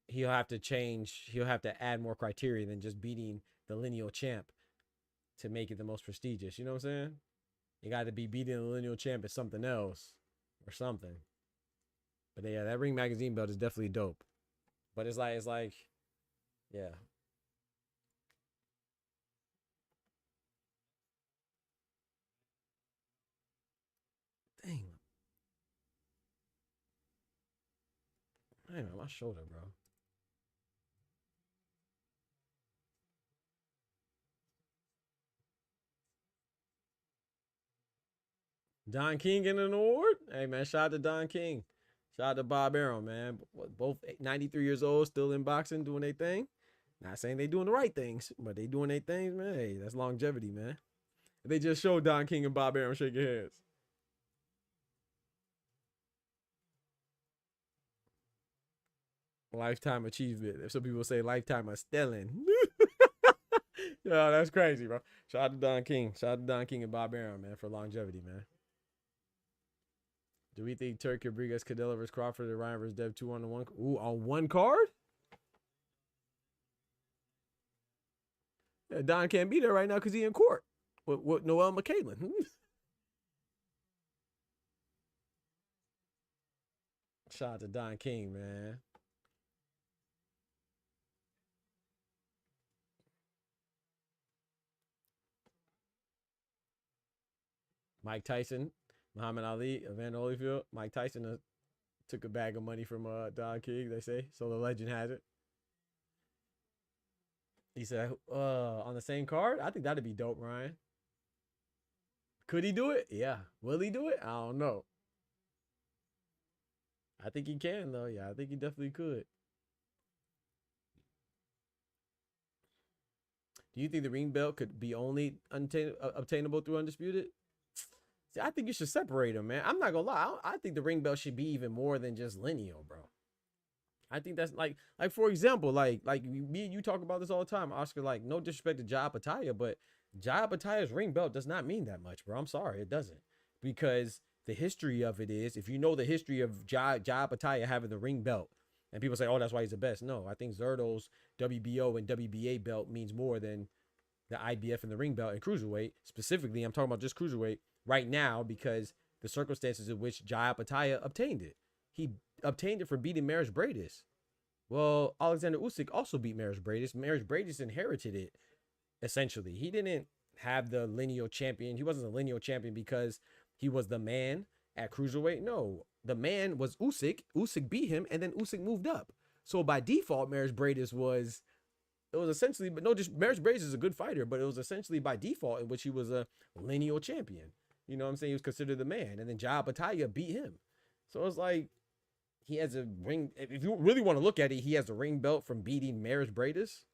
he'll have to add more criteria than just beating the lineal champ to make it the most prestigious. You know what I'm saying? You got to be beating the lineal champ at something else or something. But yeah, that Ring Magazine belt is definitely dope. But it's like, yeah. Dang. Damn, my shoulder, bro. Don King getting an award? Hey, man, shout out to Don King. Shout out to Bob Arum, man. Both 93 years old, still in boxing, doing their thing. Not saying they doing the right things, but they doing their things, man. Hey, that's longevity, man. They just showed Don King and Bob Arum shaking hands. Lifetime achievement. If some people say lifetime of stelling. Yo, that's crazy, bro. Shout out to Don King. Shout out to Don King and Bob Arum, man, for longevity, man. Do we think Turk could bring us Canelo versus Crawford and Ryan versus Dev 2 on the one? Ooh, on one card? Yeah, Don can't be there right now because he in court with Noel McCain. Shout out to Don King, man. Mike Tyson, Muhammad Ali, Evander Holyfield. Mike Tyson took a bag of money from Don King, they say. So the legend has it. He said, on the same card? I think that'd be dope, Ryan. Could he do it? Yeah. Will he do it? I don't know. I think he can, though. Yeah, I think he definitely could. Do you think the ring belt could be only obtainable through Undisputed? See, I think you should separate them, man. I'm not gonna lie. I think the ring belt should be even more than just lineal, bro. I think that's like for example, like me and you talk about this all the time, Oscar. Like, no disrespect to Jai Pataya, but Jai Pataya's ring belt does not mean that much, bro. I'm sorry, it doesn't, because the history of it is, if you know the history of Jai Pataya having the ring belt, and people say, oh, that's why he's the best. No, I think Zerto's WBO and WBA belt means more than the IBF and the ring belt and cruiserweight. Specifically, I'm talking about just cruiserweight right now because the circumstances in which Jai Pataya obtained it. He obtained it for beating Maris Bradis. Well, Alexander Usyk also beat Maris Bradis. Maris Bradis inherited it, essentially. He didn't have the lineal champion. He wasn't a lineal champion because he was the man at cruiserweight. No, the man was Usyk. Usyk beat him, and then Usyk moved up. So by default, Maris Bradis was, it was essentially, but no, just Maris Bradis is a good fighter, but it was essentially by default in which he was a lineal champion. You know what I'm saying? He was considered the man, and then Jai Pataya beat him. So it's like, he has a ring. If you really want to look at it, he has a ring belt from beating Maris Bradis.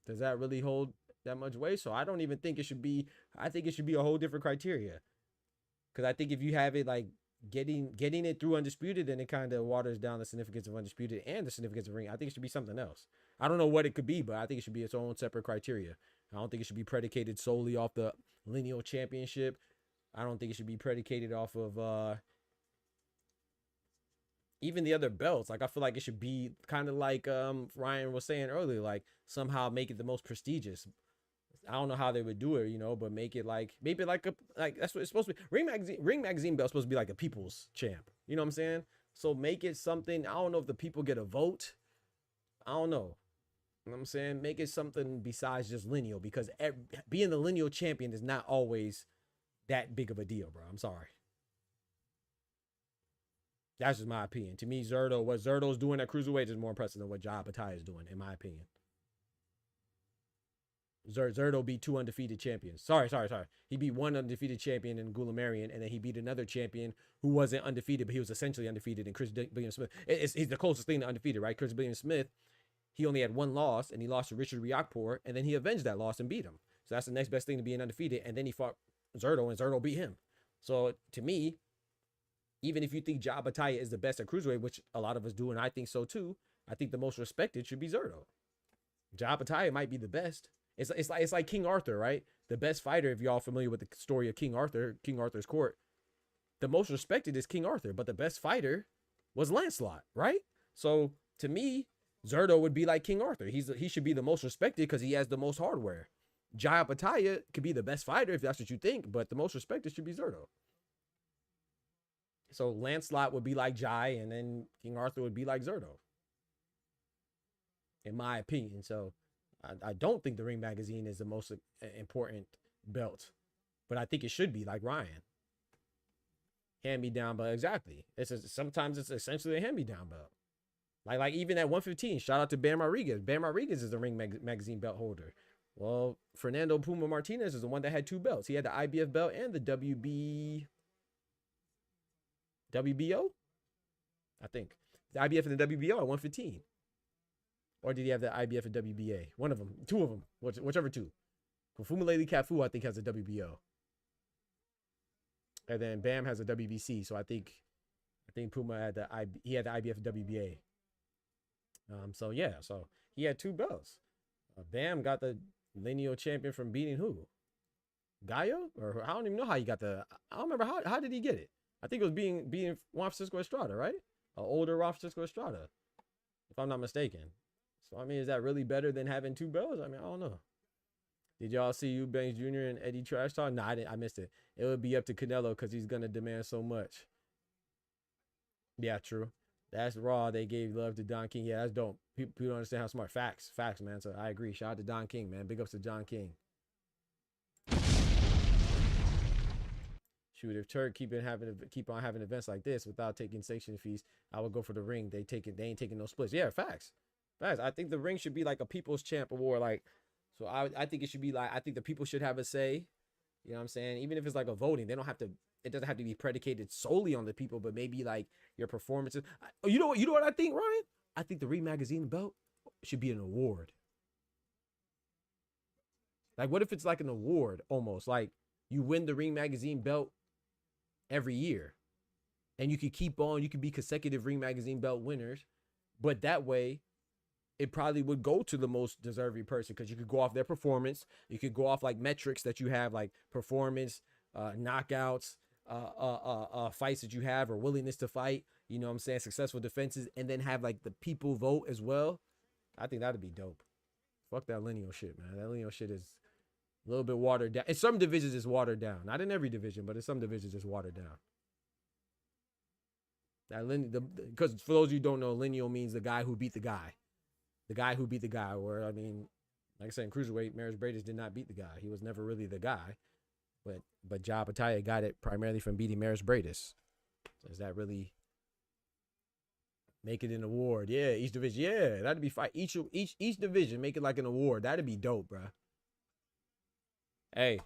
Does that really hold that much weight? So I don't even think it should be. I think it should be a whole different criteria. Because I think if you have it like getting it through Undisputed, then it kind of waters down the significance of Undisputed and the significance of ring. I think it should be something else. I don't know what it could be, but I think it should be its own separate criteria. I don't think it should be predicated solely off the lineal championship. I don't think it should be predicated off of even the other belts. Like, I feel like it should be kind of like Ryan was saying earlier, like somehow make it the most prestigious. I don't know how they would do it, you know, but make it like, maybe like that's what it's supposed to be. Ring magazine belt's supposed to be like a people's champ. You know what I'm saying? So make it something. I don't know if the people get a vote. I don't know. You know what I'm saying? Make it something besides just lineal, because being the lineal champion is not always that big of a deal, bro. I'm sorry. That's just my opinion. To me, what Zerto's doing at cruiserweight is more impressive than what Jai Pataya is doing, in my opinion. Zerto beat 2 undefeated champions. Sorry. He beat 1 undefeated champion in Gulamarian, and then he beat another champion who wasn't undefeated, but he was essentially undefeated in Chris Billiam Smith. He's the closest thing to undefeated, right? Chris Billiam Smith, he only had 1 loss, and he lost to Richard Riakporhe, and then he avenged that loss and beat him. So that's the next best thing to being undefeated, and then he fought Zerto, and Zerto beat him. So to me, even if you think Jai Pataya is the best at cruiserweight, which a lot of us do, and I think so too, I think the most respected should be Zerto. Jai Pataya might be the best. It's like King Arthur, right? The best fighter, if y'all familiar with the story of King Arthur's court, the most respected is King Arthur, but the best fighter was Lancelot, right? So to me, Zerto would be like King Arthur. He should be the most respected because he has the most hardware. Jai Pataya could be the best fighter if that's what you think, but the most respected should be Zerto. So Lancelot would be like Jai, and then King Arthur would be like Zerto, in my opinion. So I don't think the Ring Magazine is the most important belt, but I think it should be, like Ryan. Hand-me-down belt, exactly. Sometimes it's essentially a hand-me-down belt. Like even at 115, shout out to Bam Rodriguez. Bam Rodriguez is the Ring Magazine belt holder. Well, Fernando Puma Martinez is the one that had 2 belts. He had the IBF belt and the WBO, I think. The IBF and the WBO at 115. Or did he have the IBF and WBA? One of them. 2 of them. Whichever 2. Fumulele Cafu, I think, has a WBO. And then Bam has a WBC. So I think Puma had the IBF and WBA. So yeah, so he had 2 belts. Bam got the lineal champion from beating who? Gallo? Or I don't even know how he got I don't remember how did he get it? I think it was beating Juan Francisco Estrada, right? An older Juan Francisco Estrada, if I'm not mistaken. So, I mean, is that really better than having 2 belts? I mean, I don't know. Did y'all see Eubanks Jr. and Eddie trash talk? No, I missed it. It would be up to Canelo because he's going to demand so much. Yeah, true. That's raw. They gave love to Don King. Yeah, that's dope. People don't understand how smart. Facts, man. So I agree. Shout out to Don King, man. Big ups to John King. Shoot, if Turk keep on having events like this without taking sanction fees, I would go for the ring. They ain't taking no splits. Yeah, facts. I think the ring should be like a People's Champ Award. Like, so I think it should be like, I think the people should have a say. You know what I'm saying? Even if it's like a voting, it doesn't have to be predicated solely on the people, but maybe like your performances. You know what I think, Ryan? I think the Ring Magazine belt should be an award. Like, what if it's like an award almost? Like, you win the Ring Magazine belt every year. and you could keep on. You could be consecutive Ring Magazine belt winners, but that way, it probably would go to the most deserving person because you could go off their performance. You could go off like metrics that you have, like performance, knockouts, fights that you have, or willingness to fight. You know what I'm saying? Successful defenses, and then have like the people vote as well. I think that'd be dope. Fuck that lineal shit, man. That lineal shit is a little bit watered down. In some divisions, it's watered down. Not in every division, but in some divisions, it's watered down. Because for those of you who don't know, lineal means the guy who beat the guy. The guy who beat the guy. Where, I mean, like I said, in Cruiserweight, Maris Bradis did not beat the guy. He was never really the guy. But Ja Pataya got it primarily from beating Maris Bradis. So does that really make it an award? Yeah, each division. Yeah, that'd be fight. Each division, make it like an award. That'd be dope, bro. Hey,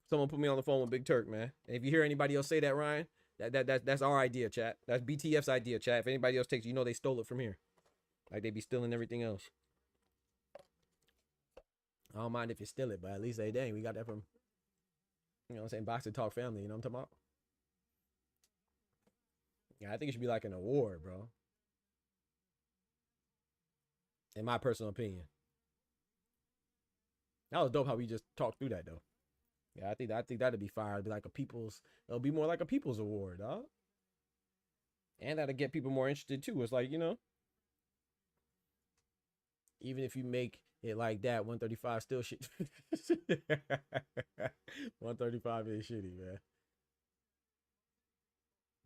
someone put me on the phone with Big Turk, man. And if you hear anybody else say that, Ryan, that's our idea, chat. That's BTF's idea, chat. If anybody else takes it, you know they stole it from here. Like they be stealing everything else. I don't mind if you steal it, but at least, hey, dang, we got that from, you know what I'm saying, Boxer Talk family. You know what I'm talking about? Yeah, I think it should be like an award, bro. In my personal opinion. That was dope how we just talked through that, though. Yeah, I think that'd be fire. It'd be like it'll be more like a people's award, dog. And that'll get people more interested too. It's like, you know, even if you make it like that, 135 still shit. 135 is shitty, man.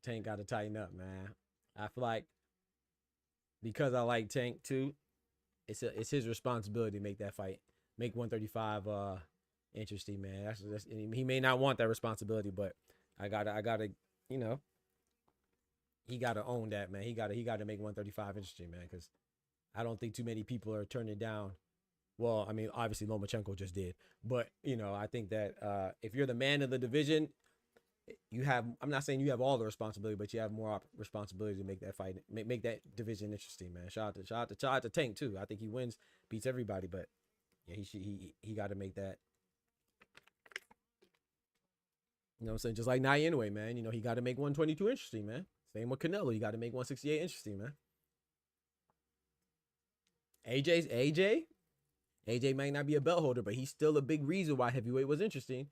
Tank got to tighten up, man. I feel like because I like Tank too, it's his responsibility to make that fight, make 135 interesting, man. That's he may not want that responsibility, but I gotta, you know, he gotta own that, man. He gotta make 135 interesting, man, because I don't think too many people are turning down. Well, I mean, obviously Lomachenko just did, but you know, I think that if you're the man of the division, you have, I'm not saying you have all the responsibility, but you have more responsibility to make that fight, make that division interesting, man. Shout out to Tank too. I think he wins, beats everybody, but yeah, he got to make that. You know what I'm saying? Just like Nye anyway, man. You know, he got to make 122 interesting, man. Same with Canelo. You got to make 168 interesting, man. AJ might not be a belt holder, but he's still a big reason why heavyweight was interesting.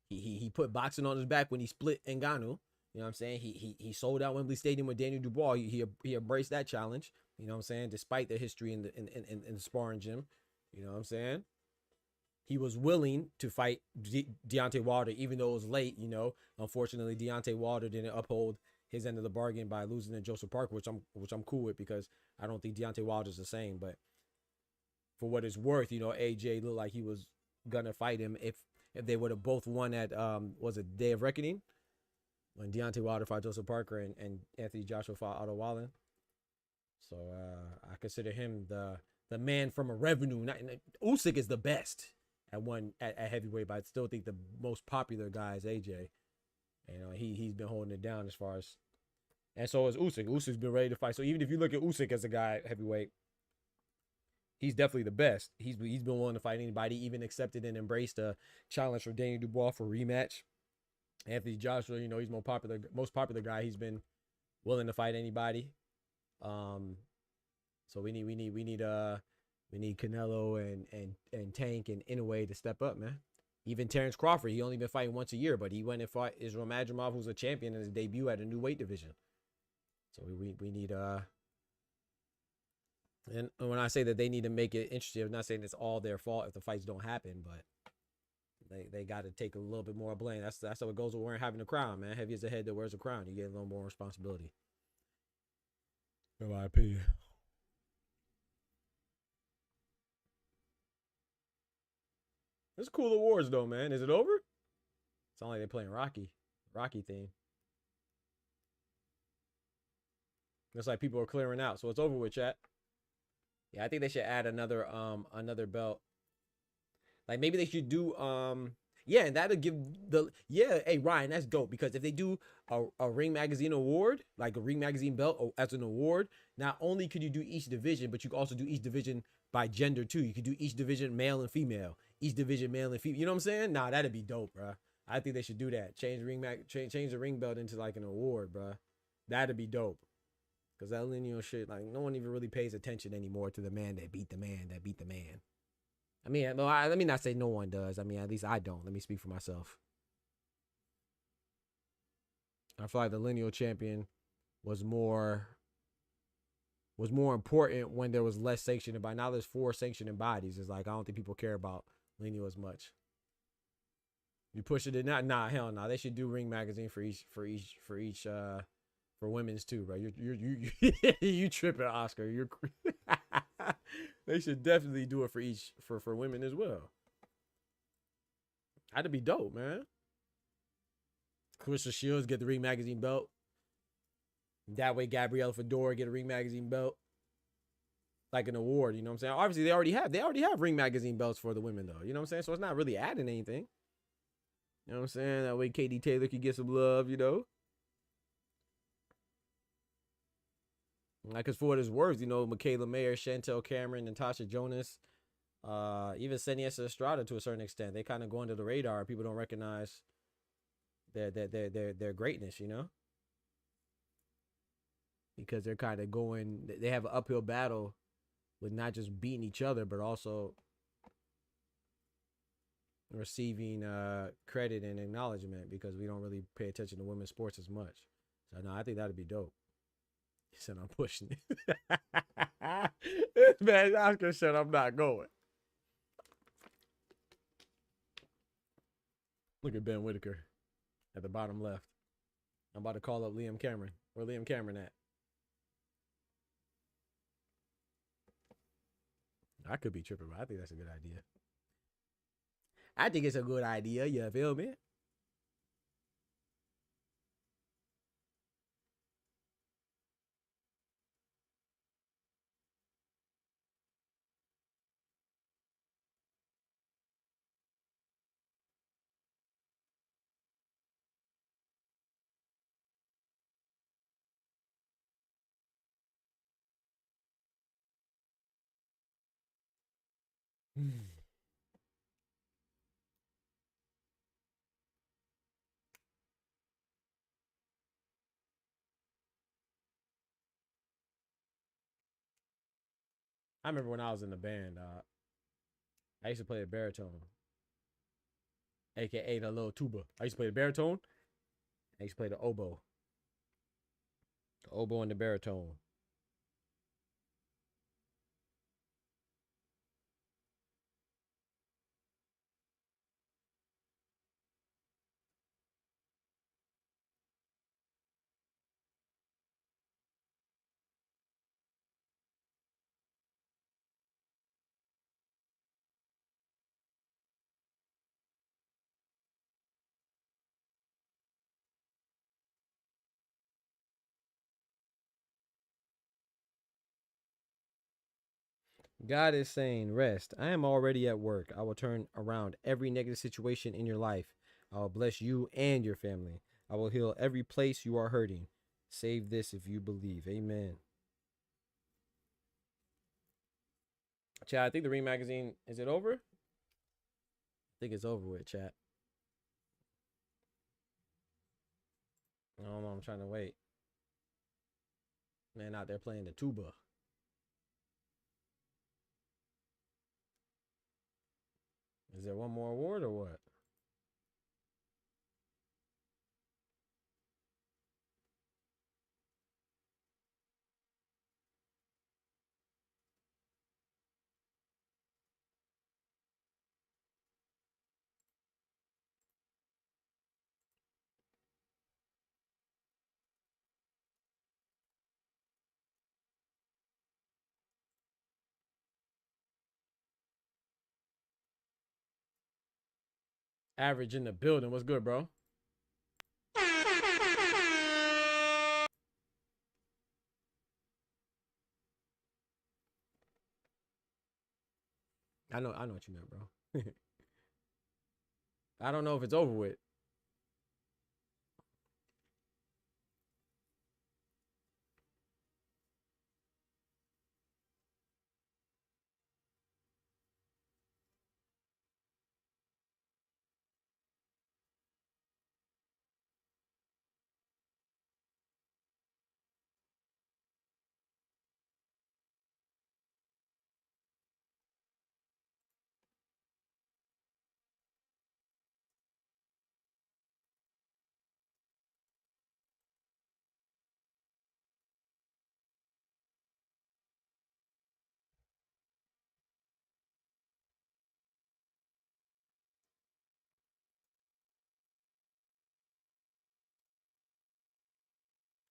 He put boxing on his back when he split Ngannou. You know what I'm saying? He sold out Wembley Stadium with Daniel Dubois. He embraced that challenge. You know what I'm saying? Despite the history in the sparring gym. You know what I'm saying? He was willing to fight Deontay Wilder, even though it was late. You know, unfortunately, Deontay Wilder didn't uphold his end of the bargain by losing to Joseph Parker, which I'm cool with because I don't think Deontay Wilder's the same. But for what it's worth, you know, AJ looked like he was gonna fight him if they would have both won at was it Day of Reckoning when Deontay Wilder fought Joseph Parker and Anthony Joshua fought Otto Wallin. So I consider him the man from a revenue. Usyk is the best at heavyweight, but I still think the most popular guy is AJ. You know, he's been holding it down as far as, and so is Usyk. Usyk's been ready to fight. So even if you look at Usyk as a guy at heavyweight, he's definitely the best. He's been willing to fight anybody, even accepted and embraced a challenge for Daniel Dubois for rematch. Anthony Joshua, you know, he's most popular guy. He's been willing to fight anybody. So we need Canelo and Tank and Inoue to step up, man. Even Terrence Crawford, he only been fighting once a year, but he went and fought Israel Madrimov, who's a champion in his debut at a new weight division. So we need and when I say that they need to make it interesting, I'm not saying it's all their fault if the fights don't happen, but they got to take a little bit more blame. That's how it goes with wearing having a crown, man. Heavy as the head that wears a crown, you get a little more responsibility. In my opinion. It's cool awards though, man. Is it over? It's not like they're playing Rocky theme. Looks like people are clearing out, so it's over with, chat. Yeah, I think they should add another belt. Like maybe they should do yeah, and that'll give hey Ryan, that's dope, because if they do a Ring Magazine award, like a Ring Magazine belt as an award, not only could you do each division, but you could also do each division by gender too. You could do each division male and female, each division male and female. You know what I'm saying? Nah, that'd be dope, bro. I think they should do that. Change the ring belt into like an award, bro. That'd be dope. Cause that lineal shit, like no one even really pays attention anymore to the man that beat the man that beat the man. I mean, let me not say no one does. I mean, at least I don't. Let me speak for myself. I feel like the lineal champion was more important when there was less sanctioning bodies. Now there's 4 sanctioning bodies. It's like I don't think people care about lineal as much. You push it in that? Nah, hell no. They should do Ring Magazine for women's too, bro. You tripping, Oscar. You're they should definitely do it for women as well. That'd be dope, man. Clarissa Shields get the Ring Magazine belt. That way Gabriella Fedora get a Ring Magazine belt. Like an award, you know what I'm saying? Obviously, they already have Ring Magazine belts for the women, though. You know what I'm saying? So it's not really adding anything. You know what I'm saying? That way Katie Taylor could get some love, you know? Like, because for what it's worth, you know, Michaela Mayer, Chantel Cameron, Natasha Jonas, even Seniesa Estrada to a certain extent, they kind of go under the radar. People don't recognize their greatness, you know? Because they're kind of they have an uphill battle with not just beating each other, but also receiving credit and acknowledgement, because we don't really pay attention to women's sports as much. So no, I think that'd be dope. He said I'm pushing it. This man Oscar said I'm not going. Look at Ben Whitaker at the bottom left. I'm about to call up Liam Cameron. Where Liam Cameron at? I could be tripping, but I think that's a good idea. I think it's a good idea. You feel me? I remember when I was in the band, I used to play the baritone, aka the little tuba. I used to play the baritone. I used to play the oboe. The oboe and the baritone. God is saying, rest. I am already at work. I will turn around every negative situation in your life. I will bless you and your family. I will heal every place you are hurting. Save this if you believe. Amen. Chat, I think the Ring Magazine, is it over? I think it's over with, chat. I don't know. I'm trying to wait. Man out there playing the tuba. Is there one more award or what? Average in the building. What's good, bro? I know what you meant, bro. I don't know if it's over with.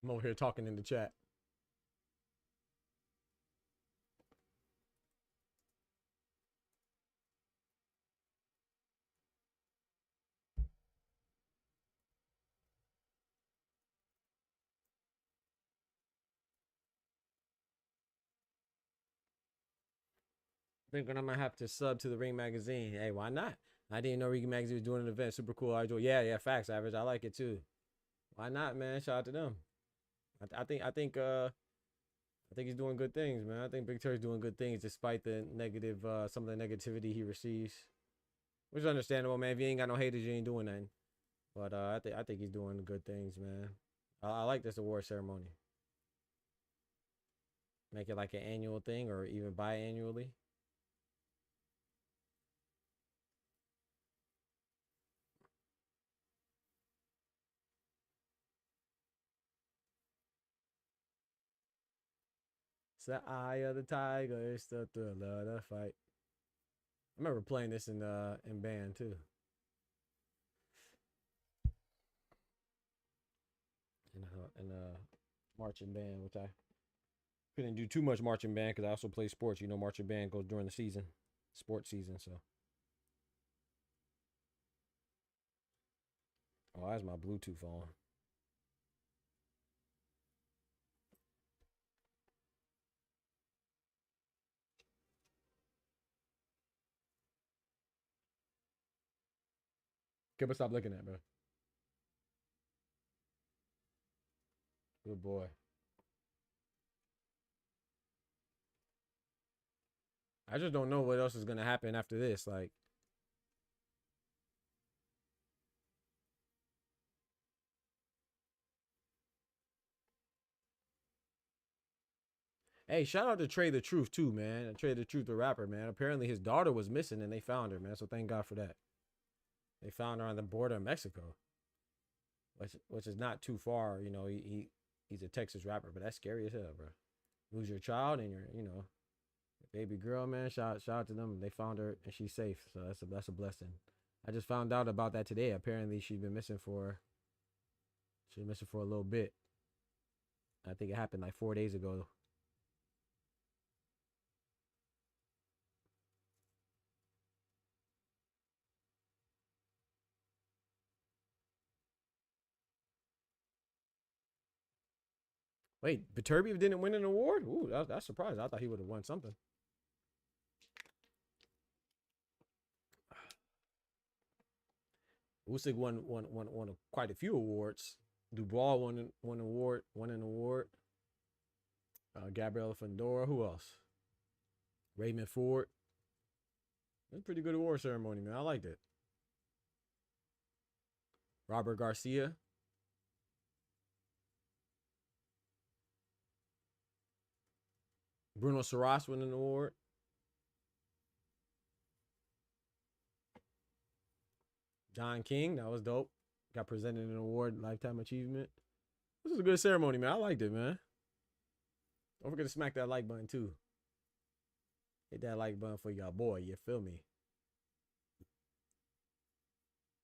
I'm over here talking in the chat. Thinking I might have to sub to the Ring Magazine. Hey, why not? I didn't know Ring Magazine was doing an event. Super cool. I enjoy. Yeah, facts, Average. I like it too. Why not, man? Shout out to them. I think he's doing good things, man. I think Big Turk's doing good things despite the negative, some of the negativity he receives, which is understandable, man. If you ain't got no haters, you ain't doing nothing. But I think he's doing good things, man. I like this award ceremony. Make it like an annual thing or even biannually. It's the eye of the tiger. It's the thrill of the fight. I remember playing this in band too. In a marching band, which I couldn't do too much marching band because I also play sports. You know, marching band goes during the season, sports season. So, oh, that's my Bluetooth on. Okay, but stop looking at, bro. Good boy. I just don't know what else is gonna happen after this. Like, hey, shout out to Trey the Truth too, man. Trey the Truth, the rapper, man. Apparently his daughter was missing and they found her, man. So thank God for that. They found her on the border of Mexico, which is not too far. You know, he's a Texas rapper, but that's scary as hell, bro. Lose your child and your, you know, baby girl, man. Shout out to them. They found her and she's safe, so that's a blessing. I just found out about that today. Apparently she's been missing for a little bit. I think it happened like 4 days ago. Wait, Viterbi didn't win an award? Ooh, that's surprising. I thought he would have won something. Usyk won quite a few awards. Dubois won an award. Gabriela Fandora. Who else? Raymond Ford. That's a pretty good award ceremony, man. I liked it. Robert Garcia. Bruno Saras won an award. John King, that was dope. Got presented an award, Lifetime Achievement. This was a good ceremony, man. I liked it, man. Don't forget to smack that like button, too. Hit that like button for your boy, you feel me?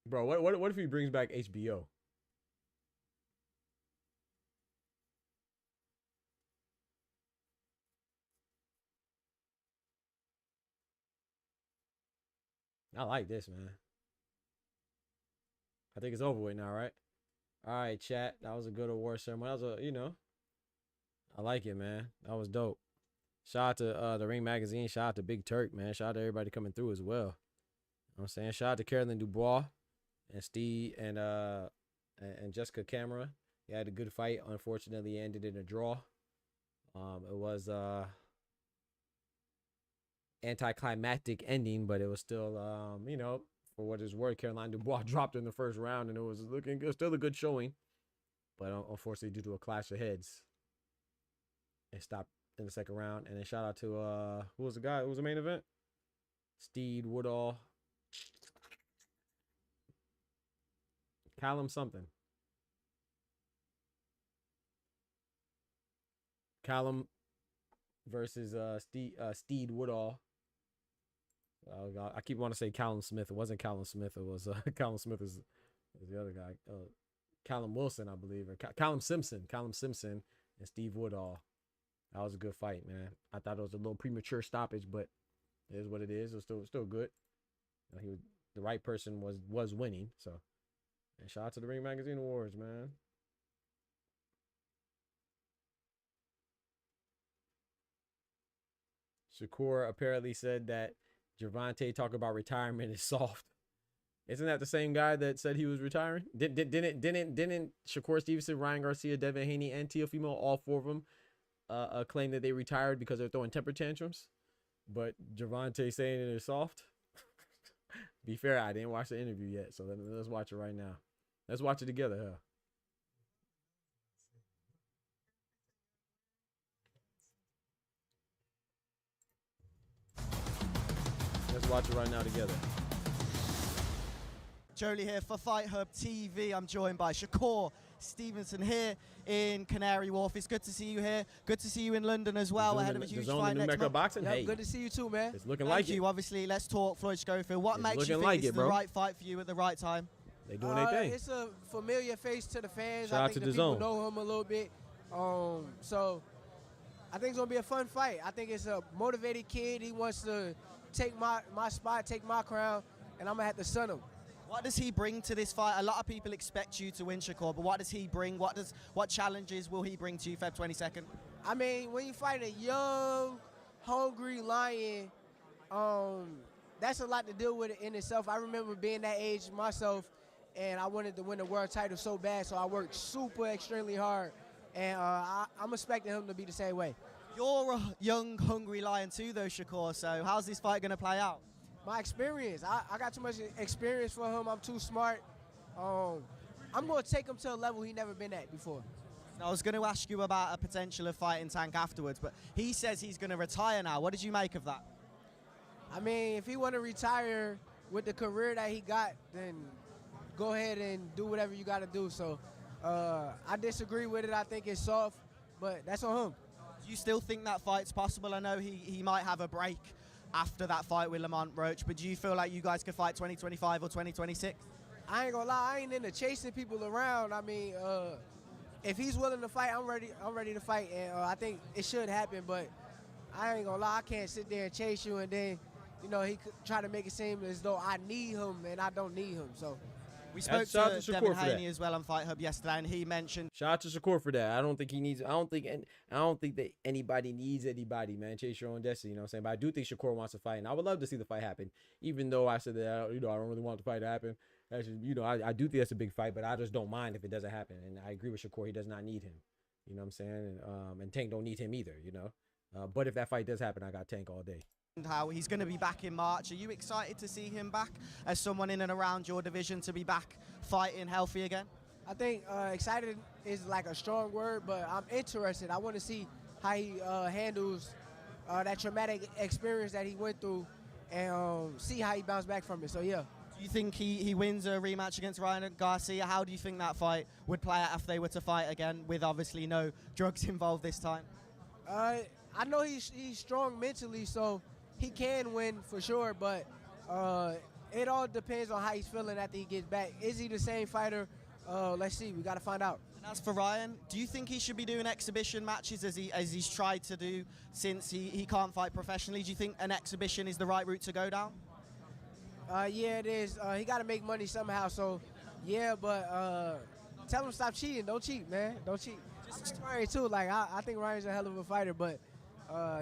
Bro, what if he brings back HBO? I like this, man. I think it's over with now, right? All right, chat. That was a good award ceremony. That was a, you know, I like it, man. That was dope. Shout out to the Ring Magazine. Shout out to Big Turk, man. Shout out to everybody coming through as well. You know what I'm saying? Shout out to Carolyn Dubois and Steve and Jessica CAMARA. He had a good fight. Unfortunately, it ended in a draw. It was anticlimactic ending, but it was still you know, for what it's worth, Caroline Dubois dropped in the first round, and it was looking good, still a good showing. But unfortunately, due to a clash of heads, it stopped in the second round. And then shout out to who was the guy? Who was the main event? Steed Woodall, Callum something. Callum versus Steed Woodall. I keep wanting to say Callum Smith. It wasn't Callum Smith. It was Callum Smith is the other guy. Callum Wilson, I believe, or Callum Simpson and Steve Woodall. That was a good fight, man. I thought it was a little premature stoppage, but it is what it is. It was still good. The right person was winning. So, and shout out to the Ring Magazine Awards, man. Shakur apparently said that Gervonta talk about retirement is soft. Isn't that the same guy that said he was retiring? Didn't Shakur Stevenson, Ryan Garcia, Devin Haney, and Teofimo, all four of them, claim that they retired because they're throwing temper tantrums? But Gervonta saying it is soft. Be fair, I didn't watch the interview yet, so let's watch it right now. Let's watch it together, huh? Let's watch it right now together. Jolie here for Fight Hub TV. I'm joined by Shakur Stevenson here in Canary Wharf. It's good to see you here. Good to see you in London as well. Ahead of a huge fight next month. Boxing. Yep, Hey, good to see you too, man. it's looking Thank like you. it. Obviously, let's talk Floyd Schofield. What It's makes looking you think like it's it, the bro. right fight for you at the right time? They doing their thing. It's a familiar face to the fans. Shout I out think to the people DAZN. know him a little bit. So I think it's gonna be a fun fight. I think it's a motivated kid. He wants to take my spot, take my crown, and I'm gonna have to stun him. What does he bring to this fight? A lot of people expect you to win, Shakur, but what does he bring? What challenges will he bring to you Feb 22nd? I mean, when you fight a young, hungry lion, that's a lot to deal with in itself. I remember being that age myself, and I wanted to win the world title so bad, so I worked super extremely hard, and I'm expecting him to be the same way. You're a young, hungry lion too, though, Shakur, so how's this fight going to play out? My experience, I got too much experience for him. I'm too smart. I'm going to take him to a level he never been at before. I was going to ask you about a potential of fighting Tank afterwards, but he says he's going to retire now. What did you make of that? I mean, if he want to retire with the career that he got, then go ahead and do whatever you got to do. So I disagree with it. I think it's soft, but that's on him. Do you still think that fight's possible? I know he might have a break after that fight with Lamont Roach, but do you feel like you guys could fight 2025 or 2026? I ain't gonna lie, I ain't into chasing people around. I mean, if he's willing to fight, I'm ready to fight, and I think it should happen. But I ain't gonna lie, I can't sit there and chase you, and then, you know, he could try to make it seem as though I need him, and I don't need him. So we spoke shout out to to Shakur Devin for that. Haney as well on Fight Hub yesterday, and he mentioned. Shout out to Shakur for that. I don't think he needs. I don't think that anybody needs anybody, man. Chase your own destiny. You know what I'm saying? But I do think Shakur wants to fight, and I would love to see the fight happen. Even though I said that, I don't really want the fight to happen. Actually, I do think that's a big fight, but I just don't mind if it doesn't happen. And I agree with Shakur. He does not need him. You know what I'm saying? And Tank don't need him either. You know. But if that fight does happen, I got Tank all day. How he's going to be back in March. Are you excited to see him back as someone in and around your division to be back fighting healthy again? I think excited is like a strong word, but I'm interested. I want to see how he handles that traumatic experience that he went through, and see how he bounced back from it. So yeah. Do you think he wins a rematch against Ryan Garcia? How do you think that fight would play out if they were to fight again with obviously no drugs involved this time? I know he's strong mentally, so he can win for sure, but it all depends on how he's feeling after he gets back. Is he the same fighter? Let's see. We got to find out. And as for Ryan, do you think he should be doing exhibition matches as he's tried to do since he can't fight professionally? Do you think an exhibition is the right route to go down? Yeah, it is. He got to make money somehow, so yeah, but tell him stop cheating. Don't cheat, man. Don't cheat. Just Ryan, too. Like, I think Ryan's a hell of a fighter, but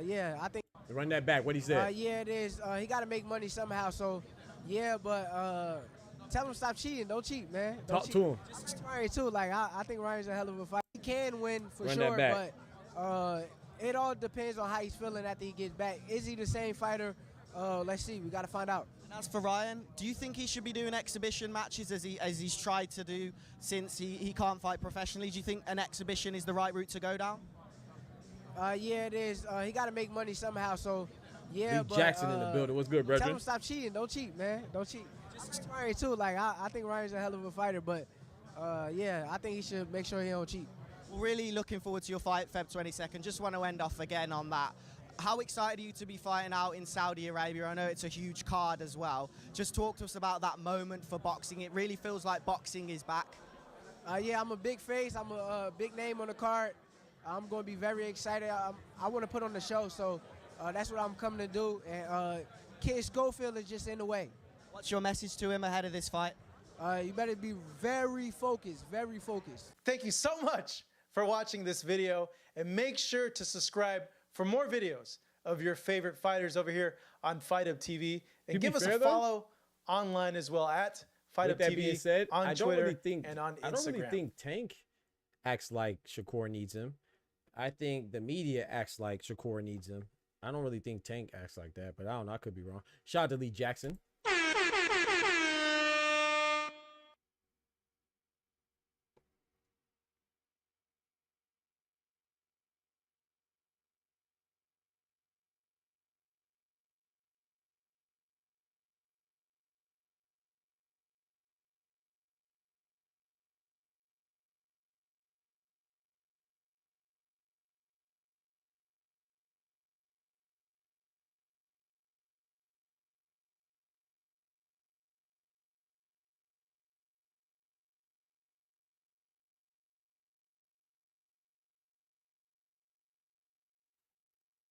yeah, I think. Run that back. What he said. Yeah, it is. He got to make money somehow. So, yeah, but tell him stop cheating. Don't cheat, man. Don't Talk cheat. to him. Just Ryan too. Like I think Ryan's a hell of a fighter. He can win for Run sure, that back. but it all depends on how he's feeling after he gets back. Is he the same fighter? Let's see. We got to find out. And as for Ryan, do you think he should be doing exhibition matches as he's tried to do since he can't fight professionally? Do you think an exhibition is the right route to go down? Yeah, it is. He got to make money somehow. So, yeah, Lee but Jackson in the building. What's good, tell brethren? him stop cheating. Don't cheat, man. Don't cheat. Just Ryan too. Like I think Ryan's a hell of a fighter, but yeah, I think he should make sure he don't cheat. Well, really looking forward to your fight, Feb 22nd. Just want to end off again on that. How excited are you to be fighting out in Saudi Arabia? I know it's a huge card as well. Just talk to us about that moment for boxing. It really feels like boxing is back. Yeah, I'm a big face. I'm a big name on the card. I'm going to be very excited. I want to put on the show, so that's what I'm coming to do. And Kid Schofield is just in the way. What's your message to him ahead of this fight? You better be very focused, very focused. Thank you so much for watching this video, and make sure to subscribe for more videos of your favorite fighters over here on Fight Up TV, and give us a follow online as well at Fight Up TV on Twitter and on Instagram. I don't really think Tank acts like Shakur needs him. I think the media acts like Shakur needs him. I don't really think Tank acts like that, but I don't know. I could be wrong. Shout out to Lee Jackson.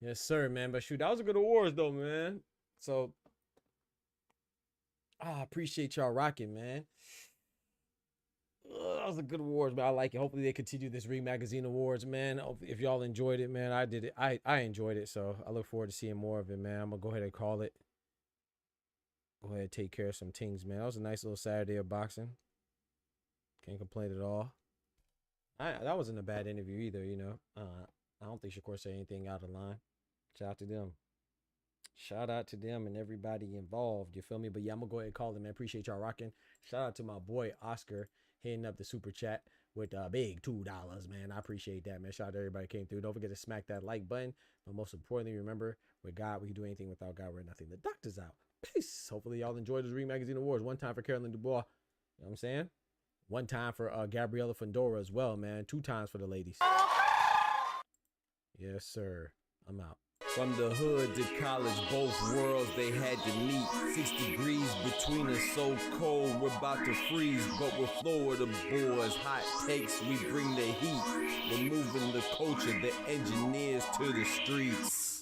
Yes, sir, man. But shoot, that was a good awards though, man. So I appreciate y'all rocking, man. That was a good awards, man. I like it. Hopefully they continue this Ring Magazine Awards, man. If y'all enjoyed it, man, I did it. I enjoyed it, so I look forward to seeing more of it, man. I'm gonna go ahead and call it. Go ahead and take care of some things, man. That was a nice little Saturday of boxing. Can't complain at all. That wasn't a bad interview either, you know. I don't think Shakur said anything out of line. Shout out to them. Shout out to them and everybody involved. You feel me? But yeah, I'm going to go ahead and call it, man. Appreciate y'all rocking. Shout out to my boy Oscar hitting up the super chat with a big $2, man. I appreciate that, man. Shout out to everybody who came through. Don't forget to smack that like button. But most importantly, remember, with God, we can do anything. Without God, we're nothing. The doctor's out. Peace. Hopefully y'all enjoyed this Ring Magazine Awards. One time for Carolyn Dubois. You know what I'm saying? One time for Gabriella Fondora as well, man. 2 times for the ladies. Yes, sir. I'm out. From the hood to college, both worlds they had to meet. 6 degrees between us, so cold, we're about to freeze. But we're Florida boys, hot takes, we bring the heat. We're moving the culture, the engineers to the streets.